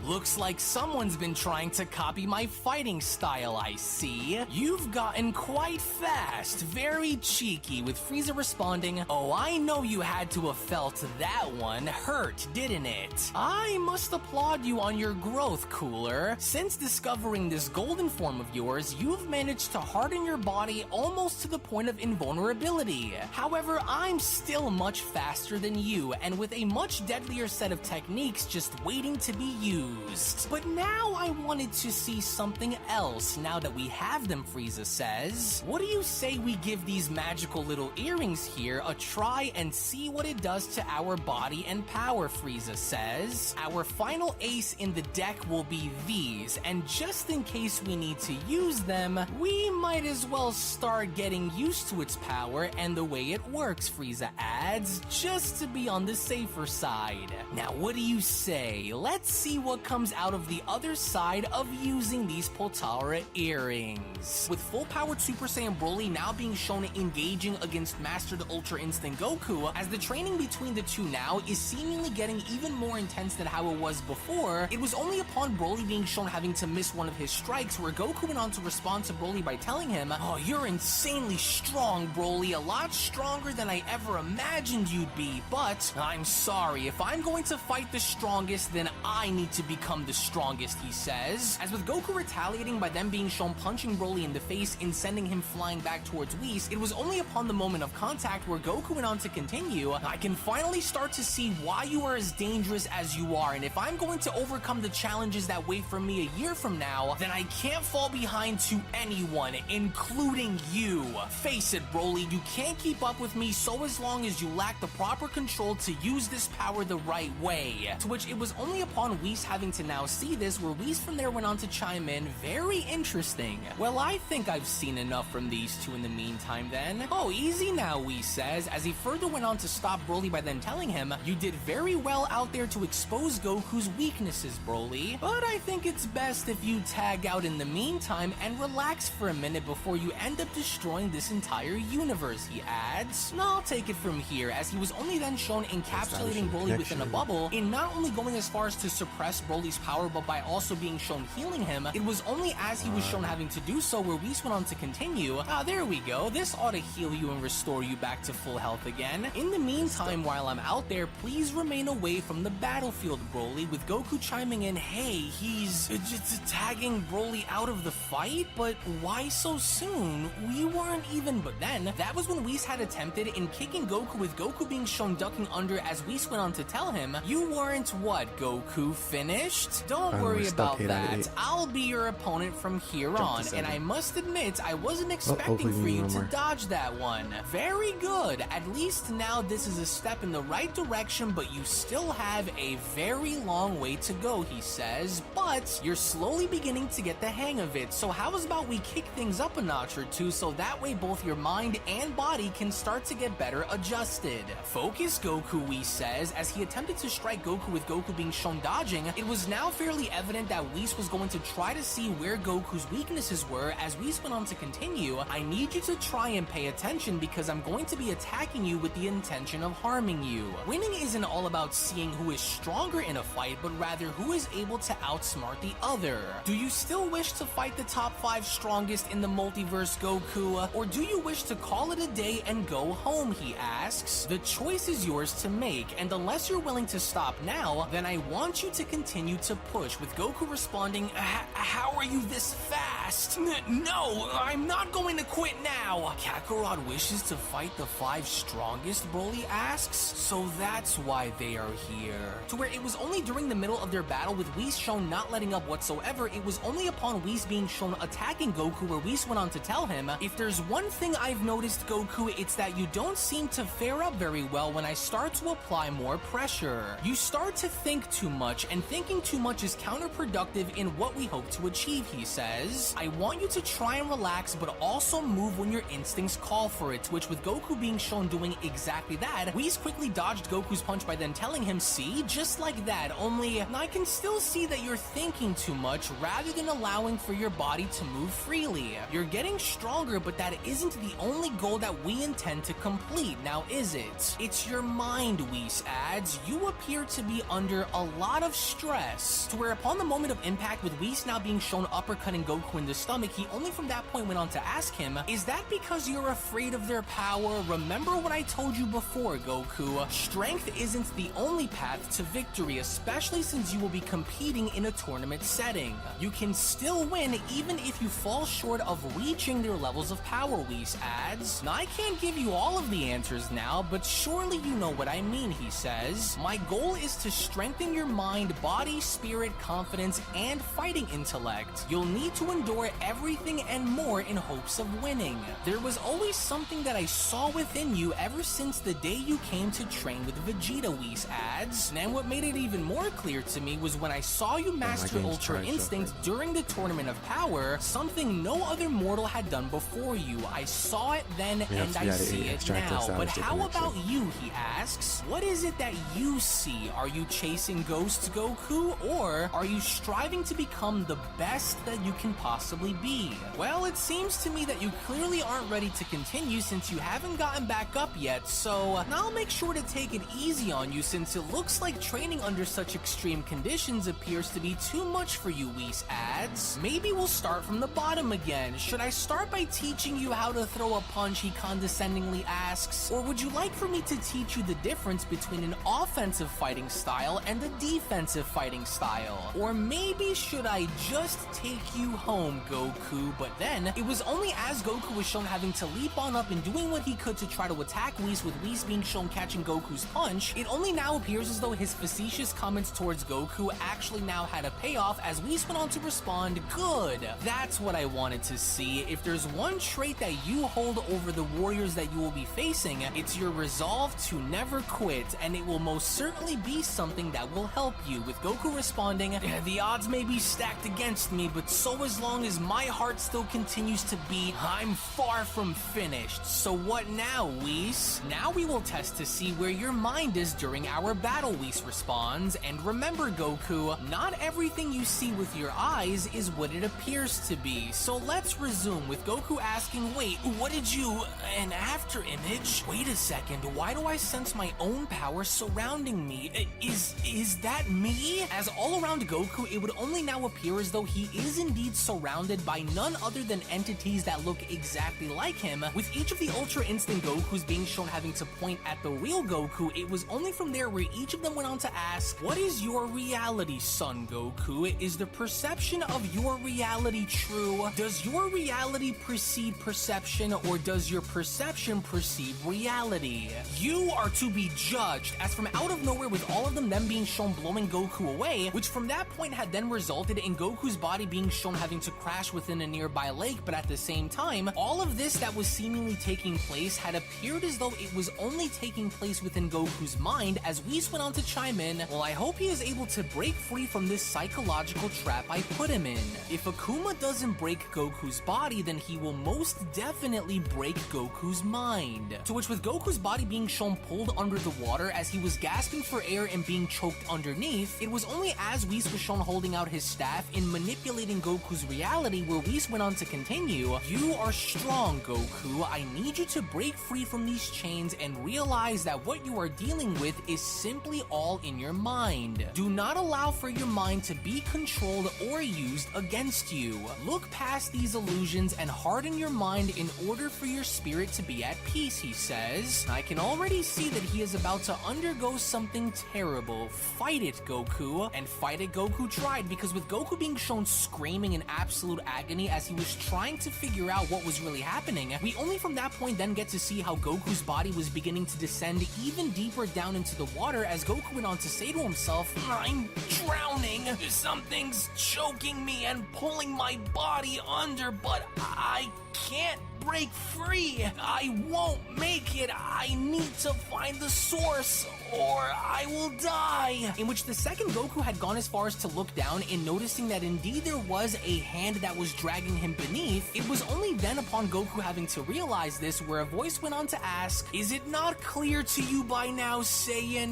Looks like someone's been trying to copy my fighting style, I see. You've gotten quite fast. Very cheeky, with Frieza responding, "Oh, I know you had to have felt that one. Hurt, didn't it? I must applaud you on your growth, Cooler. Since discovering this golden form of yours, you've managed to harden your body almost to the point of invulnerability. However, I'm still much faster than you, and with a much deadlier set of techniques just waiting to be used. But now I wanted to see something else now that we have them," Frieza says. "What do you say we give these magical little earrings here a try and see what it does to our body and power," Frieza says. "Our final ace in the deck will be these, and just in case we need to use them, we might as well start getting used to its power and the way it works," Frieza adds, just to be on the safer side. Now what do you say? Let's see what comes out of the other side of using these Potara earrings. With full-powered Super Saiyan Broly now being shown engaging against Master the Ultra Instinct Goku, as the training between the two now is seemingly getting even more intense than how it was before, it was only upon Broly being shown having to miss one of his strikes where Goku went on to respond to Broly by telling him, "Oh, you're insanely strong, Broly, a lot stronger than I ever imagined you'd be, but I'm sorry, if I'm going to fight the strongest, then I need to become the strongest," he says. As with Goku retaliating by them being shown punching Broly in the face and sending him flying back towards Whis, it was only upon the moment of contact where Goku went on to continue, "I can finally start to see why you are as dangerous as you are, and if I'm going to overcome the challenges that wait for me a year from now, then I can't fall behind to anyone, including you. Face it, Broly, you can't keep up with me so as long as you lack the proper control to use this power the right way." To which it was only upon Whis having to now see this where Whis from there went on to chime in, "Very interesting. Well, I think I've seen enough from these two in the meantime then." "Oh, easy now," Whis says, as he further went on to stop Broly by then telling him, "You did very well out there to expose Goku's weaknesses, Broly, but I think it's best if you tag out in the meantime and relax for a minute before you end up destroying this entire universe," he adds. "I'll take it from here," as he was only then shown encapsulating Broly within a bubble, in not only going as far as to suppress Broly's power, but by also being shown healing him. It was only as he was shown having to do so where Whis went on to continue, "There we go, this ought to heal you and restore you back to full health again. In the meantime, while I'm out there, please remain away from the battlefield, Broly," with Goku chiming in, "Hey, he's just tagging Broly out of the fight? But why so soon? We weren't even..." But then, that was when Whis had attempted in kicking Goku, with Goku being shown ducking under as Whis went on to tell him, "You weren't what, Goku, finished? Don't worry about that. I'll be your opponent from here on, and I must admit, I wasn't expecting for you to dodge that one. Very good. At least now this is a step in the right direction, but you still have a very long way to go," he says, "but you're slowly beginning to get the hang of it, so how about we kick things up a notch or two so that way both your mind and body can start to get better adjusted." "Focus, Goku," Whis says, as he attempted to strike Goku with Goku being shown dodging. It was now fairly evident that Whis was going to try to see where Goku's weaknesses were, as Whis went on to continue, "I need you to try and pay attention because I'm going to be attacking you with the intention of harming you. Winning isn't all about seeing who is stronger in a fight, but rather who is able to outsmart the other. Do you still wish to fight the top 5 strongest in the multiverse, Goku? Or do you wish to call it a day and go home?" he asks. "The choice is yours to make, and unless you're willing to stop now, then I want you to continue to push," with Goku responding, "How are you this fast?" fast. No, I'm not going to quit now. Kakarot wishes to fight the 5 strongest, Broly asks. So that's why they are here. To where it was only during the middle of their battle with Whis shown not letting up whatsoever, it was only upon Whis being shown attacking Goku where Whis went on to tell him, if there's one thing I've noticed, Goku, it's that you don't seem to fare up very well when I start to apply more pressure. You start to think too much, and thinking too much is counterproductive in what we hope to achieve, he says. I want you to try and relax, but also move when your instincts call for it, which with Goku being shown doing exactly that, Whis quickly dodged Goku's punch by then telling him, see, just like that, only I can still see that you're thinking too much rather than allowing for your body to move freely. You're getting stronger, but that isn't the only goal that we intend to complete, now is it? It's your mind, Whis adds. You appear to be under a lot of stress. To where upon the moment of impact with Whis now being shown uppercutting Goku in the stomach, he only from that point went on to ask him, is that because you're afraid of their power? Remember what I told you before, Goku. Strength isn't the only path to victory, especially since you will be competing in a tournament setting. You can still win even if you fall short of reaching their levels of power, Whis adds. Now, I can't give you all of the answers now, but surely you know what I mean, he says. My goal is to strengthen your mind, body, spirit, confidence, and fighting intellect. You'll need to endure everything and more in hopes of winning. There was always something that I saw within you ever since the day you came to train with Vegeta, Whis adds. And what made it even more clear to me was when I saw you master Ultra Instinct during the Tournament of Power, something no other mortal had done before you. I saw it then and I see it now. But how about you, he asks. What is it that you see? Are you chasing Ghost Goku, or are you striving to become the best that you can possibly be? Well, it seems to me that you clearly aren't ready to continue since you haven't gotten back up yet, so I'll make sure to take it easy on you since it looks like training under such extreme conditions appears to be too much for you, Whis adds. Maybe we'll start from the bottom again. Should I start by teaching you how to throw a punch, he condescendingly asks, or would you like for me to teach you the difference between an offensive fighting style and a defensive fighting style? Or maybe should I just take you home, Goku? But then, it was only as Goku was shown having to leap on up and doing what he could to try to attack Whis, with Whis being shown catching Goku's punch, it only now appears as though his facetious comments towards Goku actually now had a payoff as Whis went on to respond, good. That's what I wanted to see. If there's one trait that you hold over the warriors that you will be facing, it's your resolve to never quit, and it will most certainly be something that will help you, with Goku responding, the odds may be stacked against me, but so as long as my heart still continues to beat, I'm far from finished. So what now, Whis? Now we will test to see where your mind is during our battle, Whis responds, and remember, Goku, not everything you see with your eyes is what it appears to be. So let's resume, with Goku asking, wait, what did you... an after image? Wait a second, why do I sense my own power surrounding me? Is that me? As all around Goku, it would only now appear as though he is indeed surrounded by none other than entities that look exactly like him, with each of the Ultra Instinct Gokus being shown having to point at the real Goku. It was only from there where each of them went on to ask, what is your reality, Son Goku? Is the perception of your reality true? Does your reality precede perception, or does your perception precede reality? You are to be judged, as from out of nowhere, with all of them being shown blowing Goku away, which from that point had then resulted in Goku's body being shown having to crash within a nearby lake, but at the same time, all of this that was seemingly taking place had appeared as though it was only taking place within Goku's mind, as Whis went on to chime in, well, I hope he is able to break free from this psychological trap I put him in. If Akuma doesn't break Goku's body, then he will most definitely break Goku's mind. To which, with Goku's body being shown pulled under the water as he was gasping for air and being choked underneath, it was only as Whis was shown holding out his staff in manipulating Goku's reality where Whis went on to continue, you are strong, Goku. I need you to break free from these chains and realize that what you are dealing with is simply all in your mind. Do not allow for your mind to be controlled or used against you. Look past these illusions and harden your mind in order for your spirit to be at peace, he says. I can already see that he is about to undergo something terrible. Fight it, Goku. And fight it Goku tried, because with Goku being shown screaming in absolute absolute agony as he was trying to figure out what was really happening. We only from that point then get to see how Goku's body was beginning to descend even deeper down into the water as Goku went on to say to himself, "I'm drowning. Something's choking me and pulling my body under, but I can't break free. I won't make it. I need to find the source or I will die." In which the second Goku had gone as far as to look down in noticing that indeed there was a hand that was dragging him beneath, it was only then upon Goku having to realize this where a voice went on to ask, "Is it not clear to you by now, Saiyan?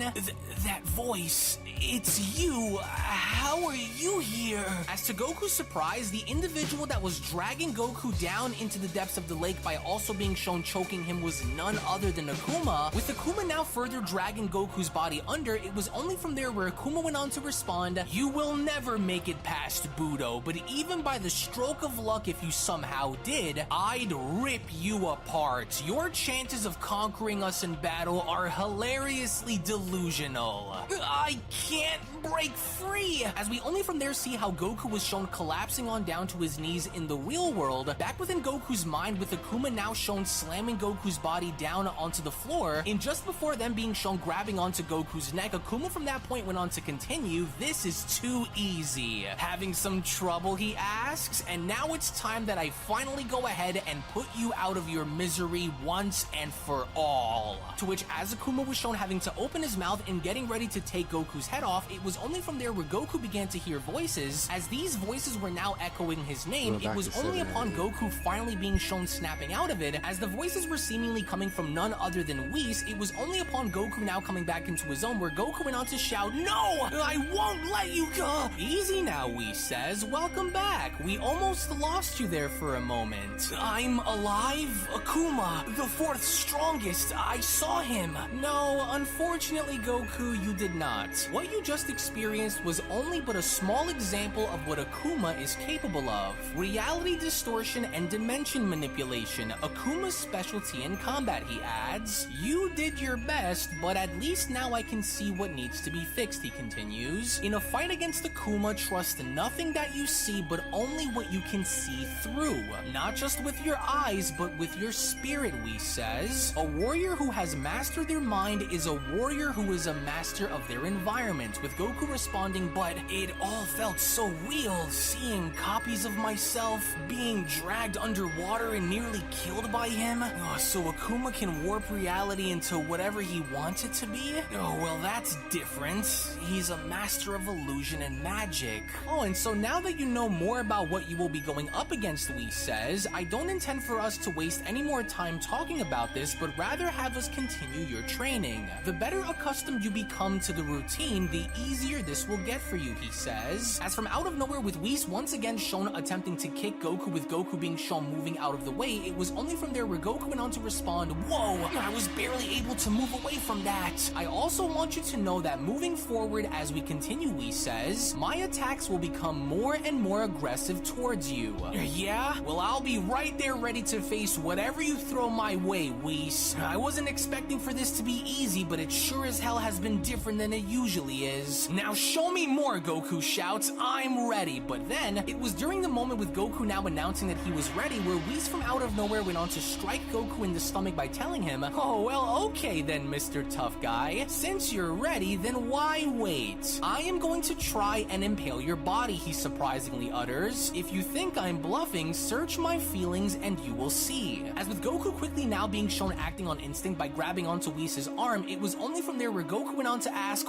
That voice, it's you. How are you here?" As to Goku's surprise, the individual that was dragging Goku down into the depths of the lake by also being shown choking him was none other than Akuma. With Akuma now further dragging Goku's body under, it was only from there where Akuma went on to respond, "You will never make it past Budo, but even by the stroke of luck if you somehow did, I'd rip you apart. Your chances of conquering us in battle are hilariously delusional. I can't break free." As we only from there see how Goku was shown collapsing on down to his knees in the real world, back within Goku's mind with Akuma now shown slamming Goku's body down onto the floor, and just before them being shown grabbing onto Goku's neck, Akuma from that point went on to continue, "This is too easy. Having some trouble?" he asks, "And now it's time that I finally go ahead and put you out of your misery once and for all." To which as Akuma was shown having to open his mouth and getting ready to take Goku's head off, it was only from there where Goku began to hear voices. As these voices were now echoing his name, it was only upon Goku finally being shown snapping out of it, as the voices were seemingly coming from none other than Whis, it was only upon Goku now coming back into his own where Goku went on to shout, "No! I won't let you go!" "Easy now," Whis says. "Welcome back. We almost lost you there for a moment." "I'm alive? Akuma, the fourth strongest. I saw him." "No, unfortunately, Goku, you did not. What you just experienced was only but a small example of what Akuma is capable of. Reality distortion and dimension manipulation, Akuma's specialty in combat," he adds. "You did your best, but at least now I can see what needs to be fixed," he continues. "In a fight against Akuma, trust nothing that you see, but only what you can see through. Not just with your eyes, but with your spirit," Whis says. "A warrior who has mastered their mind is a warrior who is a master of their environment," with Goku responding, "But it all felt so real, seeing copies of myself being dragged underwater and nearly killed by him. So Akuma can warp reality into whatever he wants it to be? Oh, well, that's different. He's a master of illusion and magic." Oh, and so now that you know more about what you will be going up against, Whis says, "I don't intend for us to waste any more time talking about this, but rather have us continue your training. The better accustomed you become to the routine, the easier this will get for you," he says. As from out of nowhere with Whis once again shown attempting to kick Goku with Goku being shown moving out of the way, it was only from there where Goku went on to respond, "Whoa, I was barely able to move away from that. I also want you to know that moving forward as we continue," Whis says, "my attacks will become more and more aggressive towards you." "Yeah? Well, I'll be right there ready to face whatever you throw my way, Whis. I wasn't expecting for this to be easy, but it sure as hell has been different than it usually is." "Now show me more," Goku shouts. "I'm ready." But then, it was during the moment with Goku now announcing that he was ready where Whis from out of nowhere went on to strike Goku in the stomach by telling him, "Oh, well, okay then, Mr. Tough Guy. Since you're ready, then why wait? I am going to try and impale your body," he surprisingly utters. "If you think I'm bluffing, search my feelings and you will see." As with Goku quickly now being shown acting on instinct by grabbing onto Whis' arm, it was only from there where Goku went on to ask,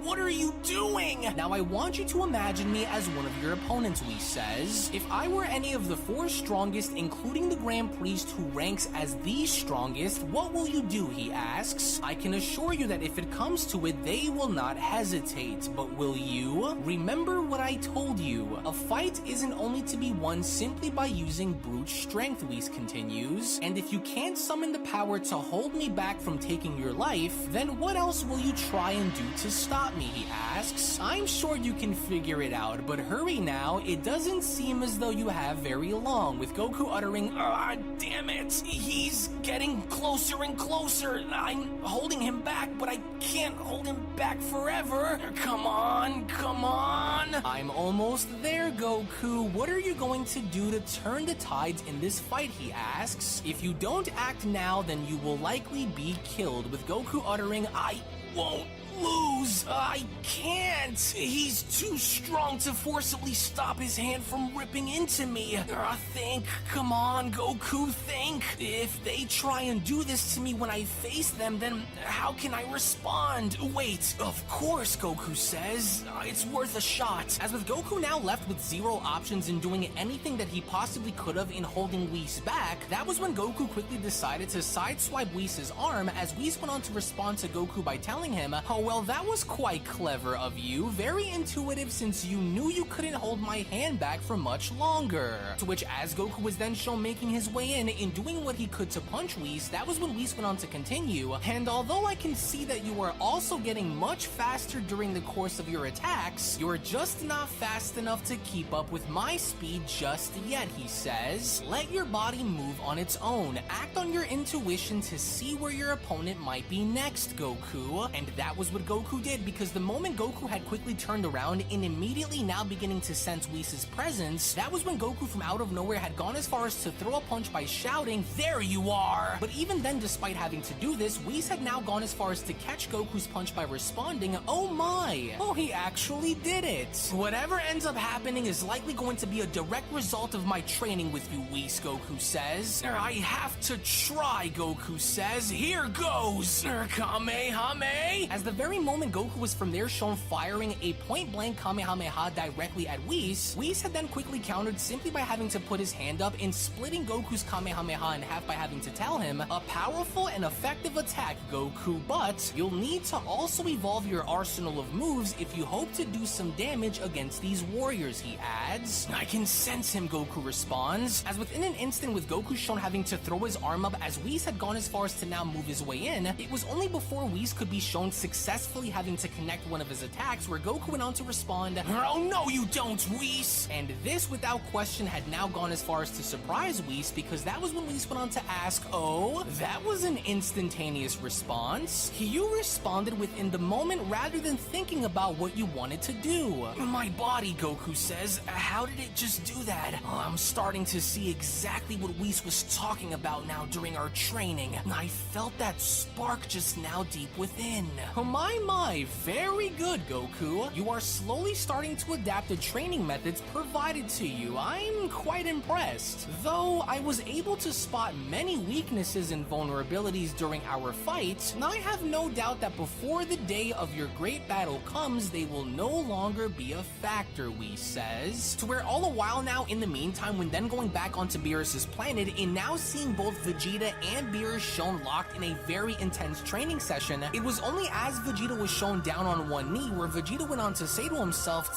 What are you doing?" "Now I want you to imagine me as one of your opponents," Whis says. "If I were any of the four strongest, including the Grand Priest who ranks as the strongest, what will you do?" he asks. "I can assure you that if it comes to it, they will not hesitate. But will you? Remember what I told you. A fight isn't only to be won simply by using brute strength," Whis continues. "And if you can't summon the power to hold me back from taking your life, then what else will you try and do to stop me?" he asks. "I'm sure you can figure it out, but hurry now. It doesn't seem as though you have very long," with Goku uttering, "Ah, damn it. He's getting closer and closer. I'm holding him back, but I can't hold him back forever. Come on, come on." on. I'm almost there, Goku. What are you going to do to turn the tides in this fight, he asks. If you don't act now, then you will likely be killed, with Goku uttering, I won't lose. I can't. He's too strong to forcibly stop his hand from ripping into me. Think. Come on, Goku, think. If they try and do this to me when I face them, then how can I respond? Wait, of course, Goku says. It's worth a shot. As with Goku now left with zero options in doing anything that he possibly could have in holding Whis back, that was when Goku quickly decided to sideswipe Whis' arm, as Whis went on to respond to Goku by telling him, oh, well, that was quite clever of you. Very intuitive, since you knew you couldn't hold my hand back for much longer. To which, as Goku was then shown making his way in doing what he could to punch Whis, that was when Whis went on to continue, and although I can see that you are also getting much faster during the course of your attacks, you're just not fast enough to keep up with my speed just yet, he says. Let your body move on its own. Act on your intuition to see where your opponent might be next, Goku. And that was what Goku did, because the moment Goku had quickly turned around and immediately now beginning to sense Whis' presence, that was when Goku from out of nowhere had gone as far as to throw a punch by shouting, "There you are!" But even then, despite having to do this, Whis had now gone as far as to catch Goku's punch by responding, "Oh my! Oh, he actually did it!" Whatever ends up happening is likely going to be a direct result of my training with you, Whis, Goku says. I have to try, Goku says. Here goes! Kamehameha! As the very moment Goku was from there shown firing a point-blank Kamehameha directly at Whis, Whis had then quickly countered simply by having to put his hand up and splitting Goku's Kamehameha in half by having to tell him, "A powerful and effective attack, Goku, but you'll need to also evolve your arsenal of moves if you hope to do some damage against these warriors," he adds. I can sense him, Goku responds, as within an instant with Goku shown having to throw his arm up as Whis had gone as far as to now move his way in, it was only before Whis could be shown successfully having to connect one of his attacks where Goku went on to respond, "Oh no you don't, Whis!" And this without question had now gone as far as to surprise Whis, because that was when Whis went on to ask, "Oh, that was an instantaneous response? You responded within the moment rather than thinking about what you wanted to do." My body, Goku says, how did it just do that? I'm starting to see exactly what Whis was talking about now during our training. I felt that spark just now deep within. My, very good, Goku. You are slowly starting to adapt the training methods provided to you. I'm quite impressed. Though I was able to spot many weaknesses and vulnerabilities during our fight, I have no doubt that before the day of your great battle comes, they will no longer be a factor, Whis says. To where all the while now, in the meantime, when then going back onto Beerus' planet and now seeing both Vegeta and Beerus shown locked in a very intense training session, it was only as Vegeta was shown down on one knee where Vegeta went on to say to himself,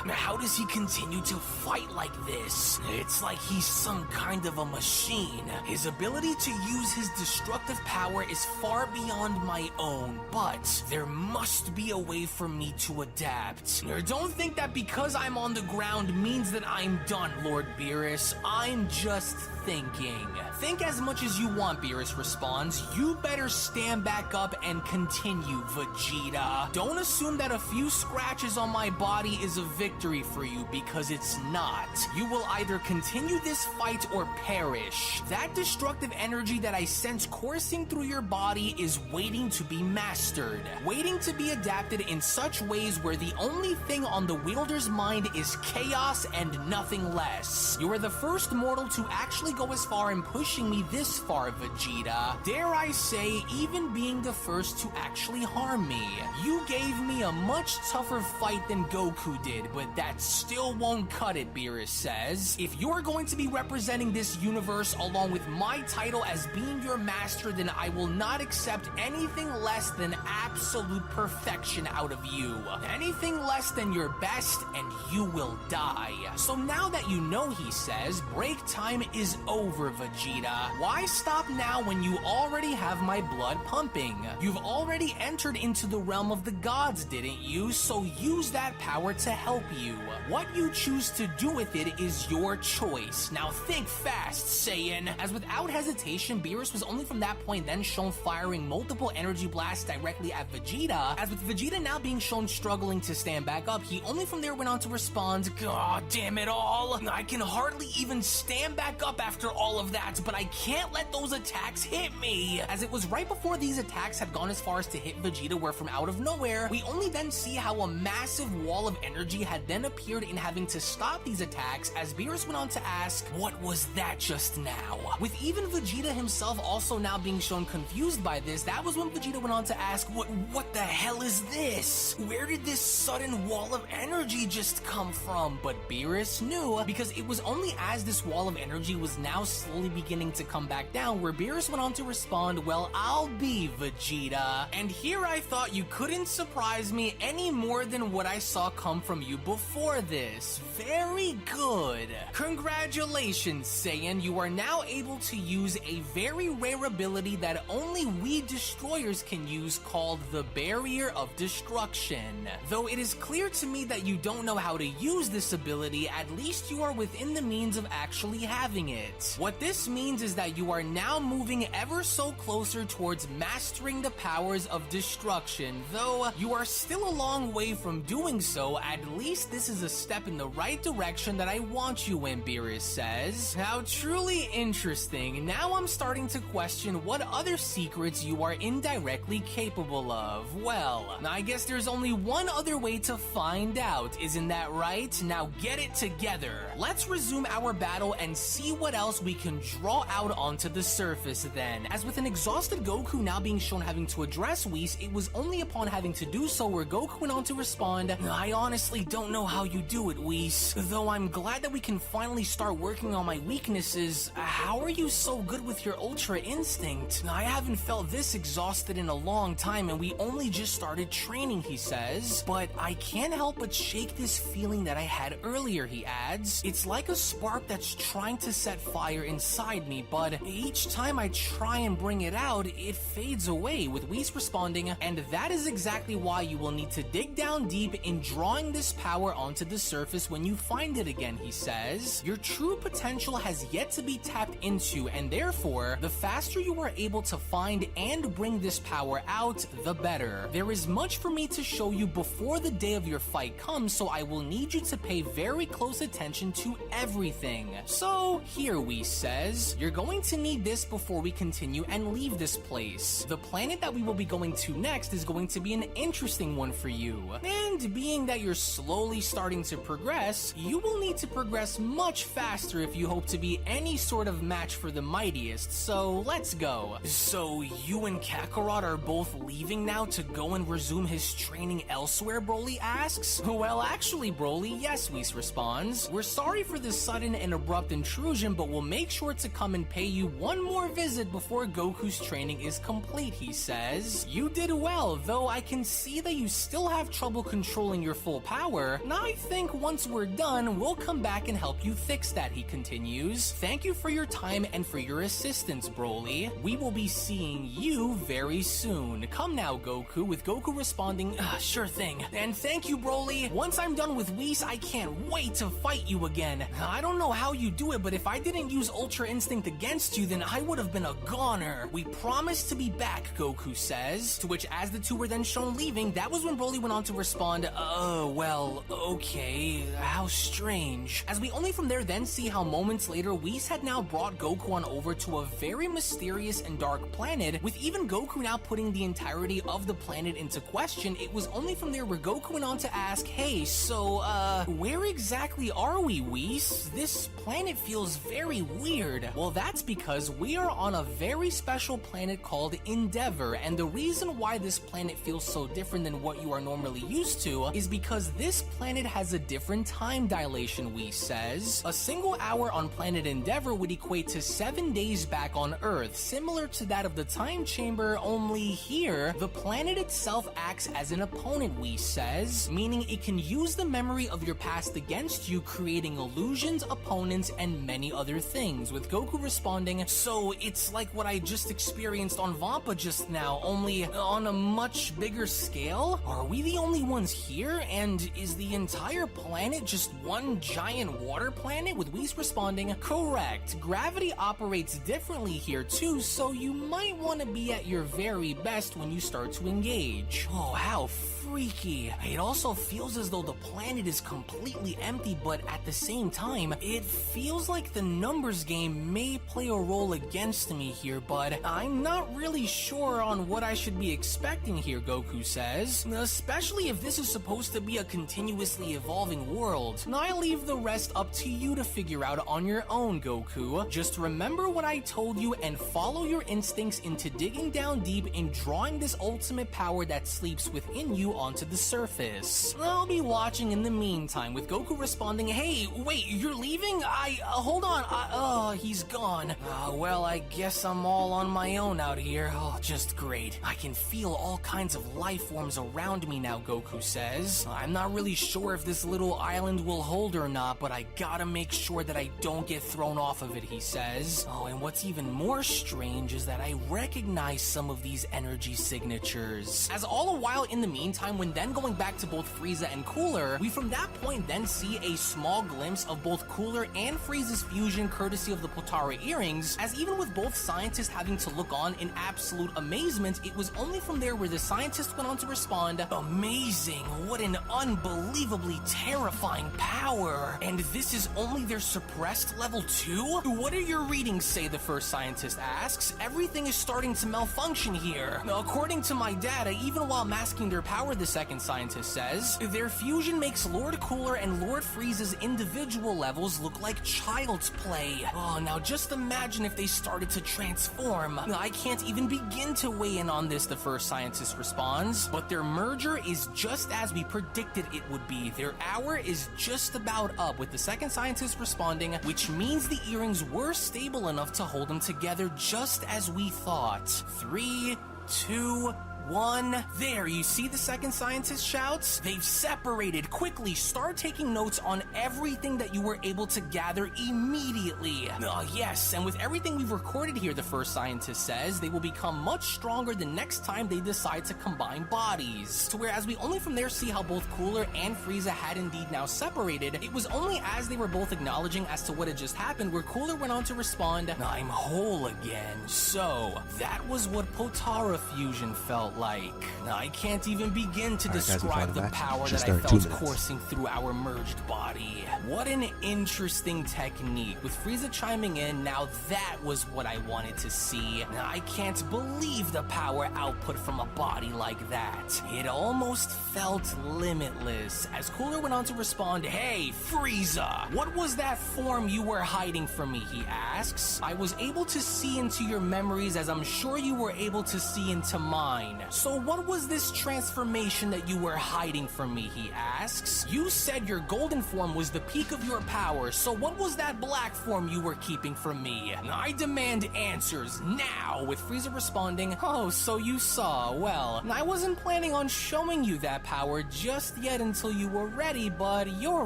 how does he continue to fight like this? It's like he's some kind of a machine. His ability to use his destructive power is far beyond my own, but there must be a way for me to adapt. Don't think that because I'm on the ground means that I'm done, Lord Beerus. I'm just thinking. Think as much as you want, Beerus responds. You better stand back up and continue, Vegeta. Don't assume that a few scratches on my body is a victory for you, because it's not. You will either continue this fight or perish. That destructive energy that I sense coursing through your body is waiting to be mastered, waiting to be adapted in such ways where the only thing on the wielder's mind is chaos and nothing less. You are the first mortal to actually go as far in pushing me this far, Vegeta. Dare I say, even being the first to actually harm me. You gave me a much tougher fight than Goku did, but that still won't cut it, Beerus says. If you're going to be representing this universe along with my title as being your master, then I will not accept anything less than absolute perfection out of you. Anything less than your best, and you will die. So now that you know, he says, break time is over, Vegeta. Why stop now when you already have my blood pumping? You've already entered into the realm of the gods, didn't you? you, so use that power to help you. What you choose to do with it is your choice. Now think fast, Saiyan. As without hesitation, Beerus was only from that point then shown firing multiple energy blasts directly at Vegeta. As with Vegeta now being shown struggling to stand back up, he only from there went on to respond, "God damn it all. I can hardly even stand back up after all of that, but I can't let those attacks hit me." As it was right before these attacks had gone as far as to hit Vegeta, where from out of nowhere, we only then see how a massive wall of energy had then appeared in having to stop these attacks, as Beerus went on to ask, "What was that just now?" With even Vegeta himself also now being shown confused by this, that was when Vegeta went on to ask, What the hell is this? Where did this sudden wall of energy just come from?" But Beerus knew, because it was only as this wall of energy was now slowly beginning to come back down where Beerus went on to respond, "Well, I'll be Vegeta." And here I thought you couldn't surprise me any more than what I saw come from you before this. Very good. Congratulations, Saiyan. You are now able to use a very rare ability that only we destroyers can use, called the Barrier of Destruction. Though it is clear to me that you don't know how to use this ability, at least you are within the means of actually having it. What this means is that you are now moving ever so closer towards mastering the powers of destruction. Though you are still a long way from doing so, at least this is a step in the right direction that I want you in, Beerus says. How truly interesting. Now I'm starting to question what other secrets you are indirectly capable of. Well, I guess there's only one other way to find out, isn't that right? Now get it together. Let's resume our battle and see what else we can draw out onto the surface then. As with an exhausted Goku now being shown having to address Whis, it was only upon having to do so where Goku went on to respond, "I honestly don't know how you do it, Whis. Though I'm glad that we can finally start working on my weaknesses. How are you so good with your Ultra Instinct? I haven't felt this exhausted in a long time, and we only just started training," he says. "But I can't help but shake this feeling that I had earlier," he adds. "It's like a spark that's trying to set fire inside me, but each time I try and bring it out, it fades away," with Whis responding, "And that is exactly why you will need to dig down deep in drawing this power onto the surface when you find it again," he says. "Your true potential has yet to be tapped into, and therefore, the faster you are able to find and bring this power out, the better. There is much for me to show you before the day of your fight comes, so I will need you to pay very close attention to everything. So, here," Whis says, "you're going to need this before we continue and leave this place. The planet that we will be going to next is going to be an interesting one for you. And being that you're slowly starting to progress, you will need to progress much faster if you hope to be any sort of match for the mightiest, so let's go." "So you and Kakarot are both leaving now to go and resume his training elsewhere?" Broly asks. "Well, actually, Broly, yes," Whis responds. "We're sorry for this sudden and abrupt intrusion, but we'll make sure to come and pay you one more visit before Goku's training is complete," he says. "You did well, though I can see that you still have trouble controlling your full power. And I think once we're done, we'll come back and help you fix that," he continues. "Thank you for your time and for your assistance, Broly. We will be seeing you very soon. Come now, Goku," with Goku responding, "Sure thing. And thank you, Broly. Once I'm done with Whis, I can't wait to fight you again. I don't know how you do it, but if I didn't use Ultra Instinct against you, then I would have been a goner. We promise to be back," Goku says. To which, as the two were then shown leaving, that was when Broly went on to respond, "Oh, well, okay, how strange." As we only from there then see how moments later, Whis had now brought Goku on over to a very mysterious and dark planet, with even Goku now putting the entirety of the planet into question. It was only from there where Goku went on to ask, "Hey, so, where exactly are we, Whis? This planet feels very weird." "Well, that's because we are on a very special planet called Endeavor, and the reason why this planet feels so different than what you are normally used to is because this planet has a different time dilation," Whis says. "A single hour on planet Endeavor would equate to 7 days back on Earth, similar to that of the time chamber, only here, the planet itself acts as an opponent," Whis says, "meaning it can use the memory of your past against you, creating illusions, opponents, and many other things," with Goku responding, "So it's like what I just experienced on Vampa just now, only on a much bigger scale? Are Are we the only ones here? And is the entire planet just one giant water planet? With Whis responding, correct. Gravity operates differently here too, so you might want to be at your very best when you start to engage. Oh, how freaky. It also feels as though the planet is completely empty, but at the same time, it feels like the numbers game may play a role against me here, but I'm not really sure on what I should be expecting here, Goku says, especially if this is supposed to be a continuously evolving world. I leave the rest up to you to figure out on your own, Goku. Just remember what I told you and follow your instincts into digging down deep and drawing this ultimate power that sleeps within you onto the surface. I'll be watching in the meantime, with Goku responding, hey, wait, you're leaving? Hold on, he's gone. Well, I guess I'm all on my own out here. Oh, just great. I can feel all kinds of life forms around me now, Goku says. I'm not really sure if this little island will hold or not, but I gotta make sure that I don't get thrown off of it, he says. Oh, and what's even more strange is that I recognize some of these energy signatures. As all the while in the meantime, when then going back to both Frieza and Cooler, we from that point then see a small glimpse of both Cooler and Frieza's fusion courtesy of the Potara earrings, as even with both scientists having to look on in absolute amazement, it was only from there where the scientist went on to respond, amazing, what an unbelievably terrifying power. And this is only their suppressed level 2? What do your readings say, the first scientist asks? Everything is starting to malfunction here. According to my data, even while masking their power, the second scientist says, their fusion makes Lord Cooler and Lord Frieza's individual levels look like child's play. Oh, now just imagine if they started to transform. I can't even begin to weigh in on this, the first scientist responds, but their merger is just as we predicted it would be. Their hour is just about up, with the second scientist responding, which means the earrings were stable enough to hold them together just as we thought. 3, 2, 1. There, you see, the second scientist shouts? They've separated. Quickly, start taking notes on everything that you were able to gather immediately. Yes, and with everything we've recorded here, the first scientist says, they will become much stronger the next time they decide to combine bodies. To whereas we only from there see how both Cooler and Frieza had indeed now separated, it was only as they were both acknowledging as to what had just happened where Cooler went on to respond, I'm whole again. So, that was what Potara fusion felt like. I can't even begin to describe the power that I felt coursing through our merged body. What an interesting technique. With Frieza chiming in, now that was what I wanted to see. I can't believe the power output from a body like that. It almost felt limitless. As Cooler went on to respond, hey, Frieza, what was that form you were hiding from me, he asks. I was able to see into your memories as I'm sure you were able to see into mine. So what was this transformation that you were hiding from me, he asks. You said your golden form was the peak of your power, so what was that black form you were keeping from me? I demand answers now, with Frieza responding, oh, so you saw. Well, I wasn't planning on showing you that power just yet until you were ready, but you're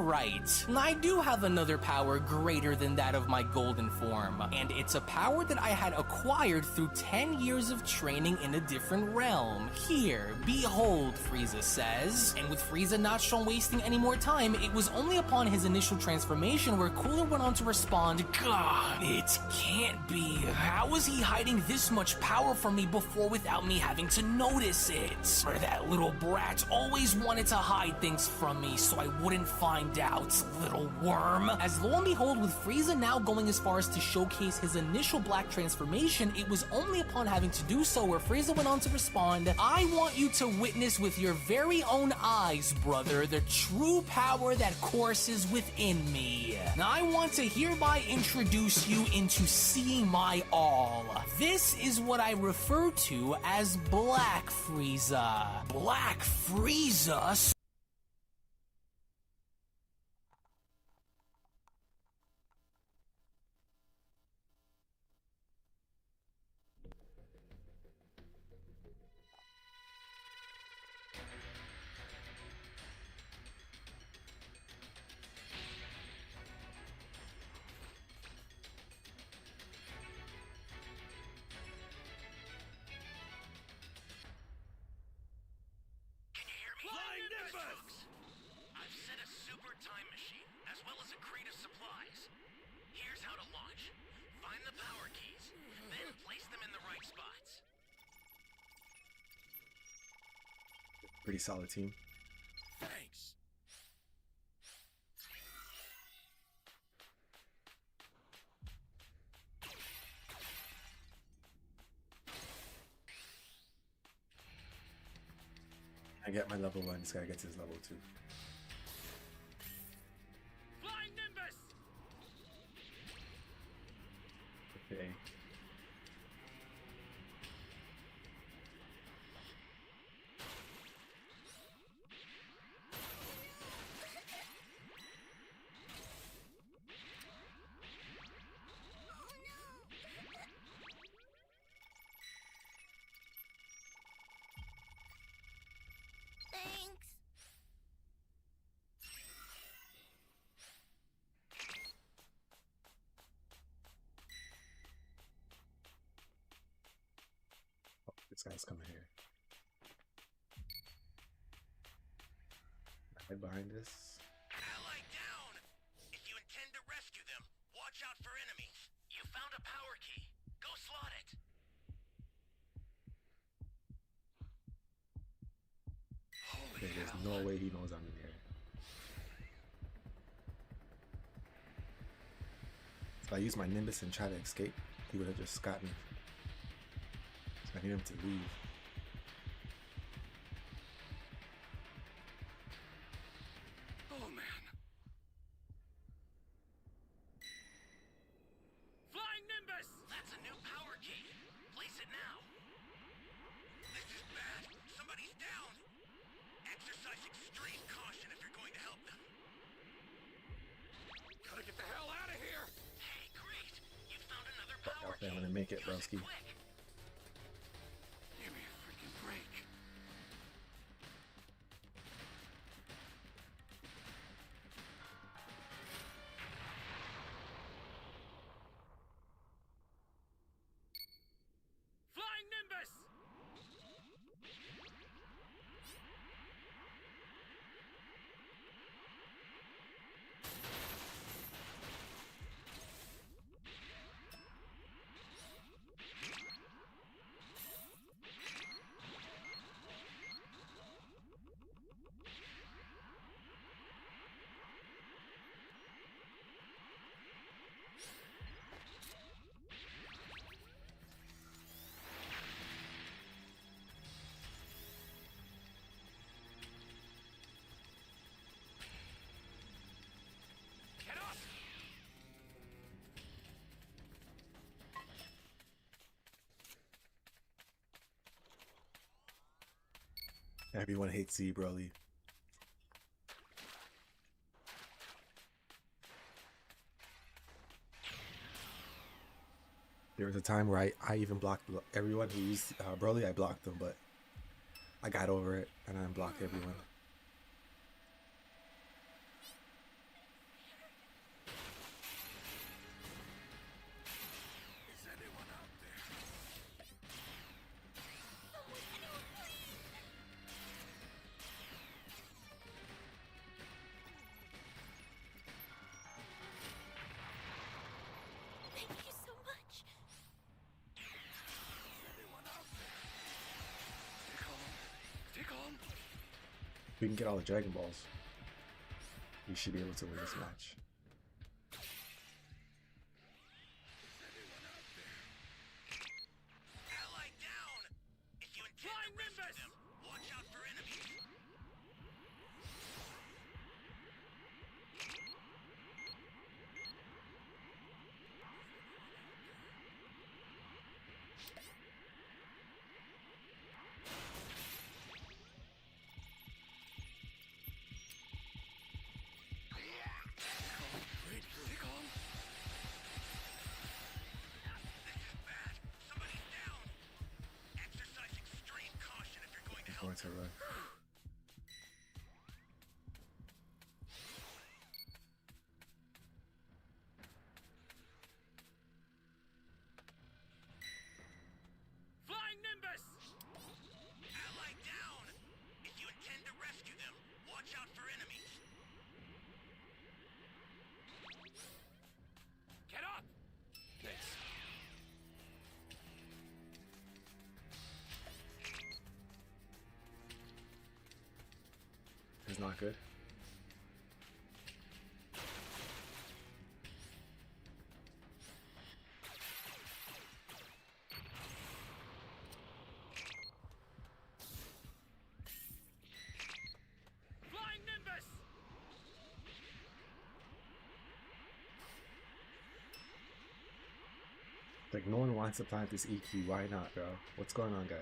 right. I do have another power greater than that of my golden form, and it's a power that I had acquired through 10 years of training in a different realm. Here, behold, Frieza says. And with Frieza not shown wasting any more time, it was only upon his initial transformation where Cooler went on to respond, God, it can't be. How was he hiding this much power from me before without me having to notice it? Or that little brat always wanted to hide things from me so I wouldn't find out, little worm. As lo and behold, with Frieza now going as far as to showcase his initial black transformation, it was only upon having to do so where Frieza went on to respond, I want you to witness with your very own eyes, brother, the true power that courses within me. Now, I want to hereby introduce you into seeing my all. This is what I refer to as Black Frieza. Black Frieza? Pretty solid team. Thanks. I get my level 1, this guy gets his level 2. Flying Nimbus! Okay. Thanks. Oh, this guy's coming here. Right behind us. Ally down! If you intend to rescue them, watch out for enemies. You found a power key. Go slot it. Okay, there's no way he knows I'm in here. If I use my Nimbus and try to escape, he would have just got me. So I need him to leave. Oh man. Flying Nimbus! That's a new power key. Place it now. This is bad. Somebody's down. Exercise extreme caution if you're going to help them. Gotta get the hell out of here. Hey, great. You found another Fuck, power okay, key. I'm gonna make it, Use broski. quick. Give me a freaking break. Flying Nimbus! Get up! Everyone hates Z Broly. There was a time where I even blocked everyone who used Broly. I blocked them, but I got over it and I unblocked everyone. Is anyone out there? Thank you so much. Anyone out there? Stay calm. Stay calm. If we can get all the Dragon Balls, we should be able to win this match. Ally down! If you intend to rescue them, watch out for enemies. Wait, stay calm. not good. Flying Nimbus! Like, no one wants to plant this EQ. Why not, bro? What's going on, guys?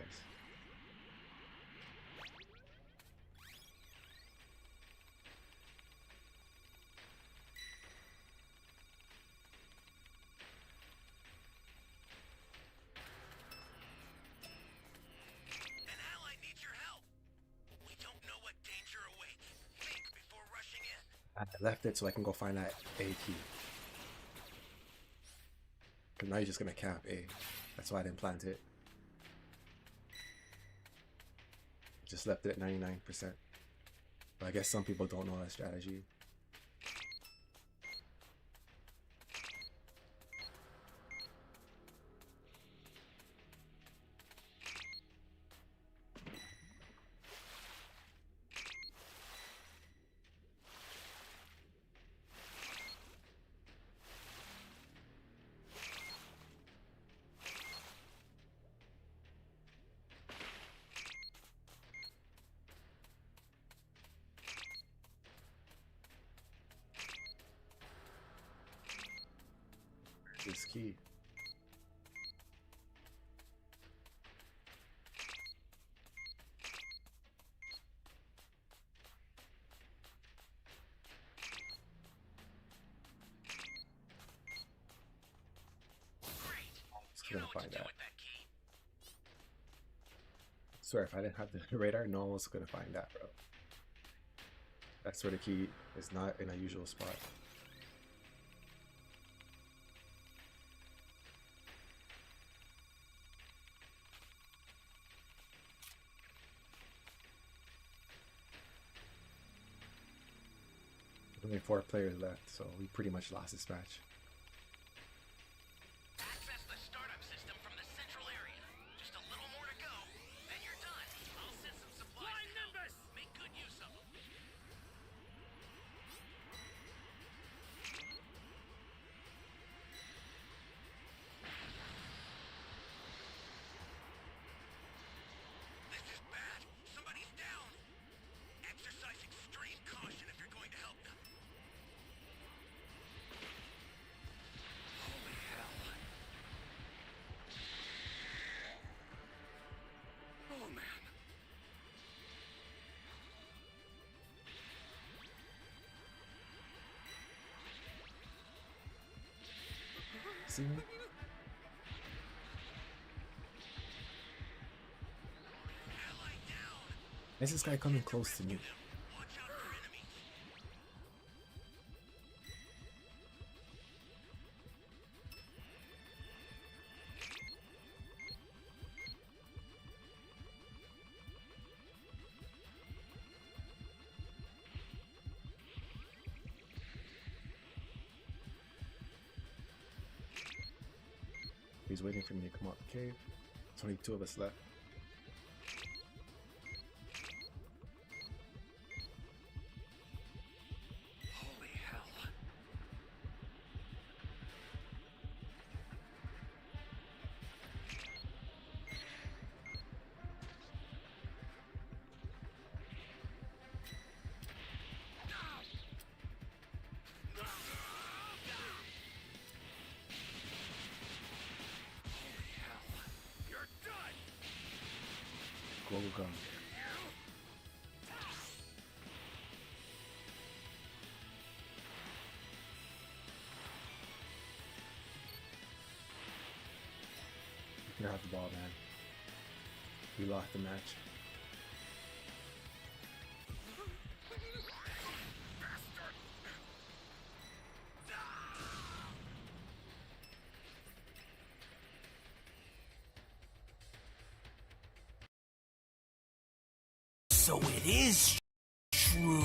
An ally needs your help. We don't know what danger awaits. Think before rushing in. I left it so I can go find that A key. Cause now you're just gonna camp A. That's why I didn't plant it. Just left it at 99%. But I guess some people don't know that strategy. This key. Great. Just You gonna know what find to do that. with that key. Swear, if I didn't have the radar, no one was gonna find that, bro. That's where the key is not in a usual spot. Only 4 players left, so we pretty much lost this match. Access the startup system from the central area. Just a little more to go, then you're done. I'll send some supplies Flying to help. Nimbus! Make good use of them. This is bad. Somebody's down. Exercise extreme caution if you're going to help them. Holy hell. Oh man. See? Ally down. Is this guy coming close to me? Watch out for enemies. He's waiting for me to come out the cave. There's only 2 of us left. Holy hell. Holy hell. You're done! Global gun. You can have the ball, man. We lost the match. So it is true.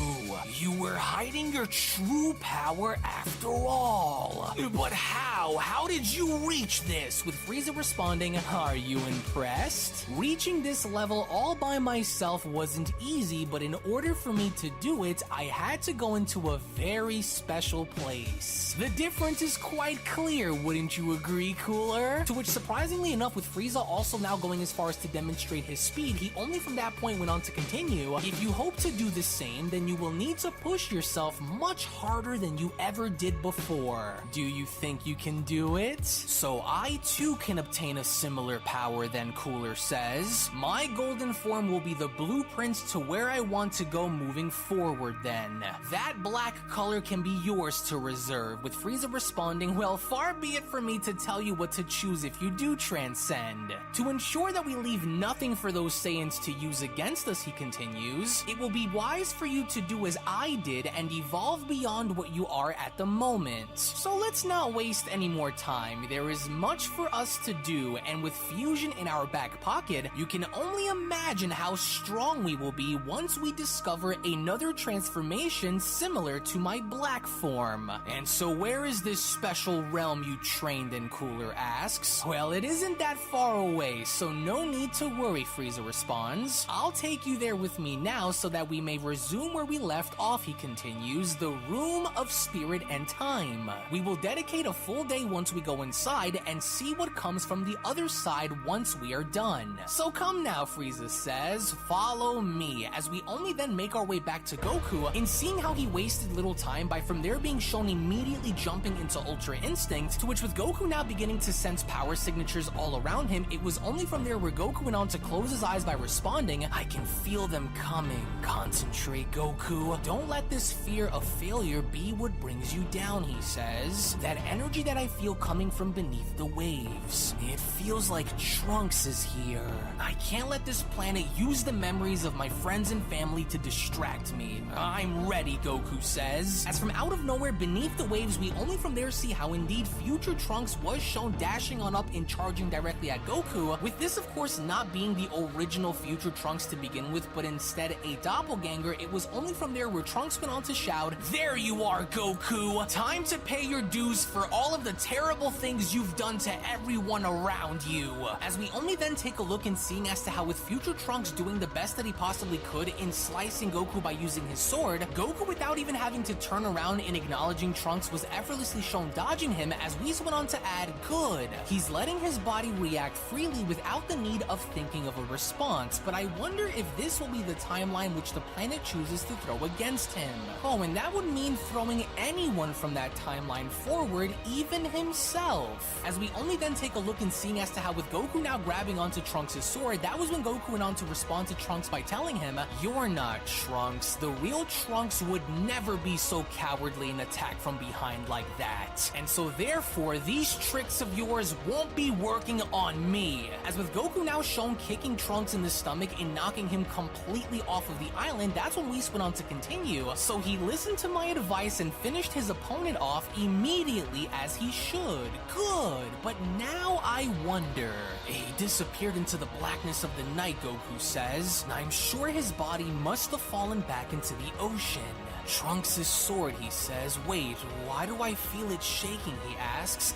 You were were hiding your true power after all. But how? How did you reach this? With Frieza responding, are you impressed? Reaching this level all by myself wasn't easy, but in order for me to do it, I had to go into a very special place. The difference is quite clear, wouldn't you agree, Cooler? To which, surprisingly enough, with Frieza also now going as far as to demonstrate his speed, he only from that point went on to continue, if you hope to do the same, then you will need to push yourself much harder than you ever did before. Do you think you can do it? So I too can obtain a similar power then, Cooler says. My golden form will be the blueprints to where I want to go moving forward then. That black color can be yours to reserve, with Frieza responding, well, far be it for me to tell you what to choose if you do transcend. To ensure that we leave nothing for those Saiyans to use against us, he continues, it will be wise for you to do as I did and evolve beyond what you are at the moment. So let's not waste any more time. There is much for us to do, and with fusion in our back pocket, you can only imagine how strong we will be once we discover another transformation similar to my black form. And so where is this special realm you trained in, Cooler asks. Well, it isn't that far away, so no need to worry, Frieza responds. I'll take you there with me now so that we may resume where we left off, he continues, the Room of Spirit and Time. We will dedicate a full day once we go inside and see what comes from the other side once we are done. So come now, Frieza says, follow me, as we only then make our way back to Goku, in seeing how he wasted little time by from there being shown immediately jumping into Ultra Instinct, to which with Goku now beginning to sense power signatures all around him, it was only from there where Goku went on to close his eyes by responding, I can feel them coming. Concentrate, Goku. Don't let this fear of failure be what brings you down, he says. That energy that I feel coming from beneath the waves. It feels like Trunks is here. I can't let this planet use the memories of my friends and family to distract me. I'm ready, Goku says. As from out of nowhere beneath the waves, we only from there see how indeed future Trunks was shown dashing on up and charging directly at Goku, with this of course not being the original future Trunks to begin with, but instead a doppelganger. It was only from there where Trunks went on to shout, there you are, Goku! Time to pay your dues for all of the terrible things you've done to everyone around you. As we only then take a look and seeing as to how with future Trunks doing the best that he possibly could in slicing Goku by using his sword, Goku without even having to turn around and acknowledging Trunks was effortlessly shown dodging him, as Whis went on to add, good. He's letting his body react freely without the need of thinking of a response, but I wonder if this will be the timeline which the planet chooses to throw against him. Oh, and that would mean throwing anyone from that timeline forward, even himself. As we only then take a look and seeing as to how with Goku now grabbing onto Trunks' sword, that was when Goku went on to respond to Trunks by telling him, you're not Trunks. The real Trunks would never be so cowardly and attack from behind like that. And so therefore, these tricks of yours won't be working on me. As with Goku now shown kicking Trunks in the stomach and knocking him completely off of the island, that's when Whis went on to continue. So he listened to my advice and finished his opponent off immediately as he should. Good, but now I wonder. He disappeared into the blackness of the night, Goku says. I'm sure his body must have fallen back into the ocean. Trunks' sword, he says. Wait, why do I feel it shaking, he asks.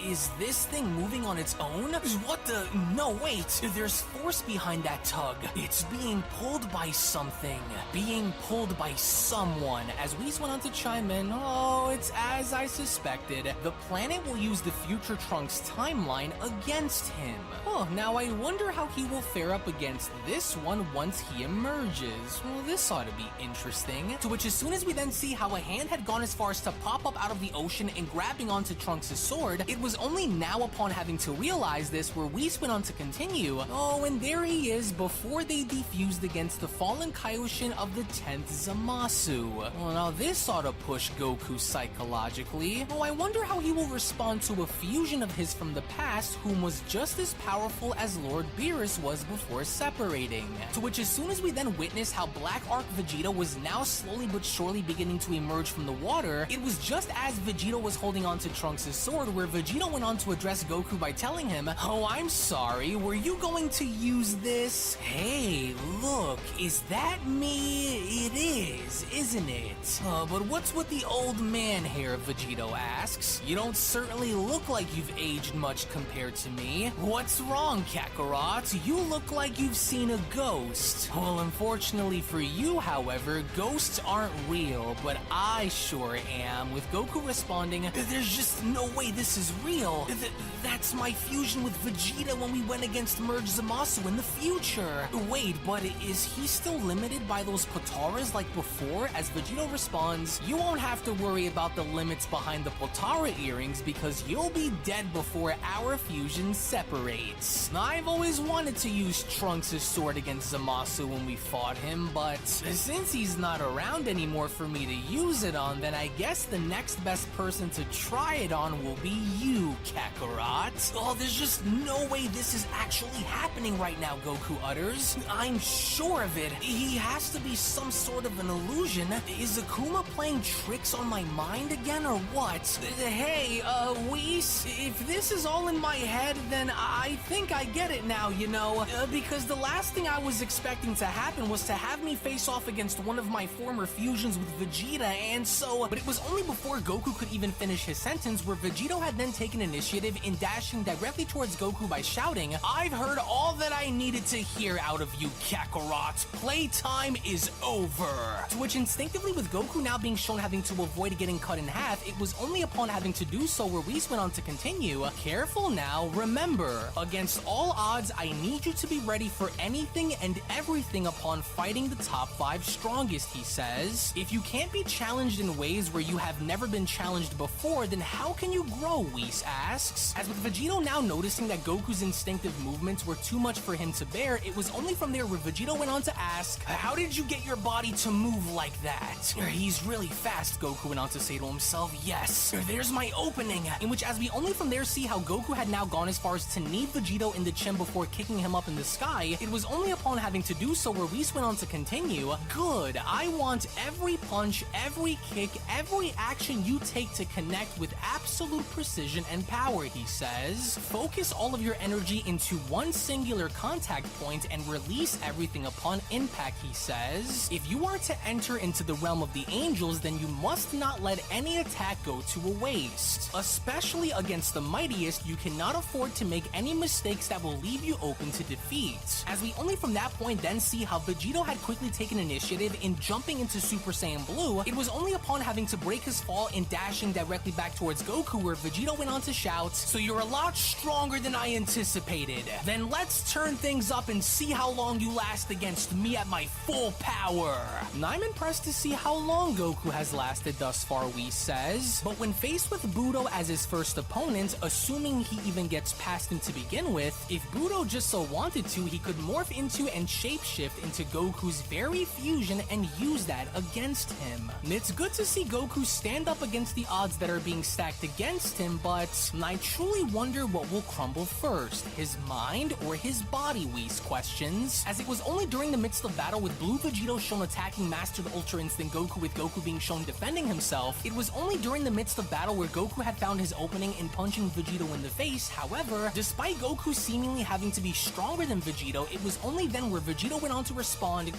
Is this thing moving on its own? What the? No, wait. There's force behind that tug. It's being pulled by something. Being pulled by someone. As Whis went on to chime in, oh, it's as I suspected. The planet will use the future Trunks timeline against him. Oh, now I wonder how he will fare up against this one once he emerges. Well, this ought to be interesting. To which as soon as we then see how a hand had gone as far as to pop up out of the ocean and grabbing onto Trunks' sword, it was only now upon having to realize this where Whis went on to continue, oh, and there he is before they defused against the fallen Kaioshin of the 10th Zamasu. Well, now this ought to push Goku psychologically. Oh, I wonder how he will respond to a fusion of his from the past, whom was just as powerful as Lord Beerus was before separating. To which as soon as we then witness how Black Arc Vegeta was now slowly but surely beginning to emerge from the water, it was just as Vegito was holding onto Trunks' sword where Vegito went on to address Goku by telling him, "Oh, I'm sorry, were you going to use this? Hey, look, is that me? It is, isn't it? But what's with the old man hair?" Vegito asks. "You don't certainly look like you've aged much compared to me. What's wrong, Kakarot? You look like you've seen a ghost." Well, unfortunately for you, however, ghosts aren't real, but I sure am, with Goku responding, "There's just no way this is real. That's my fusion with Vegeta when we went against Merge Zamasu in the future." Wait, but is he still limited by those Potaras like before? As Vegito responds, "You won't have to worry about the limits behind the Potara earrings because you'll be dead before our fusion separates. I've always wanted to use Trunks' sword against Zamasu when we fought him, but since he's not around anymore for me to use it on, then I guess the next best person to try it on will be you, Kakarot." "Oh, there's just no way this is actually happening right now," Goku utters. "I'm sure of it. He has to be some sort of an illusion. Is Akuma playing tricks on my mind again or what? Hey, Whis, if this is all in my head, then I think I get it now, you know, because the last thing I was expecting to happen was to have me face off against one of my former fusions with Vegeta, and so..." But it was only before Goku could even finish his sentence where Vegito had then taken initiative in dashing directly towards Goku by shouting, "I've heard all that I needed to hear out of you, Kakarot. Playtime is over." To which instinctively, with Goku now being shown having to avoid getting cut in half, it was only upon having to do so where Whis went on to continue, "Careful now, remember, against all odds, I need you to be ready for anything and everything upon fighting the top 5 strongest," he says. "If you can't be challenged in ways where you have never been challenged before, then how can you grow?" Whis asks. As with Vegito now noticing that Goku's instinctive movements were too much for him to bear, it was only from there where Vegito went on to ask, "How did you get your body to move like that?" "He's really fast," Goku went on to say to himself. "Yes, there's my opening." In which, as we only from there see how Goku had now gone as far as to knee Vegito in the chin before kicking him up in the sky, it was only upon having to do so where Whis went on to continue, "Good, I want every punch, every kick, every action you take to connect with absolute precision and power," he says. "Focus all of your energy into one singular contact point and release everything upon impact," he says. "If you are to enter into the realm of the angels, then you must not let any attack go to a waste. Especially against the mightiest, you cannot afford to make any mistakes that will leave you open to defeat." As we only from that point then see how Vegito had quickly taken initiative in jumping into Super Saiyan Blue, it was only upon having to break his fall in dashing directly back towards Goku where Vegito went on to shout, "So you're a lot stronger than I anticipated. Then let's turn things up and see how long you last against me at my full power." And I'm impressed to see how long Goku has lasted thus far, Whis says. But when faced with Budo as his first opponent, assuming he even gets past him to begin with, if Budo just so wanted to, he could morph into and shapeshift into Goku's very fusion and use that against him. And it's good to see Goku stand up against the odds that are being stacked against him, but I truly wonder what will crumble first, his mind or his body, Whis questions. As it was only during the midst of battle with Blue Vegito shown attacking Master the Ultra Instinct Goku with Goku being shown defending himself, it was only during the midst of battle where Goku had found his opening in punching Vegito in the face. However, despite Goku seemingly having to be stronger than Vegito, it was only then where Vegito went on to respond,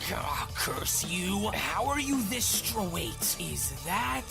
"Curse you, how are you this strong? Wait, is that...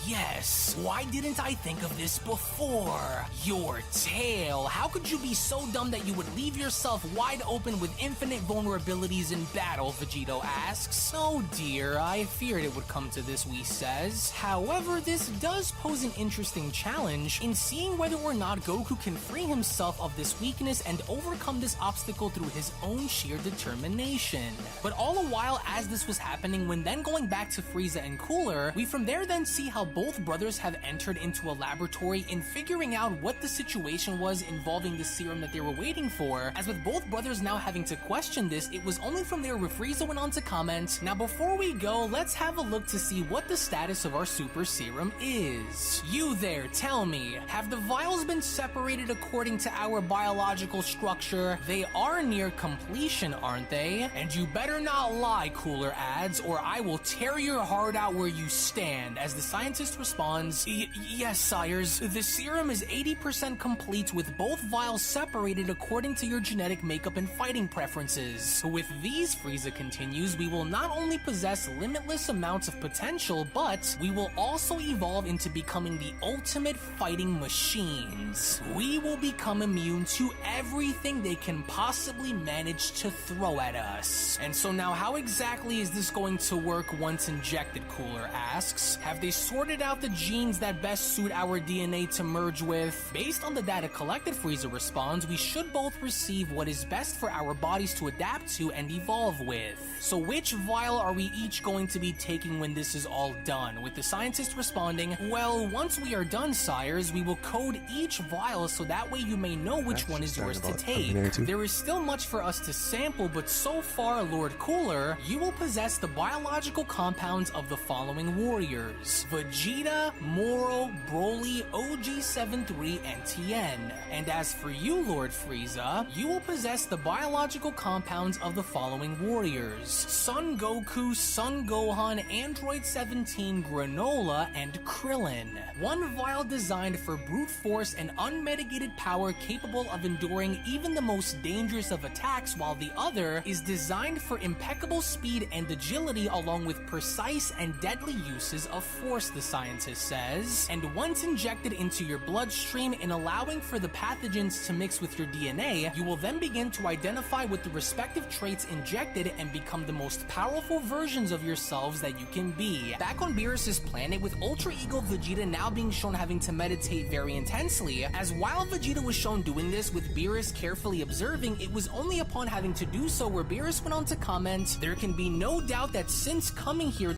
Yes, why didn't I think of this before? Your tail. How could you be so dumb that you would leave yourself wide open with infinite vulnerabilities in battle?" Vegito asks. "Oh dear, I feared it would come to this," Whis says. However, this does pose an interesting challenge in seeing whether or not Goku can free himself of this weakness and overcome this obstacle through his own sheer determination. But all the while as this was happening, when then going back to Frieza and Cooler, we from there then see how both brothers have entered into a laboratory in figuring out what the situation was involving the serum that they were waiting for. As with both brothers now having to question this, it was only from there where Frieza went on to comment, "Now before we go, let's have a look to see what the status of our super serum is. You there, tell me, have the vials been separated according to our biological structure? They are near completion, aren't they? And you better not lie," Cooler adds, "or I will tear your heart out where you stand." As the scientist responds, "Yes, sires, the serum is 80% complete with both vials separated according to your genetic makeup and fighting preferences. With these," Frieza continues, "we will not only possess limitless amounts of potential, but we will also evolve into becoming the ultimate fighting machines. We will become immune to everything they can possibly manage to throw at us." And so now how exactly is this going to work once injected, Cooler asks. "Have they sorted out the genes that best suit our DNA to merge with?" "Based on the data collected," Frieza responds, "we should both receive what is best for our bodies to adapt to and evolve with. So which vial are we each going to be taking when this is all done?" With the scientist responding, "Well, once we are done, sires, we will code each vial so that way you may know which one is yours to take. There is still much for us to sample, but so far, Lord Cooler, you will possess the biological compounds of the following warriors: Vegeta, Moro, Broly, OG73, and Tien. And as for you, Lord Frieza, you will possess the biological compounds of the following warriors: Son Goku, Son Gohan, Android 17, Granola, and Krillin. One vial designed for brute force and unmitigated power capable of enduring even the most dangerous of attacks, while the other is designed for impeccable speed and agility along with precise and deadly uses of force," the scientist says. "And once injected into your bloodstream and allowing for the pathogens to mix with your DNA, you will then begin to identify with the respective traits injected and become the most powerful versions of yourselves that you can be." Back on Beerus' planet, with Ultra Ego Vegeta now being shown having to meditate very intensely, as while Vegeta was shown doing this with Beerus carefully observing, it was only upon having to do so where Beerus went on to comment, "There can be no doubt that since coming here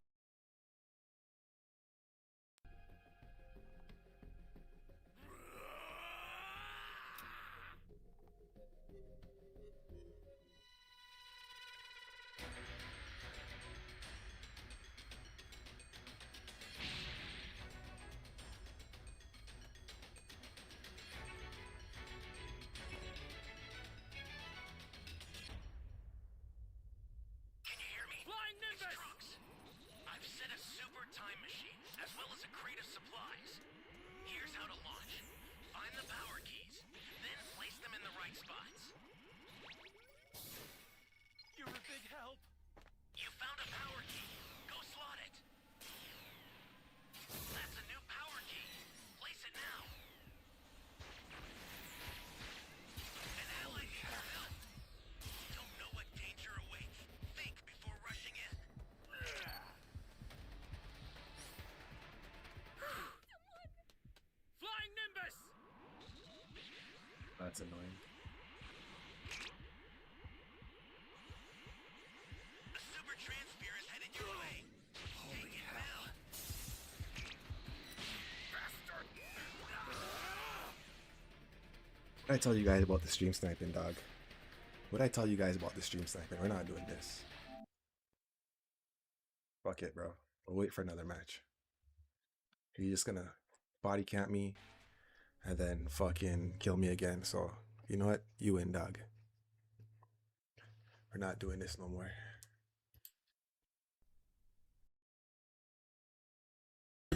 Can you hear me? Flying It's Nimbus! Trunks. I've set a super time machine, as well as a crate of supplies. Here's how to launch. Find the power keys, then place them in the right spots. You're a big help. You found a power key. Go slot it. That's a new power key. Place it now. An ally needs your help. Don't know what danger awaits. Think before rushing in. Flying Nimbus! That's annoying. A super transfer is headed your way. Take it now. What did I tell you guys about the stream sniping, dog? What did I tell you guys about the stream sniping? We're not doing this. Fuck it, bro. We'll wait for another match. You're just gonna body camp me and then fucking kill me again. So, you know what? You win, dog. We're not doing this no more.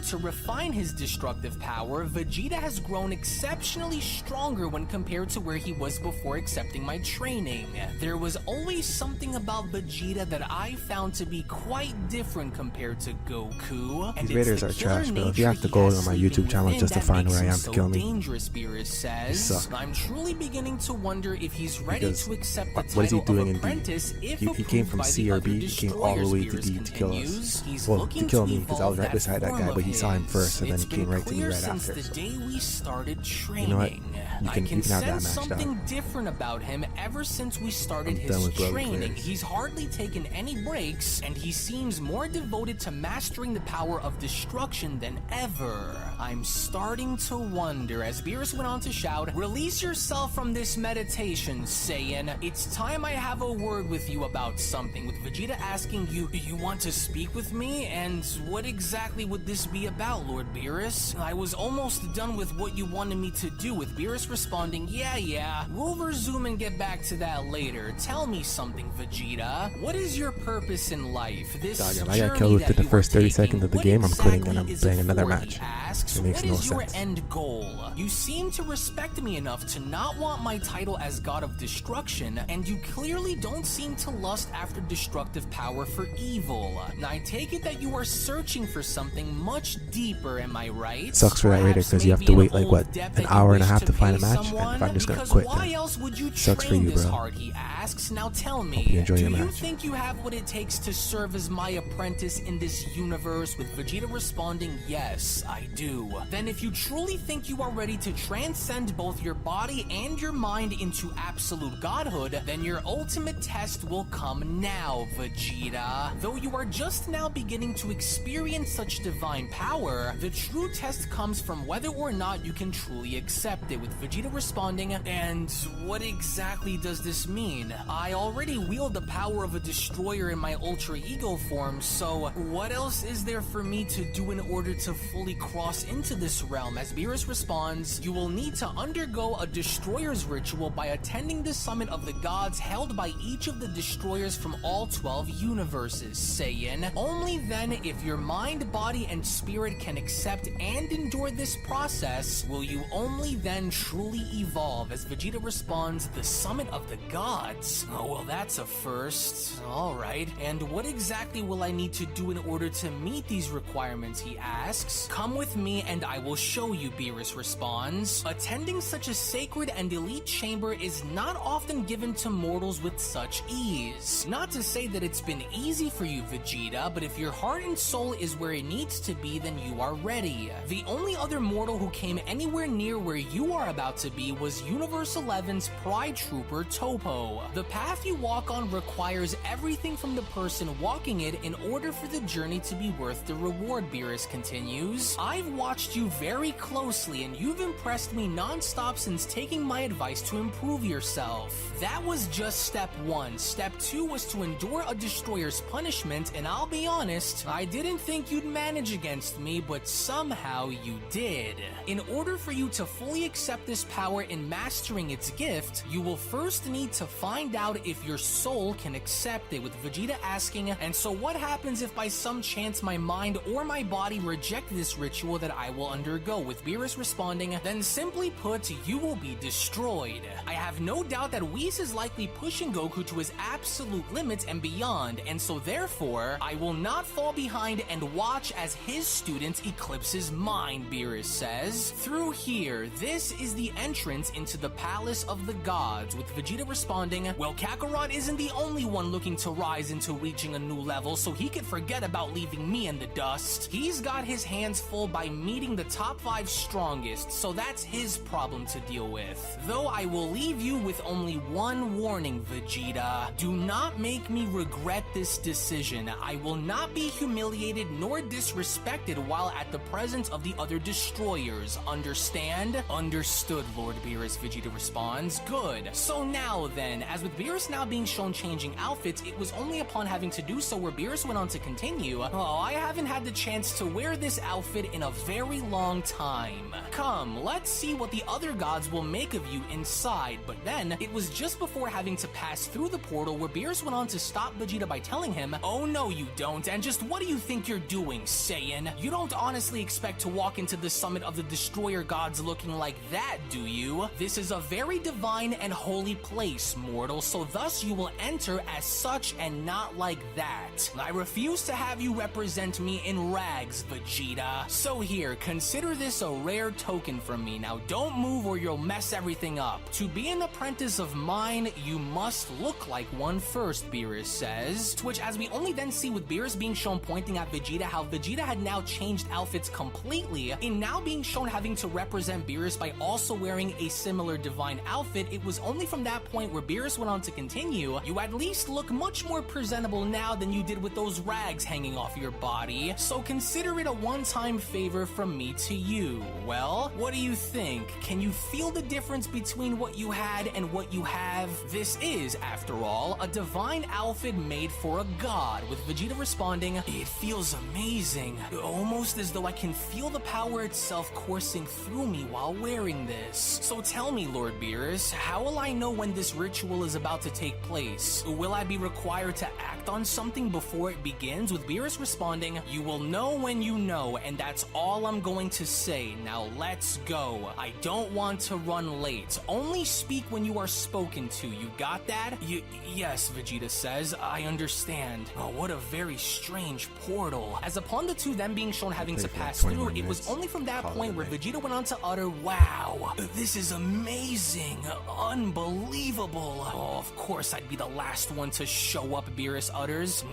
To refine his destructive power, Vegeta has grown exceptionally stronger when compared to where he was before accepting my training. There was always something about Vegeta that I found to be quite different compared to Goku. And These it's Raiders the are killer trash, bro. If nature you have to he go has on my sleeping YouTube channel within just to that find makes where I him am to so kill me. dangerous, Beerus says. suck. I'm truly beginning to wonder if he's ready Because to accept the what is he title doing of in D? apprentice if He came approved from by C the or other B. He came all the destroyers, way to Beerus D to kill us. continues. He's Well, to looking kill me because I was evolve right that beside that form guy, of but he saw him is, first, and then it's he came been right to me clear right since after, the so- day we started training. know what? You I can can have that sense match something down. different about him ever since we started I'm done his with brother training. players. He's hardly taken any breaks, and he seems more devoted to mastering the power of destruction than ever. I'm starting to wonder, as Beerus went on to shout, "Release yourself from this meditation, Saiyan. It's time I have a word with you about something," with Vegeta asking, "Do you want to speak with me? And what exactly would this be about, Lord Beerus?" I was almost done with what you wanted me to do, with Beerus responding, yeah, we'll resume and get back to that later. Tell me something, Vegeta. What is your purpose in life? This Dog, if I got journey killed that within the you are first 30 taking, seconds of the what game, I'm quitting and exactly I'm is playing it another for, match. he asks. It makes What no is your sense. end goal? You seem to respect me enough to not want my title as God of Destruction, and you clearly don't seem to lust after destructive power for evil. I take it that you are searching for something much deeper, am I right? Sucks for that Raider, Perhaps 'cause you have maybe to an wait, like, old what, debt an that you hour and a wish half to find a pay match? And someone? if I'm just gonna Because quit, why then else would you sucks for train you, this bro. hard, he asks. Now tell me, Hope you enjoy do your you match. think you have what it takes to serve as my apprentice in this universe? With Vegeta responding, yes, I do. Then if you truly think you are ready to transcend both your body and your mind into absolute godhood, then your ultimate test will come now, Vegeta. Though you are just now beginning to experience such divine power, the true test comes from whether or not you can truly accept it, with Vegeta responding, and what exactly does this mean? I already wield the power of a destroyer in my Ultra Ego form, so what else is there for me to do in order to fully cross into this realm? As Beerus responds, you will need to undergo a destroyer's ritual by attending the summit of the gods held by each of the destroyers from all 12 universes, Saiyan. Only then, if your mind, body, and spirit can accept and endure this process, will you only then truly evolve. As Vegeta responds, the summit of the gods? Oh, well, that's a first. Alright, and what exactly will I need to do in order to meet these requirements, he asks. Come with me and I will show you, Beerus responds. Attending such a sacred and elite chamber is not often given to mortals with such ease. Not to say that it's been easy for you, Vegeta, but if your heart and soul is where it needs to be, then you are ready. The only other mortal who came anywhere near where you are about to be was Universe 11's Pride Trooper Topo. The path you walk on requires everything from the person walking it in order for the journey to be worth the reward, Beerus continues. I've watched you very closely and you've impressed me non-stop since taking my advice to improve yourself. That was just step 1. Step 2 was to endure a destroyer's punishment, and I'll be honest, I didn't think you'd manage against me, but somehow you did. In order for you to fully accept this power in mastering its gift, you will first need to find out if your soul can accept it, with Vegeta asking, and so what happens if by some chance my mind or my body reject this ritual that I will undergo, with Beerus responding, then simply put, you will be destroyed. I have no doubt that Whis is likely pushing Goku to his absolute limits and beyond, and so therefore, I will not fall behind and watch as his student eclipses mine, Beerus says. Through here, this is the entrance into the Palace of the Gods, with Vegeta responding, well, Kakarot isn't the only one looking to rise into reaching a new level, so he could forget about leaving me in the dust. He's got his hands full by meeting the top 5 strongest, so that's his problem to deal with. Though I will leave you with only one warning, Vegeta. Do not make me regret this decision. I will not be humiliated nor disrespected while at the presence of the other destroyers. Understand? Understood, Lord Beerus, Vegeta responds. Good. So now then, as with Beerus now being shown changing outfits, it was only upon having to do so where Beerus went on to continue, oh, I haven't had the chance to wear this outfit in a very long time. Come, let's see what the other gods will make of you inside. But then, it was just before having to pass through the portal where Beerus went on to stop Vegeta by telling him, oh no you don't, and just what do you think you're doing, Saiyan? You don't honestly expect to walk into the summit of the destroyer gods looking like that, do you? This is a very divine and holy place, mortal, so thus you will enter as such and not like that. I refuse to have you represent me in rags, Vegeta. So here, consider this a rare token from me. Now don't move or you'll mess everything up. To be an apprentice of mine, you must look like one first, Beerus says. To which, as we only then see with Beerus being shown pointing at Vegeta, how Vegeta had now changed outfits completely, in now being shown having to represent Beerus by also wearing a similar divine outfit. It was only from that point where Beerus went on to continue, you at least look much more presentable now than you did with those rags hanging off your body, so consider it a one-time favor from me to you. Well, what do you think? Can you feel the difference between what you had and what you have? This is, after all, a divine outfit made for a god, with Vegeta responding, "It feels amazing, almost as though I can feel the power itself coursing through me while wearing this." So tell me, Lord Beerus, how will I know when this ritual is about to take place? Will I be required to act on something before it begins? With Beerus responding, "You will know when you know, and that's all I'm going to say. Now let's go. I don't want to run late. Only speak when you are spoken to. You got that?" Yes, Vegeta says. "I understand." Oh, what a very strange portal. As upon the two then being shown having to pass through, it was only from that point where Vegeta went on to utter, "Wow, this is amazing, unbelievable." Oh, of course I'd be the last one to show up, Beerus utters.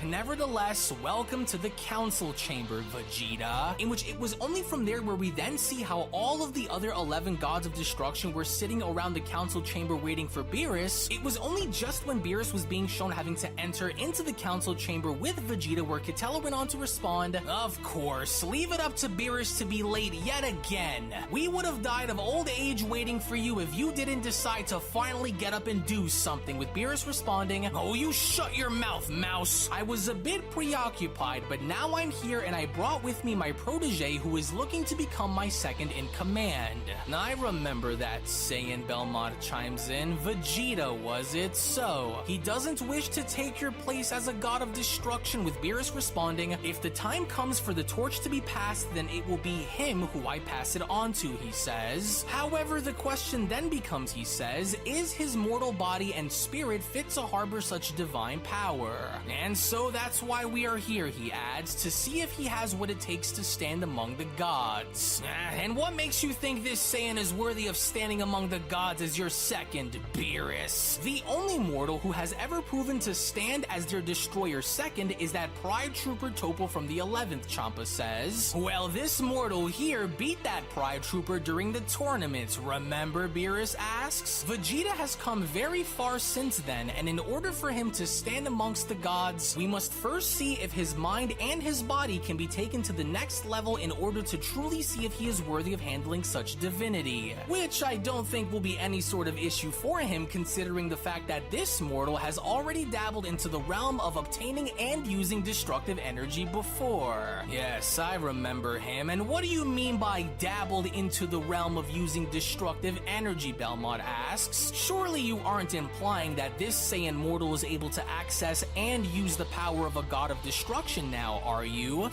Nevertheless, welcome to the Council Chamber, Vegeta. In which it was only from there where we then see how all of the other 11 gods of destruction were sitting around the Council Chamber waiting for Beerus. It was only just when Beerus was being shown having to enter into the Council Chamber with Vegeta where Kitella went on to respond, "Of course, leave it up to Beerus to be late yet again. We would have died of old age waiting for you if you didn't decide to finally get up and do something," with Beerus responding, "Oh, you shut your mouth, mouse. I was a bit preoccupied, but now I'm here and I brought with me my protege who is looking to become my second in command." I remember that, Saiyan Belmont chimes in. "Vegeta, was it so? He doesn't wish to take your place as a god of destruction," with Beerus responding, "If the time comes for the torch to be passed, then it will be him who I pass it on to," he says. However, the question then becomes, he says, is his mortal body and spirit fit to harbor such divine power? And so that's why we are here, he adds, to see if he has what it takes to stand among the gods. And what makes you think this Saiyan is worthy of standing among the gods as your second, Beerus? The only mortal who has ever proven to stand as their destroyer second is that Pride Trooper Toppo from the 11th, Champa says. Well, this mortal here beat that Pride Trooper during the tournament, remember, Beerus asks? Vegeta has come very far since then, and in order for him to stand amongst the gods, we must first see if his mind and his body can be taken to the next level in order to truly see if he is worthy of handling such divinity. Which I don't think will be any sort of issue for him, considering the fact that this mortal has already dabbled into the realm of obtaining and using destructive energy before. Yes, I remember him. And what do you mean by dabbled into the realm of using destructive energy, Belmont asks? Surely you aren't implying that this Saiyan mortal is able to access and use the power of a god of destruction now, are you?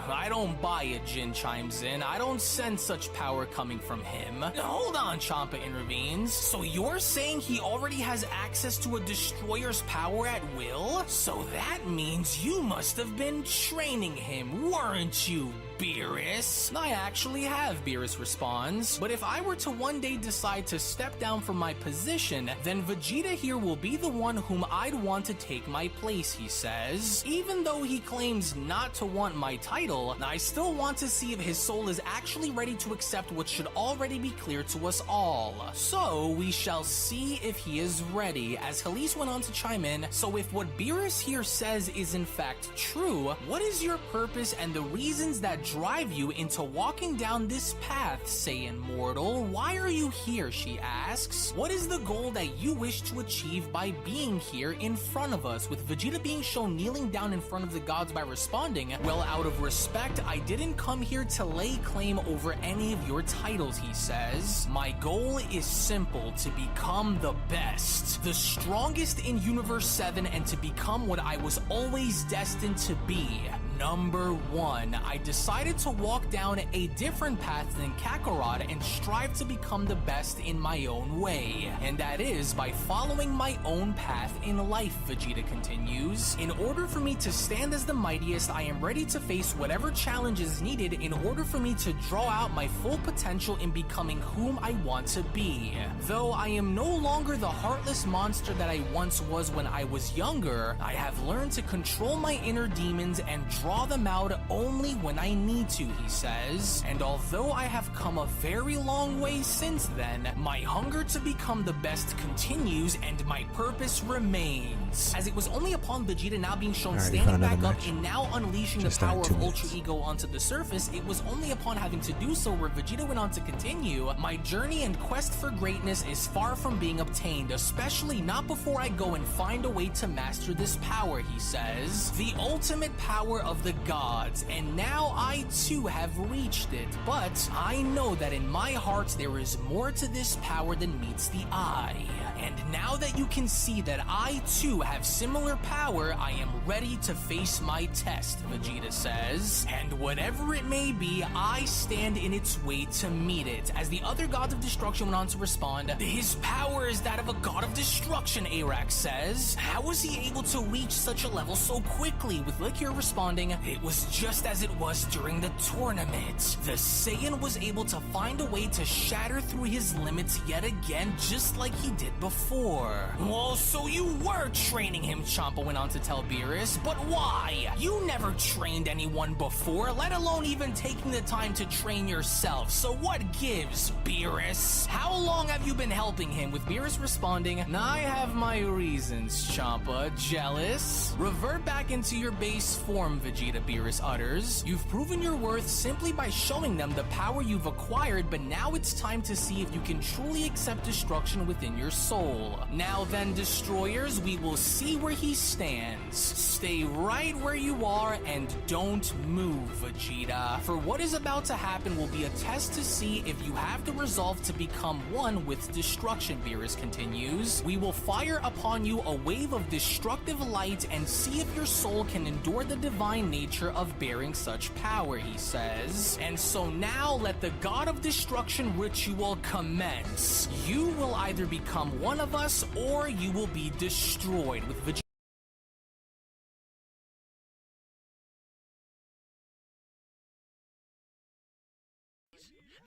I don't buy it, Jin chimes in. I don't sense such power coming from him. Hold on, Champa intervenes. So you're saying he already has access to a destroyer's power at will? So that means you must have been training him, weren't you, Beerus? I actually have, Beerus responds. But if I were to one day decide to step down from my position, then Vegeta here will be the one whom I'd want to take my place, he says. Even though he claims not to want my title, I still want to see if his soul is actually ready to accept what should already be clear to us all. So we shall see if he is ready, as Halise went on to chime in. So if what Beerus here says is in fact true, what is your purpose and the reasons that drive you into walking down this path, Saiyan mortal? Why are you here, she asks. What is the goal that you wish to achieve by being here in front of us? With Vegeta being shown kneeling down in front of the gods by responding, well, out of respect, I didn't come here to lay claim over any of your titles, he says. My goal is simple, to become the best, the strongest in Universe 7, and to become what I was always destined to be. Number 1, I decided to walk down a different path than Kakarot and strive to become the best in my own way. And that is by following my own path in life, Vegeta continues. In order for me to stand as the mightiest, I am ready to face whatever challenge is needed in order for me to draw out my full potential in becoming whom I want to be. Though I am no longer the heartless monster that I once was when I was younger, I have learned to control my inner demons and draw them out only when I need to, he says. And although I have come a very long way since then, my hunger to become the best continues and my purpose remains. As it was only upon Vegeta now being shown Alright, we standing found back another up match. and now unleashing Just the on power 2 of minutes. Ultra Ego onto the surface, it was only upon having to do so where Vegeta went on to continue, my journey and quest for greatness is far from being obtained, especially not before I go and find a way to master this power, he says. The ultimate power of the gods, and now I too have reached it, but I know that in my heart there is more to this power than meets the eye. And now that you can see that I too have similar power, I am ready to face my test, Vegeta says. And whatever it may be, I stand in its way to meet it. As the other gods of destruction went on to respond, his power is that of a god of destruction, Arax says. How was he able to reach such a level so quickly? With Liqueur responding, it was just as it was during the tournament. The Saiyan was able to find a way to shatter through his limits yet again, just like he did before. Well, so you were training him, Champa went on to tell Beerus, but why? You never trained anyone before, let alone even taking the time to train yourself. So what gives, Beerus? How long have you been helping him? With Beerus responding, I have my reasons, Champa. Jealous? Revert back into your base form, Vegeta, Beerus utters. You've proven your worth simply by showing them the power you've acquired, but now it's time to see if you can truly accept destruction within your soul. Now then, destroyers, we will see where he stands. Stay right where you are and don't move, Vegeta. For what is about to happen will be a test to see if you have the resolve to become one with destruction, Beerus continues. We will fire upon you a wave of destructive light and see if your soul can endure the divine nature of bearing such power, he says. And so now let the God of Destruction ritual commence. You will either become one of us or you will be destroyed. With Vegeta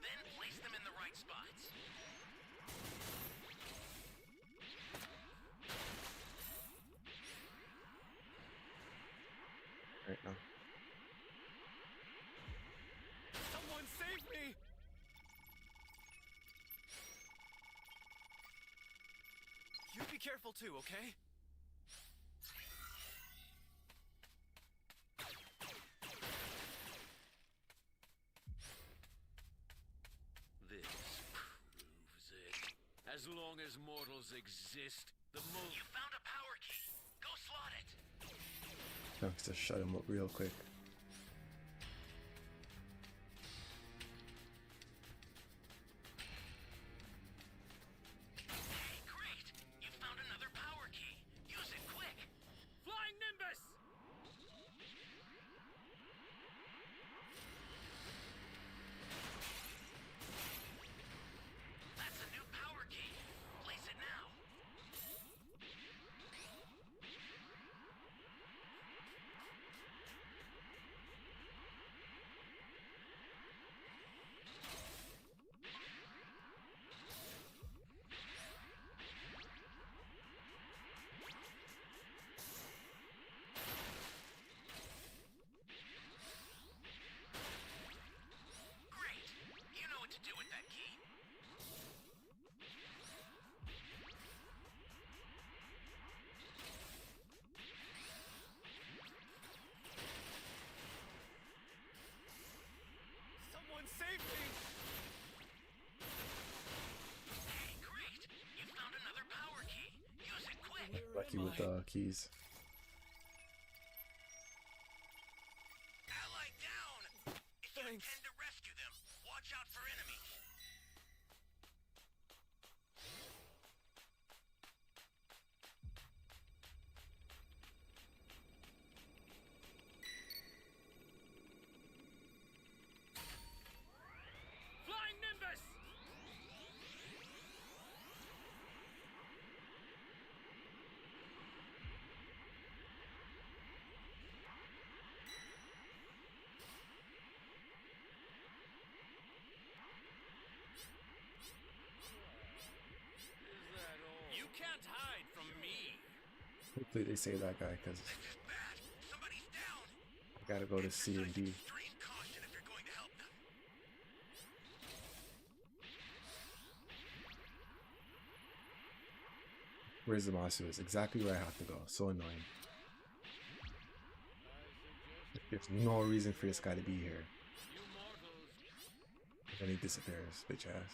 Then place them in the right spots. Right now. Someone save me! You be careful too, okay? This proves it. As long as mortals exist, the most. You found a power key. Go slot it. Trunks to shut him up real quick. Hey, great! You found another power key. Use it quick. Flying Nimbus! That's a new power key. Place it now. Great! You know what to do with that key. Someone save me! Hey, great! You found another power key. Use it quick. Lucky with keys. Ally down! If you Thanks. intend to rescue them, watch out for enemies. Hopefully they save that guy because This is bad. Somebody's down. I gotta go to C and D. Extreme caution if you're going to help them. Where's the Zamasu is exactly where I have to go. So annoying. There's no reason for this guy to be here. And he disappears, bitch ass.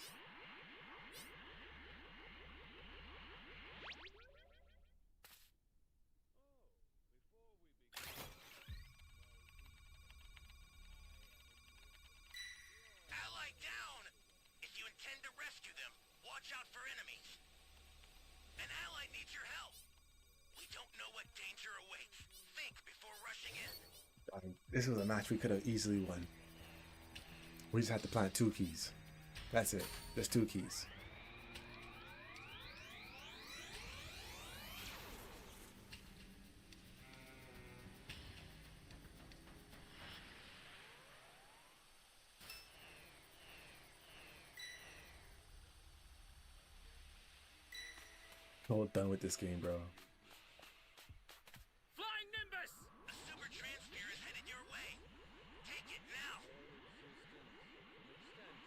Ally down! If you intend to rescue them, watch out for enemies. An ally needs your help. We don't know what danger awaits. Think before rushing in. This was a match we could have easily won. We just had to plant 2 keys. That's it. Just 2 keys. All done with this game, bro. Flying Nimbus! The super transfer is headed your way. Take it now.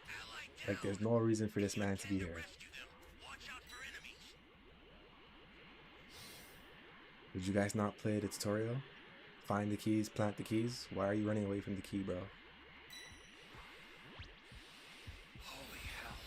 Ally down. Like, there's no reason for this man to be here. Rescue them. Watch out for enemies. Did you guys not play the tutorial? Find the keys, plant the keys? Why are you running away from the key, bro? Holy hell.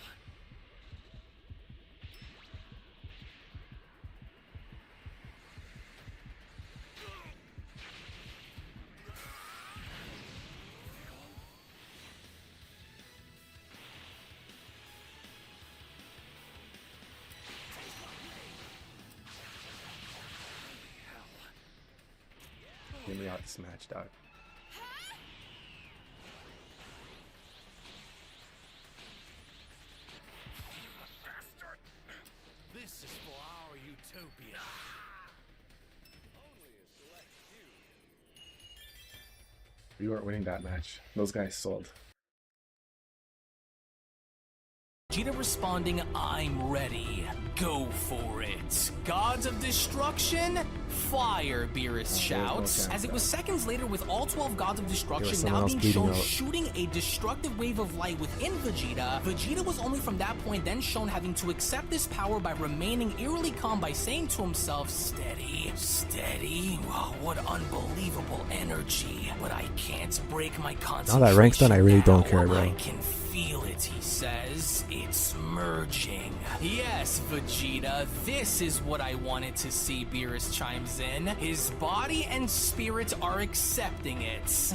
Get me out this match, dog. This is for our utopia. We weren't winning that match. Those guys sold. Vegeta responding, I'm ready. Go for it. Gods of Destruction? Fire, Beerus shouts. As it was seconds later with all 12 Gods of Destruction someone now else being bleeding shown out. shooting a destructive wave of light within Vegeta, Vegeta was only from that point then shown having to accept this power by remaining eerily calm by saying to himself, steady, steady. Wow, what unbelievable energy. But I can't break my concentration. Now that rank's done, I really don't now. care, bro. I can feel it, he says. It's merging. Yes, Vegeta, this is what I wanted to see, Beerus chimes in. His body and spirit are accepting it.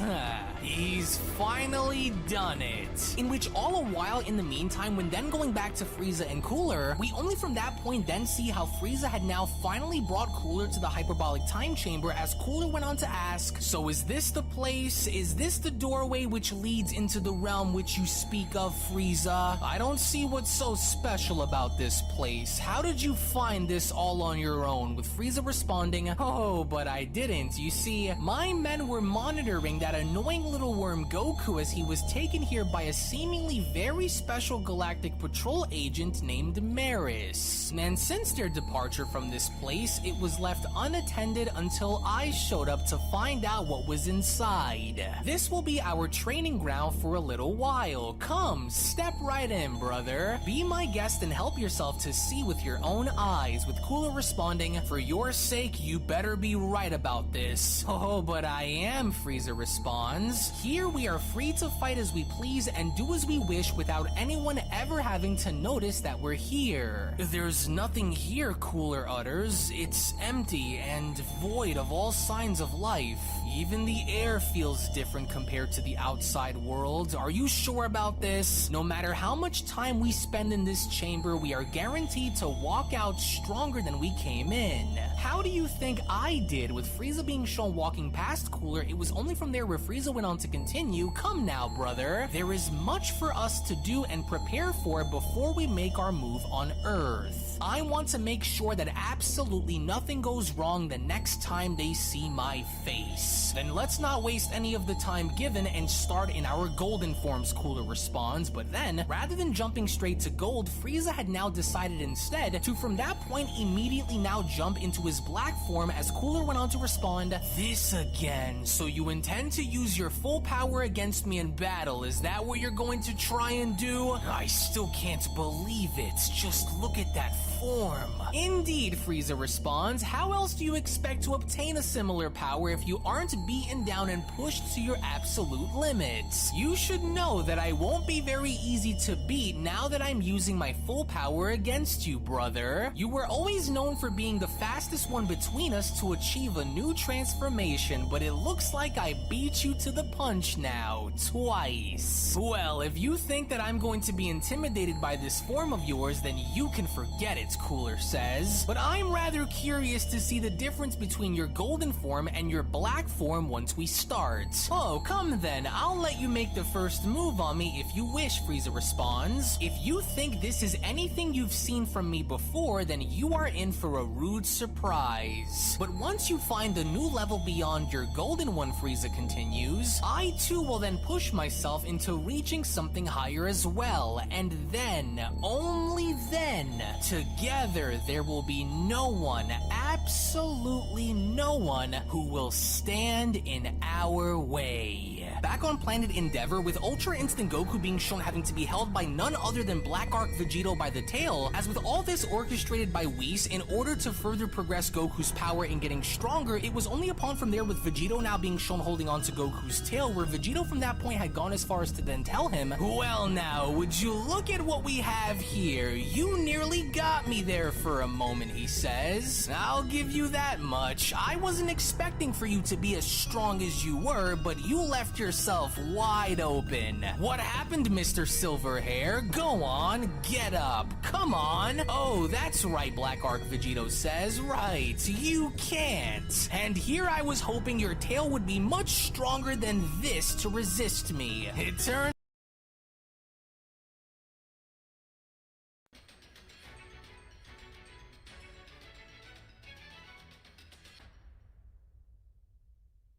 He's finally done it. In which all a while in the meantime, when then going back to Frieza and Cooler, we only from that point then see how Frieza had now finally brought Cooler to the hyperbolic time chamber as Cooler went on to ask, so is this the place? Is this the doorway which leads into the realm which you speak of, Frieza? I don't see what's so special about this place. How did you find this all on your own? With Frieza responding, oh, but I didn't. You see, my men were monitoring that annoying little worm Goku as he was taken here by a seemingly very special galactic patrol agent named Maris. And since their departure from this place, it was left unattended until I showed up to find out what was inside. This will be our training ground for a little while. Come, step right in, brother. Be my guest and help yourself to see with your own eyes, with Cooler responding, for your sake, you better be right about this. Oh, but I am, Frieza responds. Here we are free to fight as we please and do as we wish without anyone ever having to notice that we're here. There's nothing here, Cooler utters. It's empty and void of all signs of life. Even the air feels different compared to the outside world. Are you sure about this? No matter how much time we spend in this chamber, we are guaranteed to walk out stronger than we came in. How do you think I did? With Frieza being shown walking past Cooler, it was only from there where Frieza went on to continue. Come now, brother. There is much for us to do and prepare for before we make our move on Earth. I want to make sure that absolutely nothing goes wrong the next time they see my face. Nice. Then let's not waste any of the time given and start in our golden forms, Cooler responds. But then, rather than jumping straight to gold, Frieza had now decided instead to from that point immediately now jump into his black form as Cooler went on to respond, "This again. So you intend to use your full power against me in battle, is that what you're going to try and do? I still can't believe it. Just look at that form." Indeed, Frieza responds, how else do you expect to obtain a similar power if you aren't beaten down and pushed to your absolute limits? You should know that I won't be very easy to beat now that I'm using my full power against you, brother. You were always known for being the fastest one between us to achieve a new transformation, but it looks like I beat you to the punch now, twice. Well, if you think that I'm going to be intimidated by this form of yours, then you can forget it, Cooler says. But I'm rather curious to see the difference between your golden form and your black form once we start. Oh, come then, I'll let you make the first move on me if you wish, Frieza responds. If you think this is anything you've seen from me before, then you are in for a rude surprise. But once you find the new level beyond your golden one, Frieza continues, I too will then push myself into reaching something higher as well, and then, only then, together there will be no one, absolutely no one, who will stand in our way. Back on planet Endeavor, with Ultra Instinct Goku being shown having to be held by none other than Black Arc Vegito by the tail, as with all this orchestrated by Whis in order to further progress Goku's power in getting stronger, it was only upon from there with Vegito now being shown holding on to Goku's tail, where Vegito from that point had gone as far as to then tell him, "Well now, would you look at what we have here? You nearly got me there for a moment," he says. "I'll give you that much. I wasn't expecting for you to be as strong as you were, but you left yourself wide open. What happened, Mr. Silverhair? Go on, get up. Come on." "Oh, that's right," Black Arc Vegito says. "Right, you can't. And here I was hoping your tail would be much stronger than this to resist me. It turns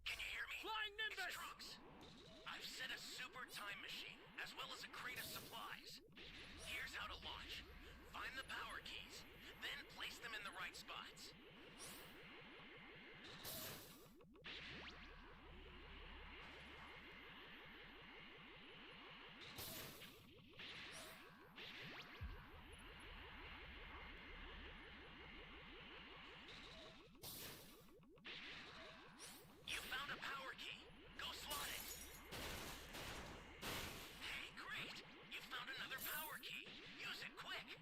Can you hear me? Flying Nimbus! It's Trunks. I've set a super time machine, as well as a crate of supplies. Here's how to launch. Find the power keys, then place them in the right spots. You found a power key. Go slot it. Hey, great! You found another power key. Use it quick.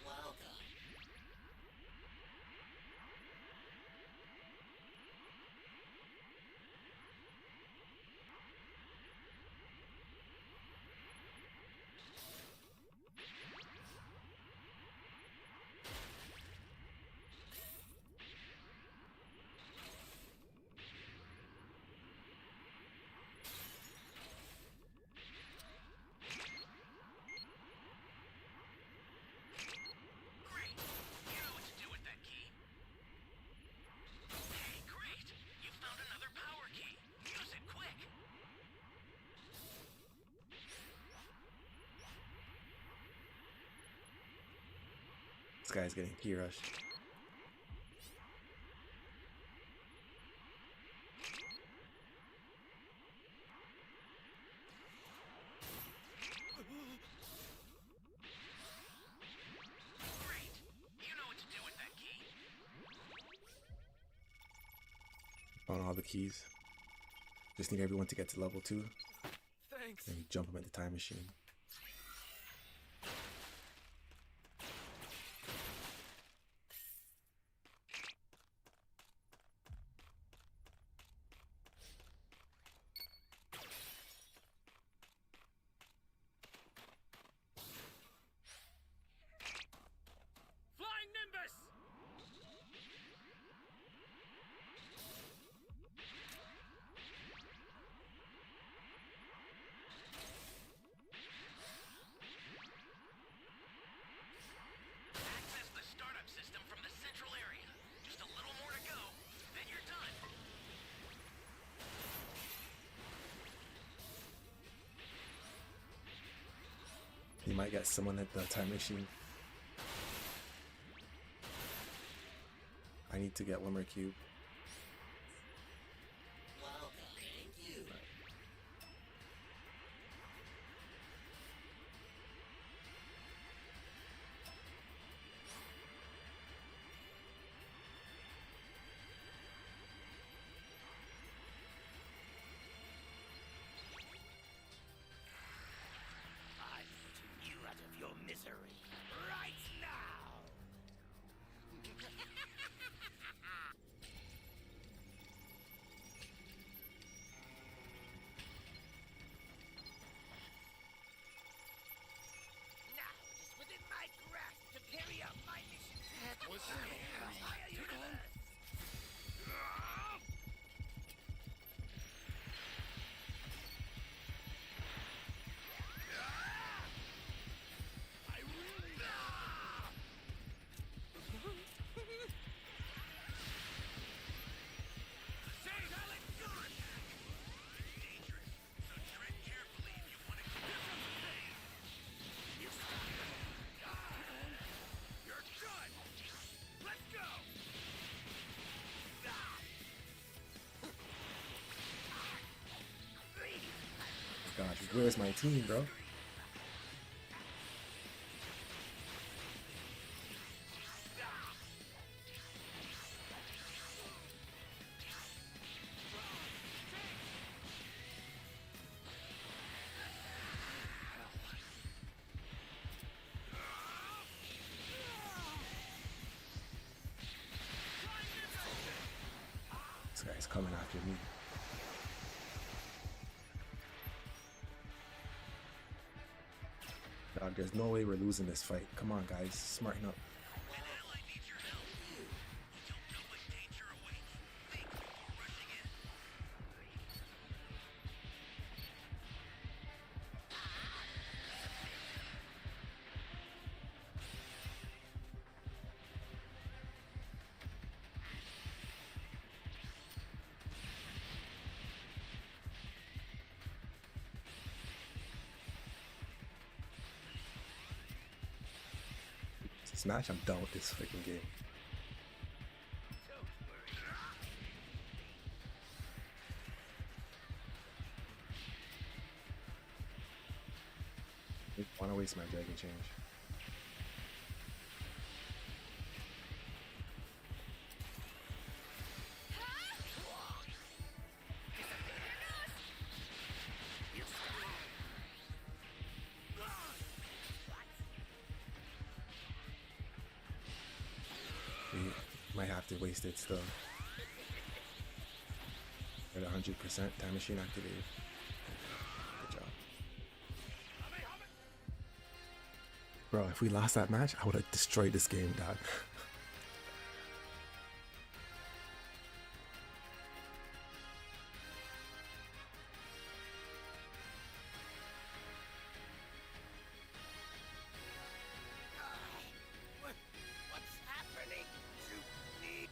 Welcome. Great. You know what to do with that key. Hey, great! You found another power key. Use it quick. This guy's getting key rushed. Great. You know what to do with that key. Found all the keys. Just need everyone to get to level 2. Thanks. And we jump them at the time machine. Flying Nimbus! might get someone at the time machine. I need to get one more cube. I'm putting you out of your misery right now. Now it is within my grasp to carry out my mission. What's that? Entire universe. I really... Say, Alec, gun! Dangerous, so tread carefully if you want to keep You're done! Let's go! Gosh, where's my team, bro? This guy's coming after me. Dog, there's no way we're losing this fight. Come on, guys, smarten up. an ally needs your help. You don't know what danger awaits. Think before rushing in. This match, I'm done with this freaking game. I want to waste my dragon change. We might have to waste it still. At 100% time machine activated. Good job. Bro, if we lost that match, I would have destroyed this game, dog. What's happening to me?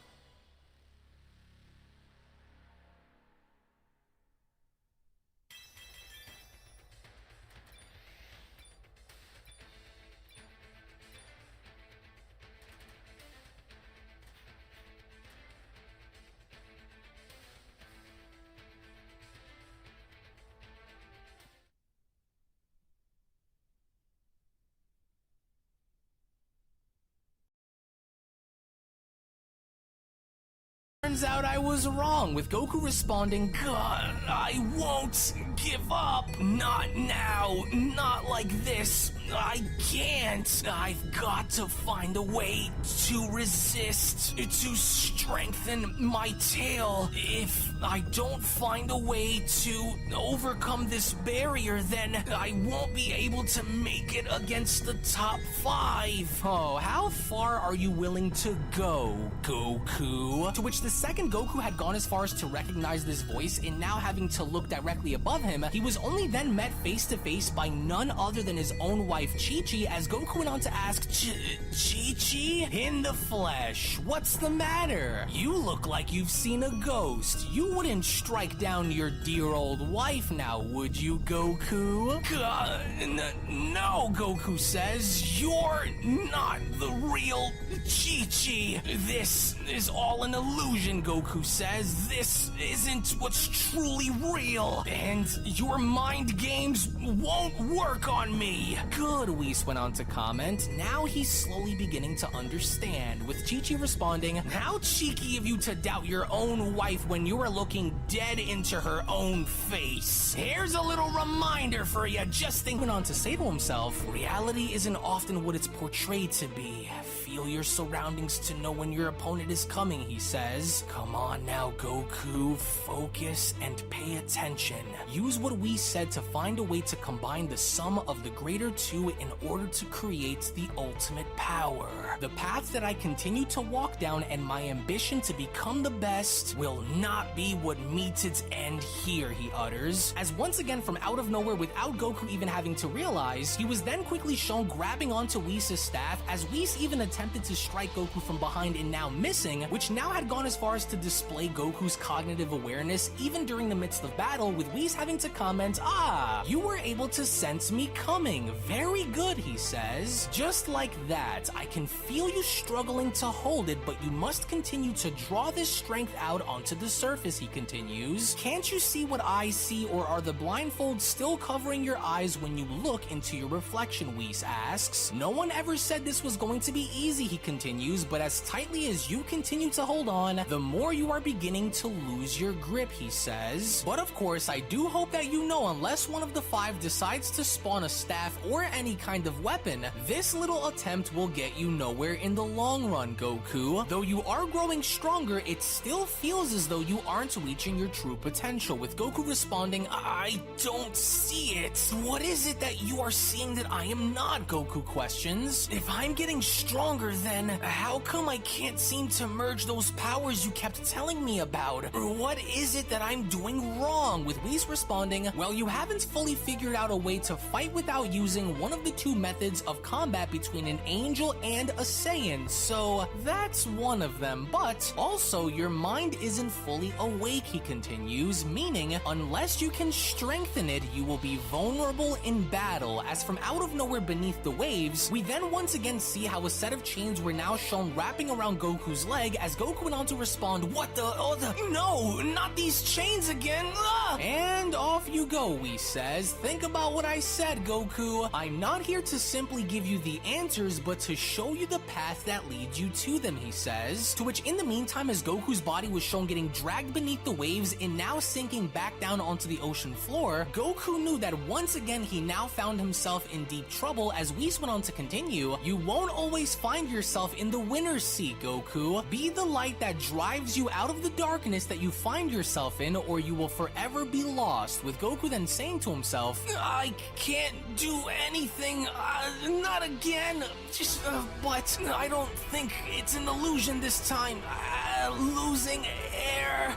Turns out I was wrong, with Goku responding, "God, I won't give up. Not now. Not like this. I can't. I've got to find a way to resist, to strengthen my tail. If I don't find a way to overcome this barrier, then I won't be able to make it against the top 5. Oh, how far are you willing to go, Goku?" To which the second Goku had gone as far as to recognize this voice and now having to look directly above him, he was only then met face to face by none other than his own wife Chi-Chi, as Goku went on to ask, Chi-Chi? In the flesh, what's the matter? You look like you've seen a ghost. You wouldn't strike down your dear old wife now, would you, Goku? No, Goku says. You're not the real Chi-Chi. This is all an illusion, Goku says. This isn't what's truly real. And your mind games won't work on me. Good, Whis went on to comment. Now he's slowly beginning to understand, with Chi-Chi responding, how cheeky of you to doubt your own wife when you are looking dead into her own face. Here's a little reminder for you, just thinking on to say to himself, reality isn't often what it's portrayed to be. Feel your surroundings to know when your opponent is coming, he says. Come on now, Goku, focus and pay attention. Use what we said to find a way to combine the sum of the greater two in order to create the ultimate power. The path that I continue to walk down and my ambition to become the best will not be what meets its end here, he utters. As once again from out of nowhere, without Goku even having to realize, he was then quickly shown grabbing onto Whis' staff, as Whis even attempted to strike Goku from behind and now missing, which now had gone as far as to display Goku's cognitive awareness even during the midst of battle, with Whis having to comment, you were able to sense me coming. Very good, he says. Just like that, I can feel you struggling to hold it, but you must continue to draw this strength out onto the surface, he continues. Can't you see what I see, or are the blindfolds still covering your eyes when you look into your reflection, Whis asks. No one ever said this was going to be easy, he continues, but as tightly as you continue to hold on, the more you are beginning to lose your grip, he says. But of course, I do hope that you know, unless one of the five decides to spawn a staff or any kind of weapon, this little attempt will get you nowhere in the long run, Goku. Though you are growing stronger, it still feels as though you aren't reaching your true potential, with Goku responding, I don't see it. What is it that you are seeing that I am not, Goku questions. If I'm getting stronger, then how come I can't seem to merge those powers you kept telling me about? Or what is it that I'm doing wrong? With Whis responding, well, you haven't fully figured out a way to fight without using one of the two methods of combat between an angel and a Saiyan, so that's one of them. But also, your mind isn't fully awake, he continues, meaning unless you can strengthen it, you will be vulnerable in battle. As from out of nowhere beneath the waves, we then once again see how a set of chains were now shown wrapping around Goku's leg, as Goku went on to respond, what the, no, not these chains again, And off you go, Whis says. Think about what I said, Goku. I'm not here to simply give you the answers, but to show you the path that leads you to them, he says. To which in the meantime, as Goku's body was shown getting dragged beneath the waves and now sinking back down onto the ocean floor, Goku knew that once again he now found himself in deep trouble, as Whis went on to continue, you won't always find yourself in the winner's seat, Goku. Be the light that drives you out of the darkness that you find yourself in, or you will forever be lost, with Goku then saying to himself, I can't do anything, not again, but I don't think it's an illusion this time. Losing air.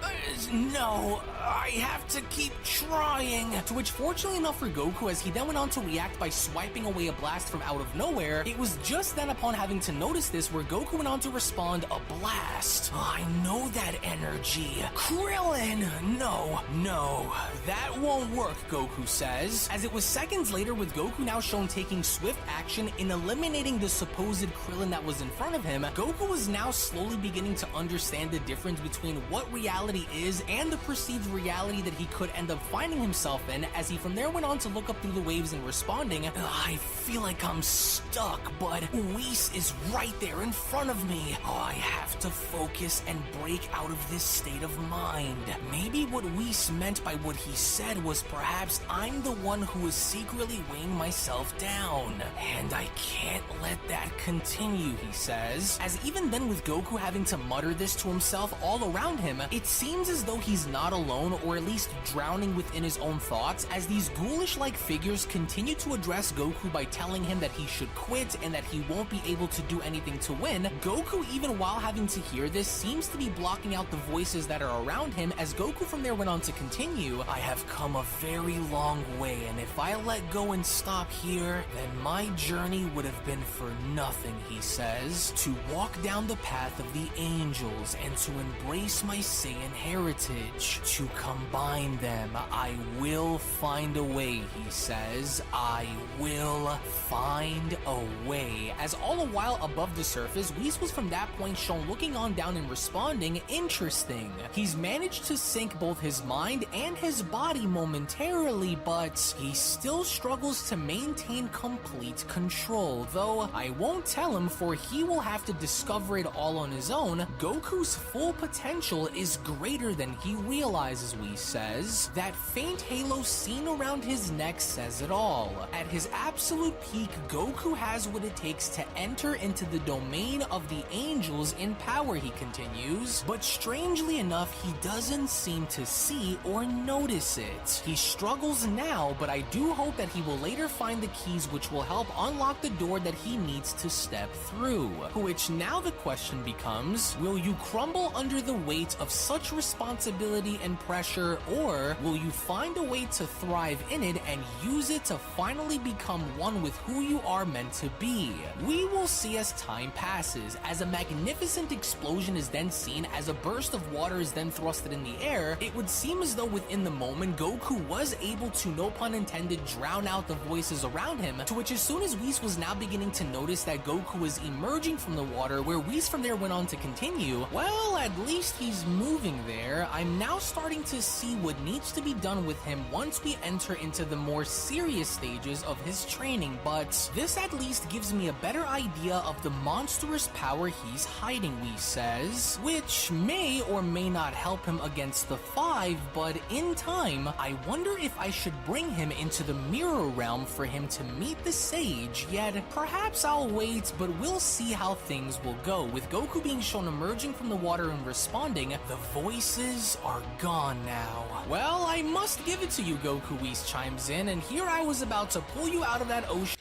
No, I have to keep trying. To which, fortunately enough for Goku, as he then went on to react by swiping away a blast from out of nowhere, it was just then upon having to notice this where Goku went on to respond, a blast. I know that energy. Krillin! No, that won't work, Goku says. As it was seconds later, with Goku now shown taking swift action in eliminating the supposed Krillin that was in front of him, Goku was now slowly beginning to understand the difference between what reality is and the perceived reality that he could end up finding himself in, as he from there went on to look up through the waves and responding, I feel like I'm stuck, but Whis is right there in front of me. I have to focus and break out of this state of mind. Maybe what Whis meant by what he said was perhaps I'm the one who is secretly weighing myself down. And I can't let that continue, he says. As even then, with Goku having to mutter this to himself all around him, it It seems as though he's not alone, or at least drowning within his own thoughts, as these ghoulish-like figures continue to address Goku by telling him that he should quit and that he won't be able to do anything to win. Goku, even while having to hear this, seems to be blocking out the voices that are around him, as Goku from there went on to continue, "I have come a very long way, and if I let go and stop here, then my journey would have been for nothing," he says. "To walk down the path of the angels and to embrace my Saiyan heritage, to combine them, I will find a way," he says. "I will find a way." As all the while above the surface, Whis was from that point shown looking on down and responding, "Interesting." He's managed to sync both his mind and his body momentarily, but he still struggles to maintain complete control, though I won't tell him, for he will have to discover it all on his own. Goku's full potential is greater than he realizes, Whis says. That faint halo seen around his neck says it all. At his absolute peak, Goku has what it takes to enter into the domain of the angels in power, he continues, but strangely enough, he doesn't seem to see or notice it. He struggles now, but I do hope that he will later find the keys which will help unlock the door that he needs to step through. Which now the question becomes, will you crumble under the weight of such responsibility and pressure, or will you find a way to thrive in it and use it to finally become one with who you are meant to be? We will see as time passes, as a magnificent explosion is then seen, as a burst of water is then thrusted in the air. It would seem as though within the moment, Goku was able to, no pun intended, drown out the voices around him, to which as soon as Whis was now beginning to notice that Goku was emerging from the water, where Whis from there went on to continue, "Well, at least he's moving there. I'm now starting to see what needs to be done with him once we enter into the more serious stages of his training, but this at least gives me a better idea of the monstrous power he's hiding," Whis says, which may or may not help him against the Five, but in time, I wonder if I should bring him into the mirror realm for him to meet the sage, yet perhaps I'll wait, but we'll see how things will go. With Goku being shown emerging from the water and responding, the voices are gone now. "Well, I must give it to you, Goku," Whis chimes in, "and here I was about to pull you out of that ocean."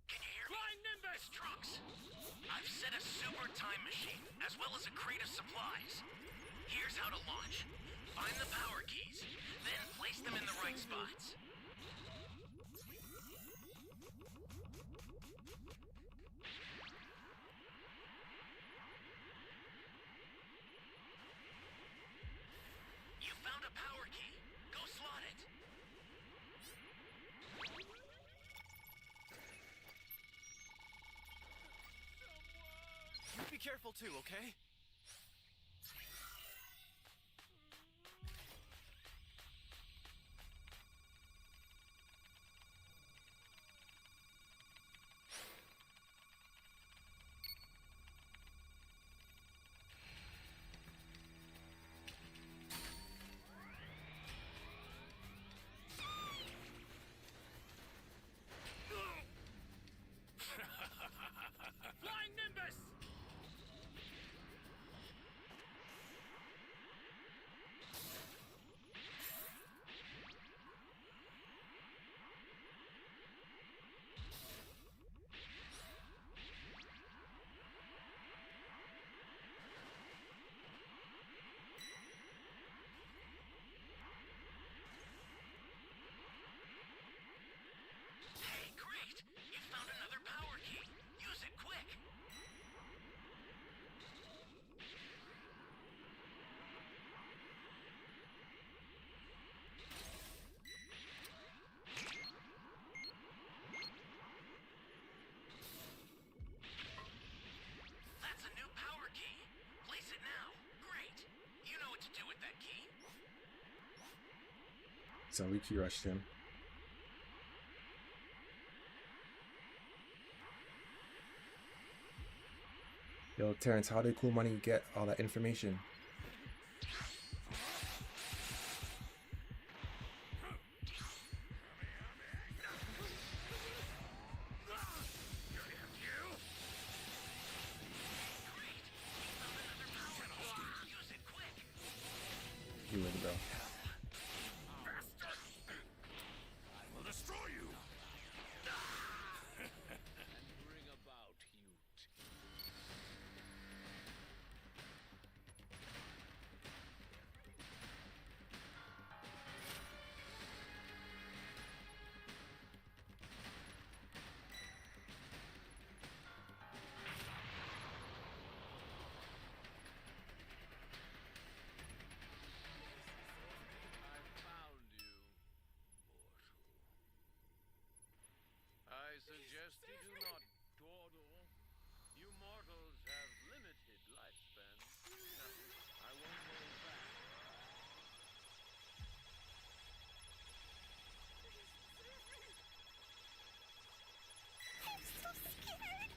Can you hear me? Flying Nimbus! Trunks! I've set a super time machine, as well as a crate of supplies. Here's how to launch. Find the power keys, then place them in the right spots. You found a power key. Go slot it. You be careful too, okay? Flying Nimbus! Hey, great! You found another power key. Use it quick. That's a new power key. Place it now. Great. You know what to do with that key. So we key rushed him. Yo, Terrence, how did Cool Money get all that information? damage, bro. I will destroy you. And bring about you. I found you, mortal. I suggest you do not dawdle. You mortals have limited lifespan. I won't hold back. I'm so scared.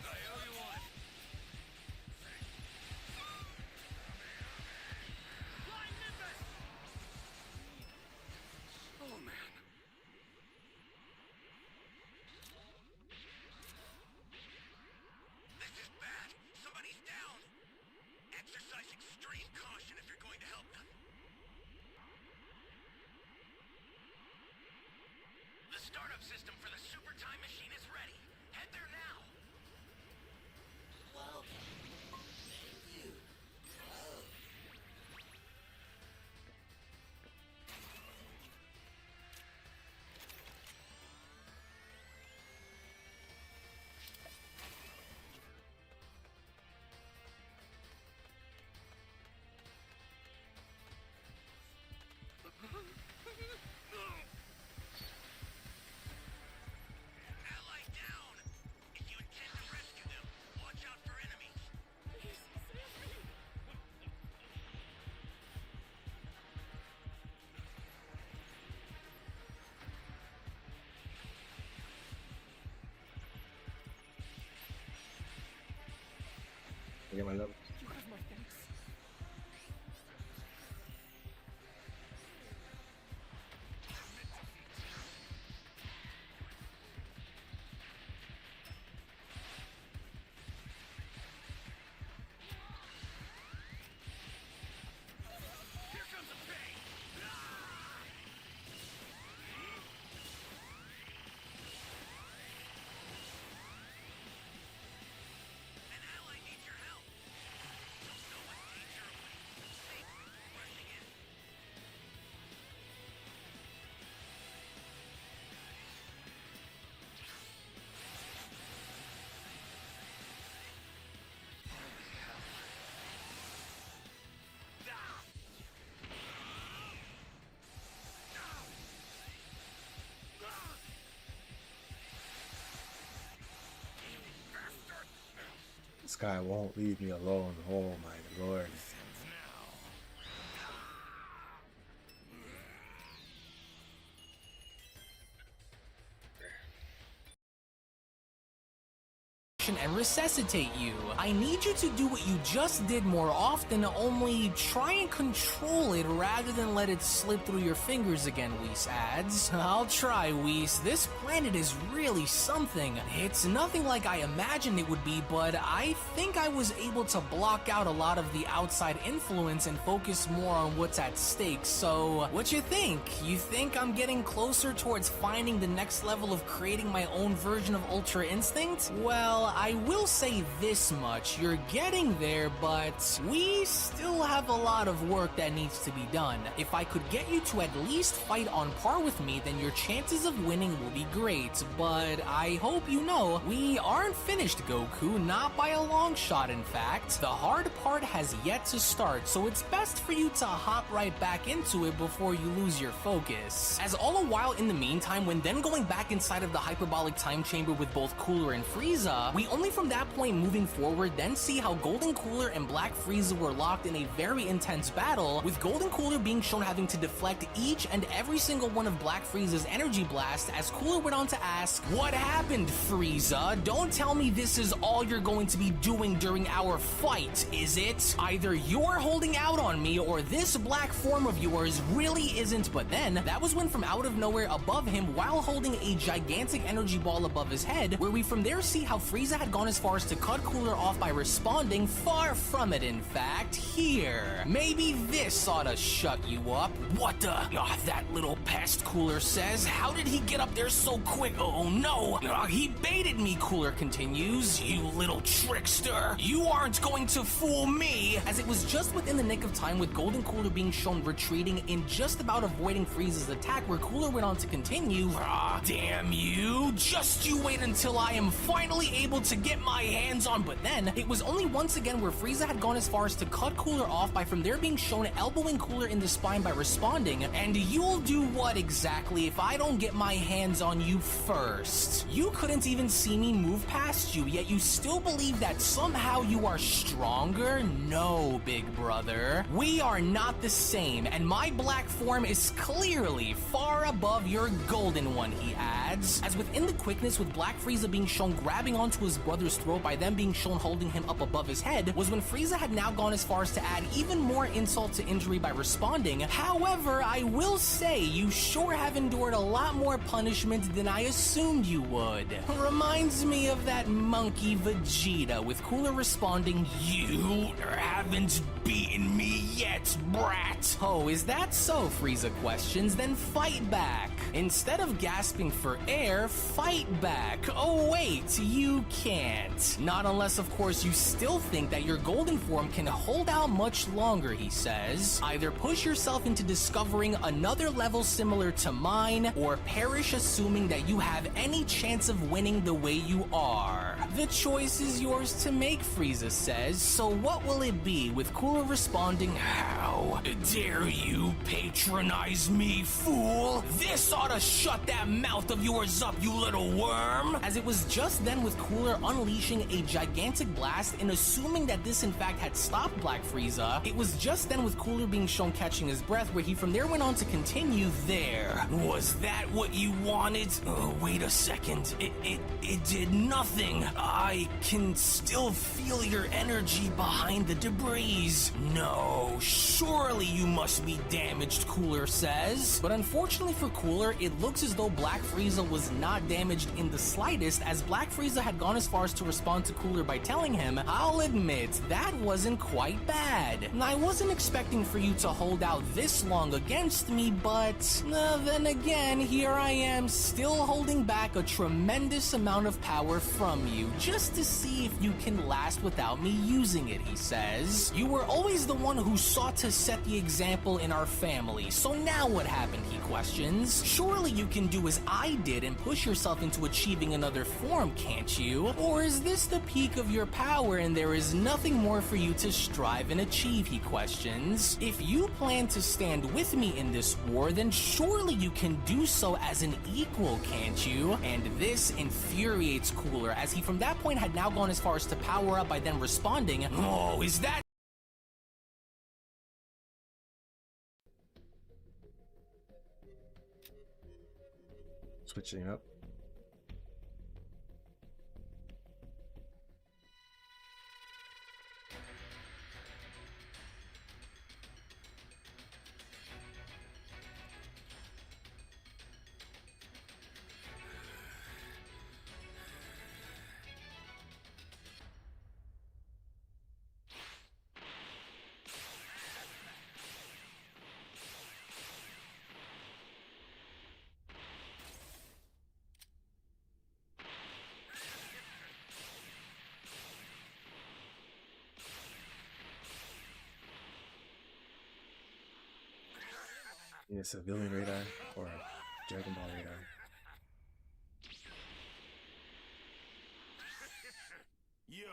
I owe you one. Flying Nimbus! Oh man. This is bad. Somebody's down. Exercise extreme caution if you're going to help them. The startup system for the super time machine is ready. Head there now. Ally down. If you intend to rescue them, watch out for enemies. Please save me. Get my love. You have my thanks. Here comes a pain. An ally needs your help. Don't know what danger awaits. Safe, rushing in. This guy won't leave me alone. Oh my lord. and resuscitate you. I need you to do what you just did more often, only try and control it rather than let it slip through your fingers again, Whis adds. I'll try, Whis. This planet is really something. It's nothing like I imagined it would be, but I think I was able to block out a lot of the outside influence and focus more on what's at stake. So, what you think? You think I'm getting closer towards finding the next level of creating my own version of Ultra Instinct? Well, I will say this much. You're getting there, but we still have a lot of work that needs to be done. If I could get you to at least fight on par with me, then your chances of winning will be great. But I hope you know, we aren't finished, Goku, not by a long shot in fact. The hard part has yet to start, so it's best for you to hop right back into it before you lose your focus. As all the while in the meantime, when then going back inside of the hyperbolic time chamber with both Cooler and Frieza, we only from that point moving forward then see how Golden Cooler and Black Frieza were locked in a very intense battle, with Golden Cooler being shown having to deflect each and every single one of Black Frieza's energy blast, as Cooler went on to ask, "What happened, Frieza? Don't tell me this is all you're going to be doing during our fight, is it? Either you're holding out on me or this black form of yours really isn't." But then, that was when from out of nowhere above him, while holding a gigantic energy ball above his head, where we from there see how Frieza had gone as far as to cut Cooler off by responding. Far from it, in fact. Here. Maybe this ought to shut you up. What the? That little pest, Cooler says. How did he get up there so quick? Oh no. He baited me, Cooler continues. You little trickster. You aren't going to fool me. As it was just within the nick of time with Golden Cooler being shown retreating and just about avoiding Frieza's attack, where Cooler went on to continue. Damn you. Just you wait until I am finally able to get my hands on. But then, it was only once again where Frieza had gone as far as to cut Cooler off by from there being shown elbowing Cooler in the spine by responding. And you'll do what exactly if I don't get my hands on you first? You couldn't even see me move past you, yet you still believe that somehow you are stronger? No, big brother. We are not the same, and my black form is clearly far above your golden one, he adds. As within the quickness with Black Frieza being shown grabbing onto his brother's throat by them being shown holding him up above his head, was when Frieza had now gone as far as to add even more insult to injury by responding. However, I will say you sure have endured a lot more punishment than I assumed you would. Reminds me of that monkey Vegeta, with Cooler responding, you haven't beaten me yet, brat. Oh, is that so, Frieza questions? Then fight back. Instead of gasping for air, fight back. Oh wait, you can't. Not unless, of course, you still think that your golden form can hold out much longer, he says. Either push yourself into discovering another level similar to mine, or perish assuming that you have any chance of winning the way you are. The choice is yours to make, Frieza says. So what will it be, with Cooler responding, how dare you patronize me, fool? This ought to shut that mouth of yours up, you little worm. As it was just then with Cooler unleashing a gigantic blast and assuming that this in fact had stopped Black Frieza, it was just then with Cooler being shown catching his breath, where he from there went on to continue. There. Was that what you wanted? Oh, wait a second. It did nothing. I can still feel your energy behind the debris. No, surely you must be damaged, Cooler says. But unfortunately for Cooler, it looks as though Black Frieza was not damaged in the slightest, as Black Frieza had gone as far as to respond to Cooler by telling him, I'll admit, that wasn't quite bad. I wasn't expecting for you to hold out this long against me, but then again, here I am still holding back a tremendous amount of power from you, just to see if you can last without me using it, he says. You were always the one who sought to set the example in our family, so now what happened, he questions. Surely you can do as I did and push yourself into achieving another form, can't you? Or is this the peak of your power and there is nothing more for you to strive and achieve, he questions. If you plan to stand with me in this war, then surely you can do so as an equal, can't you? And this infuriates Cooler, as he from that point had now gone as far as to power up by then responding, oh, is that switching up? Yeah, civilian radar or Dragon Ball radar. Yo.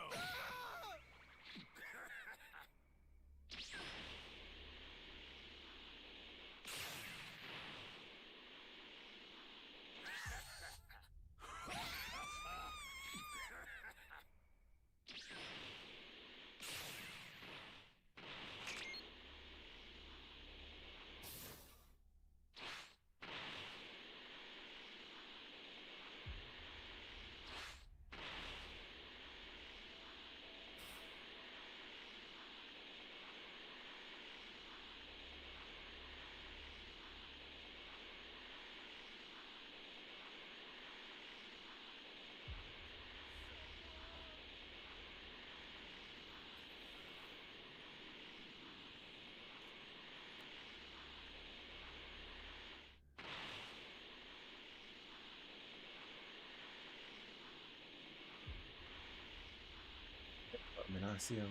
I see him.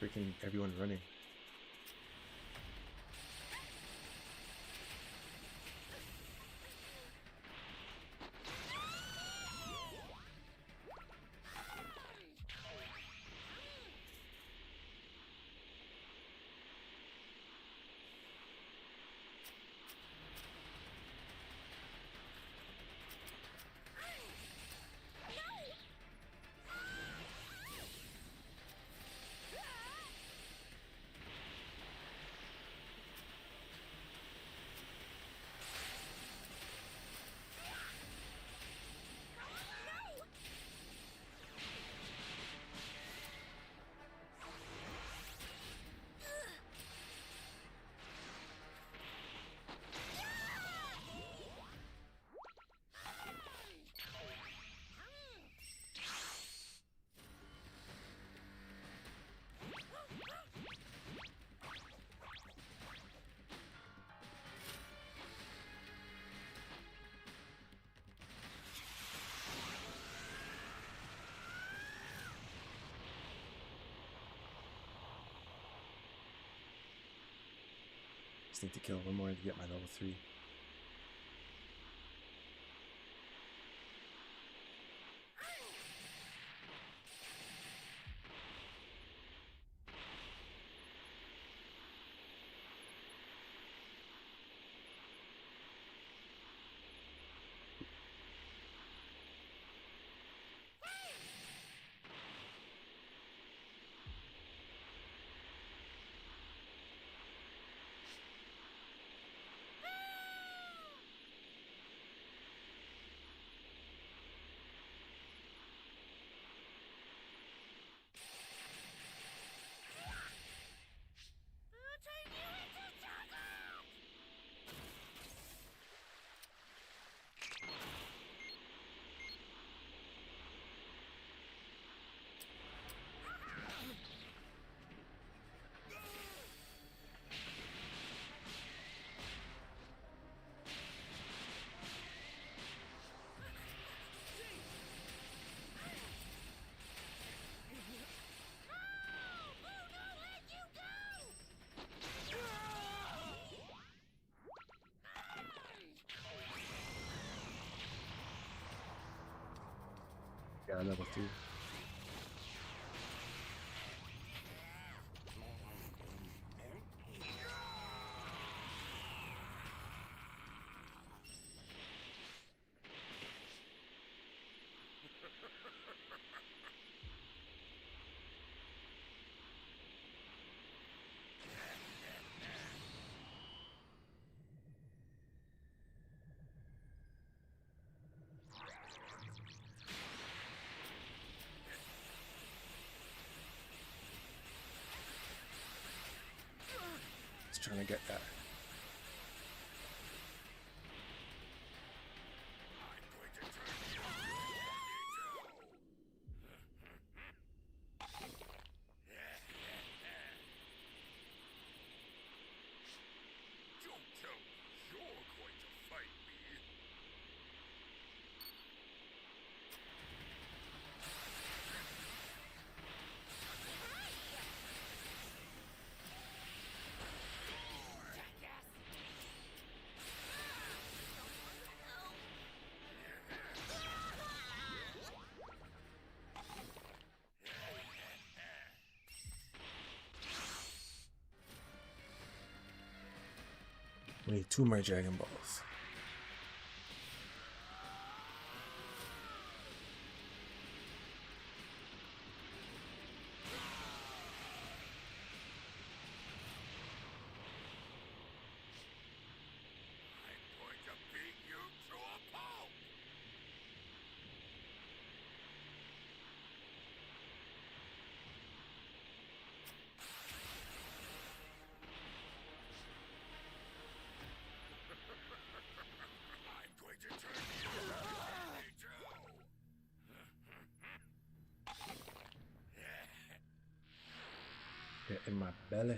Freaking everyone running. Just need to kill one more to get my level 3. Got a level 3. Just trying to get that. Don't tell me you're going to fight me. We need 2 more Dragon Balls. in my belly.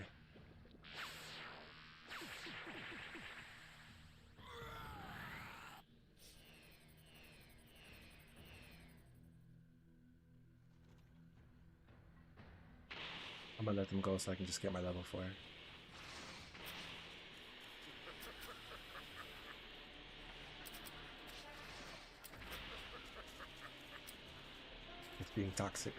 I'm gonna let them go so I can just get my level 4. It's being toxic.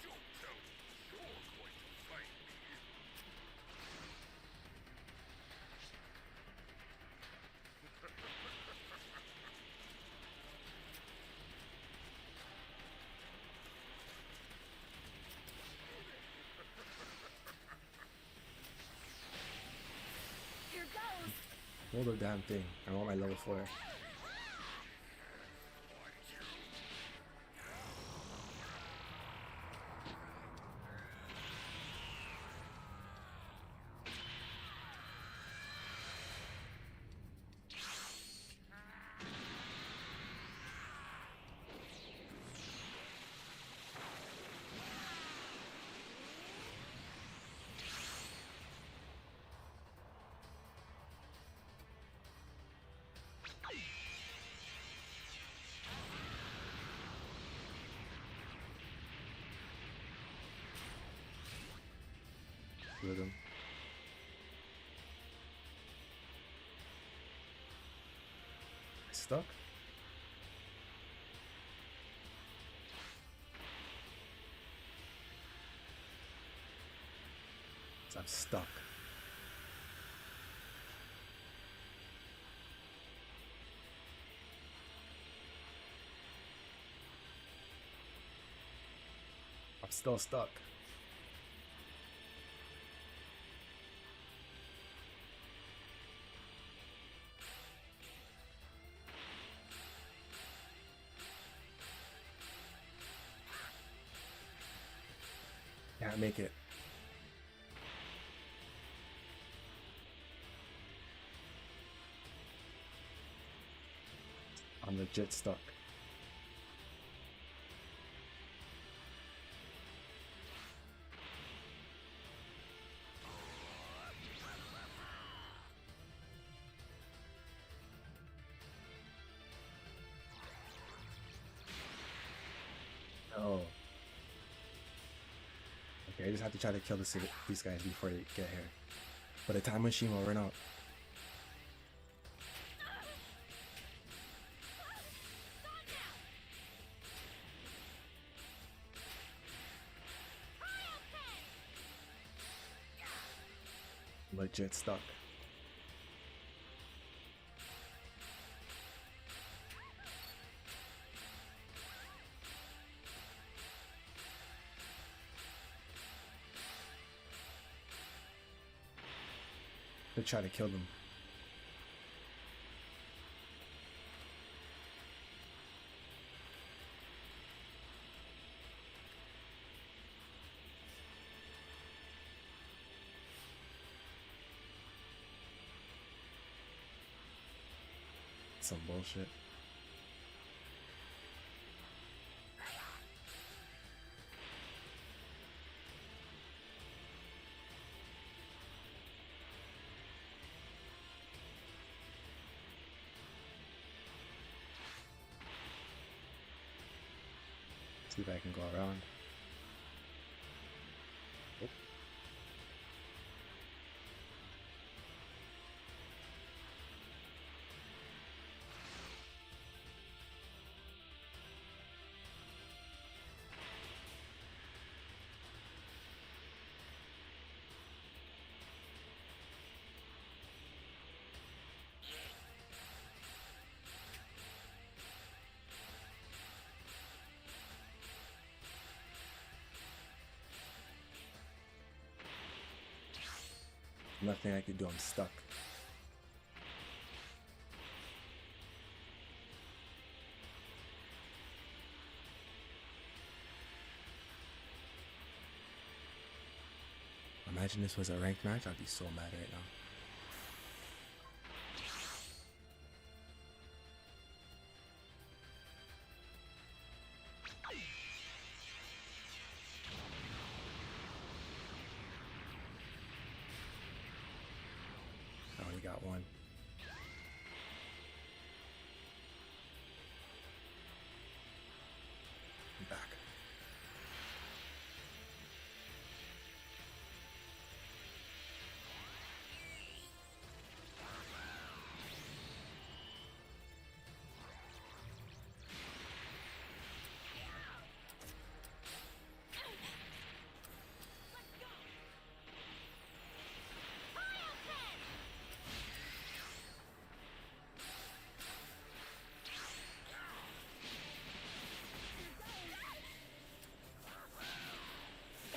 Don't tell me you're going to fight me. Here goes. Hold the damn thing. I want my level 4. Rhythm. Stuck? I'm stuck. I'm still stuck. Can't make it. I'm legit stuck. No. Okay, I just have to try to kill these guys before they get here. But the time machine will run out. Legit stuck. To try to kill them. Some bullshit. See if I can go around. Oh. Nothing I can do, I'm stuck. Imagine this was a ranked match, I'd be so mad right now. got one. I'm back.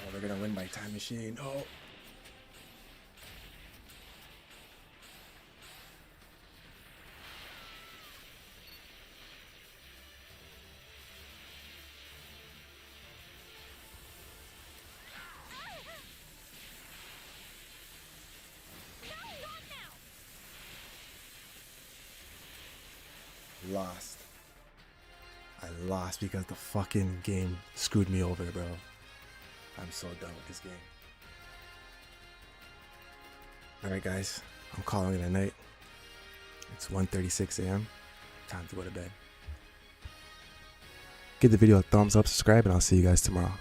Oh, they're gonna win by time machine. Oh. Lost. I lost because the fucking game screwed me over, bro. I'm so done with this game. Alright guys, I'm calling it a night. It's 1:36 a.m. Time to go to bed. Give the video a thumbs up, subscribe, and I'll see you guys tomorrow.